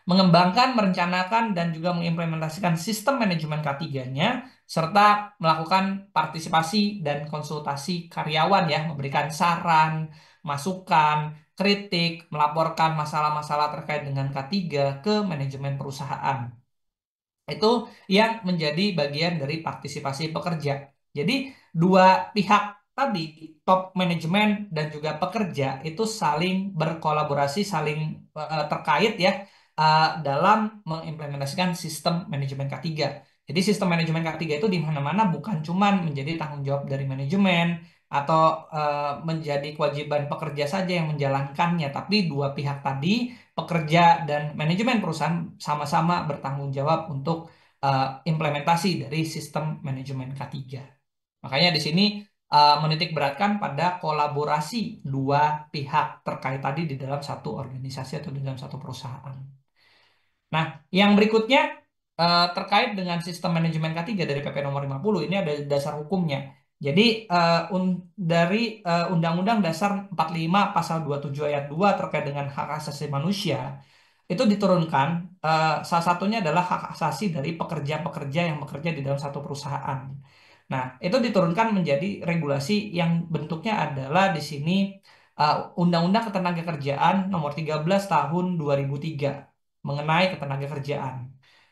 mengembangkan, merencanakan dan juga mengimplementasikan sistem manajemen K3-nya serta melakukan partisipasi dan konsultasi karyawan ya, memberikan saran, masukan, kritik, melaporkan masalah-masalah terkait dengan K3 ke manajemen perusahaan. Itu yang menjadi bagian dari partisipasi pekerja. Jadi dua pihak tadi, top manajemen dan juga pekerja itu saling berkolaborasi, saling terkait ya dalam mengimplementasikan sistem manajemen K3. Jadi sistem manajemen K3 itu di mana-mana bukan cuman menjadi tanggung jawab dari manajemen atau menjadi kewajiban pekerja saja yang menjalankannya, tapi dua pihak tadi pekerja dan manajemen perusahaan sama-sama bertanggung jawab untuk implementasi dari sistem manajemen K3. Makanya di sini menitik beratkan pada kolaborasi dua pihak terkait tadi di dalam satu organisasi atau di dalam satu perusahaan. Nah, yang berikutnya terkait dengan sistem manajemen K3 dari PP nomor 50 ini ada dasar hukumnya. Jadi dari Undang-Undang Dasar 45 Pasal 27 Ayat 2 terkait dengan hak asasi manusia itu diturunkan salah satunya adalah hak asasi dari pekerja-pekerja yang bekerja di dalam satu perusahaan. Nah, itu diturunkan menjadi regulasi yang bentuknya adalah di sini Undang-Undang Ketenagakerjaan Nomor 13 Tahun 2003 mengenai ketenagakerjaan.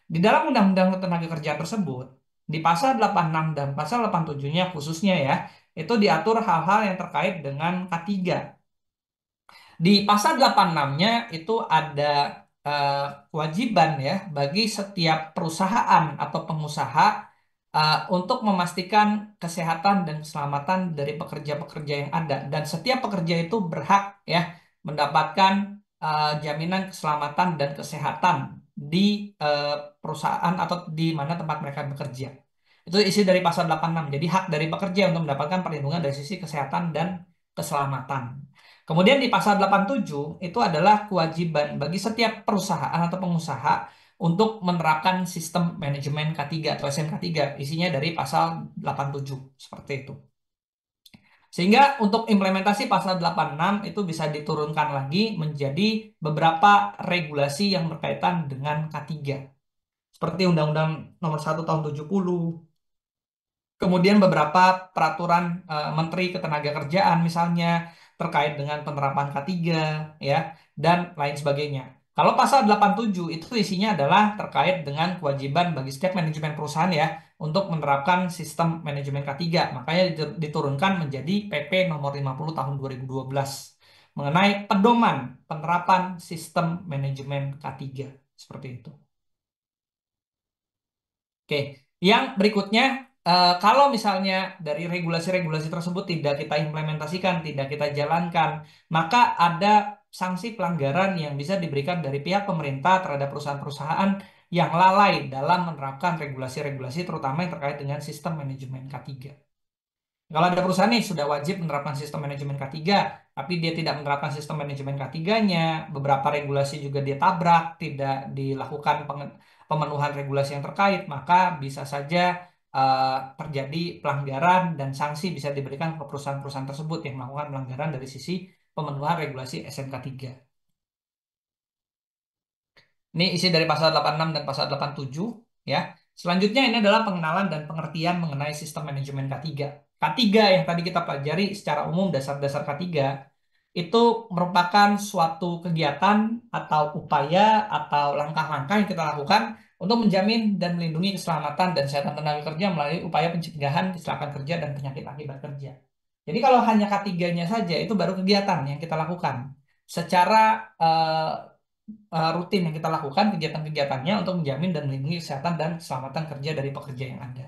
Di dalam Undang-Undang Ketenagakerjaan tersebut, di pasal 86 dan pasal 87-nya khususnya ya, itu diatur hal-hal yang terkait dengan K3. Di pasal 86-nya itu ada eh, kewajiban ya bagi setiap perusahaan atau pengusaha untuk memastikan kesehatan dan keselamatan dari pekerja-pekerja yang ada dan setiap pekerja itu berhak ya mendapatkan jaminan keselamatan dan kesehatan di eh, perusahaan atau di mana tempat mereka bekerja. Itu isi dari pasal 86. Jadi hak dari pekerja untuk mendapatkan perlindungan dari sisi kesehatan dan keselamatan. Kemudian di pasal 87 itu adalah kewajiban bagi setiap perusahaan atau pengusaha untuk menerapkan sistem manajemen K3 atau SMK 3. Isinya dari pasal 87 seperti itu. Sehingga untuk implementasi pasal 86 itu bisa diturunkan lagi menjadi beberapa regulasi yang berkaitan dengan K3. Seperti Undang-Undang Nomor 1 Tahun 70, Kemudian beberapa peraturan Menteri Ketenagakerjaan misalnya terkait dengan penerapan K3 ya dan lain sebagainya. Kalau pasal 87 itu isinya adalah terkait dengan kewajiban bagi setiap manajemen perusahaan ya untuk menerapkan sistem manajemen K3. Makanya diturunkan menjadi PP nomor 50 tahun 2012 mengenai pedoman penerapan sistem manajemen K3 seperti itu. Oke, yang berikutnya, kalau misalnya dari regulasi-regulasi tersebut tidak kita implementasikan, tidak kita jalankan, maka ada sanksi pelanggaran yang bisa diberikan dari pihak pemerintah terhadap perusahaan-perusahaan yang lalai dalam menerapkan regulasi-regulasi, terutama yang terkait dengan sistem manajemen K3. Kalau ada perusahaan nih sudah wajib menerapkan sistem manajemen K3, tapi dia tidak menerapkan sistem manajemen K3-nya, beberapa regulasi juga dia tabrak, tidak dilakukan pemenuhan regulasi yang terkait, maka bisa saja terjadi pelanggaran dan sanksi bisa diberikan ke perusahaan-perusahaan tersebut yang melakukan pelanggaran dari sisi pemenuhan regulasi SMK 3. Ini isi dari pasal 86 dan pasal 87 ya. Selanjutnya ini adalah pengenalan dan pengertian mengenai sistem manajemen K3. K3 yang tadi kita pelajari secara umum dasar-dasar K3 itu merupakan suatu kegiatan atau upaya atau langkah-langkah yang kita lakukan untuk menjamin dan melindungi keselamatan dan kesehatan tenaga kerja melalui upaya pencegahan kecelakaan kerja dan penyakit akibat kerja. Jadi kalau hanya K3-nya saja itu baru kegiatan yang kita lakukan. Secara rutin yang kita lakukan kegiatan-kegiatannya untuk menjamin dan melindungi kesehatan dan keselamatan kerja dari pekerja yang ada.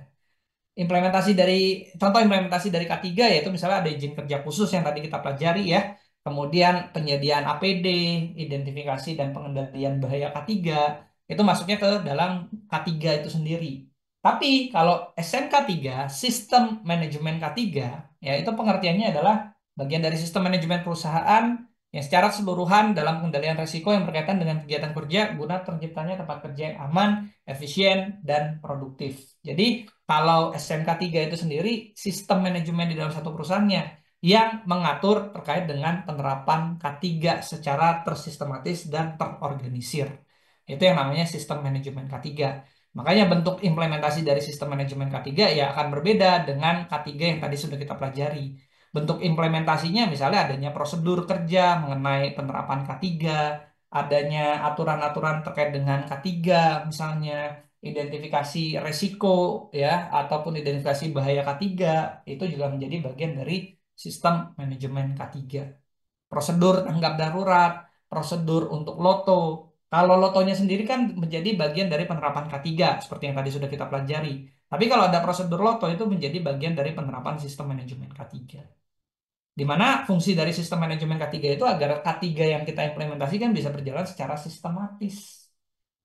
Contoh implementasi dari K3 yaitu misalnya ada izin kerja khusus yang tadi kita pelajari ya. Kemudian penyediaan APD, identifikasi dan pengendalian bahaya K3 itu masuknya ke dalam K3 itu sendiri. Tapi kalau SMK 3, sistem manajemen K3, ya itu pengertiannya adalah bagian dari sistem manajemen perusahaan yang secara keseluruhan dalam pengendalian risiko yang berkaitan dengan kegiatan kerja guna terciptanya tempat kerja yang aman, efisien, dan produktif. Jadi kalau SMK 3 itu sendiri sistem manajemen di dalam satu perusahaannya yang mengatur terkait dengan penerapan K3 secara tersistematis dan terorganisir. Itu yang namanya sistem manajemen K3. Makanya bentuk implementasi dari sistem manajemen K3 ya akan berbeda dengan K3 yang tadi sudah kita pelajari. Bentuk implementasinya misalnya adanya prosedur kerja mengenai penerapan K3, adanya aturan-aturan terkait dengan K3, misalnya identifikasi resiko ya ataupun identifikasi bahaya K3 itu juga menjadi bagian dari sistem manajemen K3. Prosedur tanggap darurat, prosedur untuk loto. Kalau lotonya sendiri kan menjadi bagian dari penerapan K3 seperti yang tadi sudah kita pelajari. Tapi kalau ada prosedur loto itu menjadi bagian dari penerapan sistem manajemen K3. Di mana fungsi dari sistem manajemen K3 itu agar K3 yang kita implementasikan bisa berjalan secara sistematis.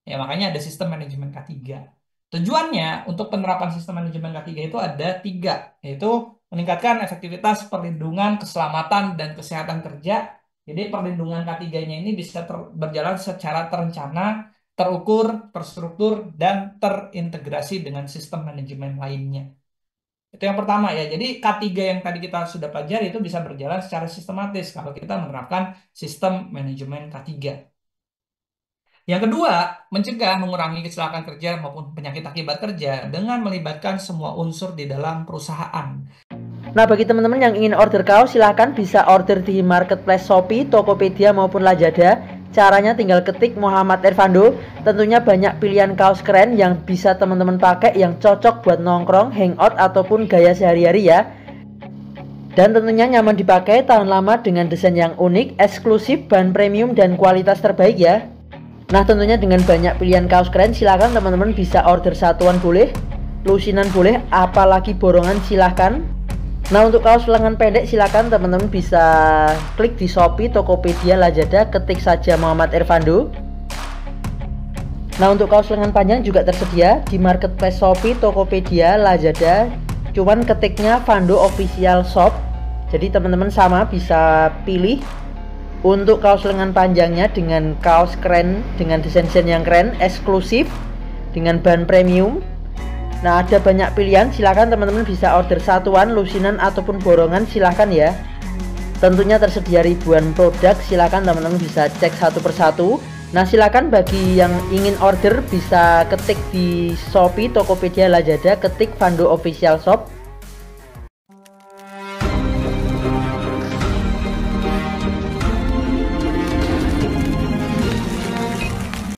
Ya, makanya ada sistem manajemen K3. Tujuannya untuk penerapan sistem manajemen K3 itu ada 3, yaitu meningkatkan efektivitas perlindungan, keselamatan, dan kesehatan kerja. Jadi perlindungan K3-nya ini bisa berjalan secara terencana, terukur, terstruktur, dan terintegrasi dengan sistem manajemen lainnya. Itu yang pertama ya. Jadi K3 yang tadi kita sudah pelajari itu bisa berjalan secara sistematis kalau kita menerapkan sistem manajemen K3. Yang kedua, mencegah mengurangi kecelakaan kerja maupun penyakit akibat kerja dengan melibatkan semua unsur di dalam perusahaan. Nah, bagi teman-teman yang ingin order kaos, silahkan bisa order di marketplace Shopee, Tokopedia maupun Lazada. Caranya tinggal ketik Muhammad Irfando. Tentunya banyak pilihan kaos keren yang bisa teman-teman pakai, yang cocok buat nongkrong, hangout, ataupun gaya sehari-hari ya. Dan tentunya nyaman dipakai, tahan lama dengan desain yang unik, eksklusif, bahan premium, dan kualitas terbaik ya. Nah, tentunya dengan banyak pilihan kaos keren, silahkan teman-teman bisa order satuan boleh, lusinan boleh, apalagi borongan silahkan. Nah, untuk kaos lengan pendek silahkan teman-teman bisa klik di Shopee, Tokopedia, Lazada, ketik saja Muhammad Irfando. Nah, untuk kaos lengan panjang juga tersedia di marketplace Shopee, Tokopedia, Lazada. Cuman ketiknya Fando Official Shop. Jadi teman-teman sama bisa pilih untuk kaos lengan panjangnya dengan kaos keren, dengan desain-desain yang keren, eksklusif, dengan bahan premium. Nah, ada banyak pilihan, silahkan teman-teman bisa order satuan, lusinan, ataupun borongan, silahkan ya. Tentunya tersedia ribuan produk, silahkan teman-teman bisa cek satu persatu. Nah, silakan bagi yang ingin order bisa ketik di Shopee, Tokopedia, Lazada, ketik Fando Official Shop.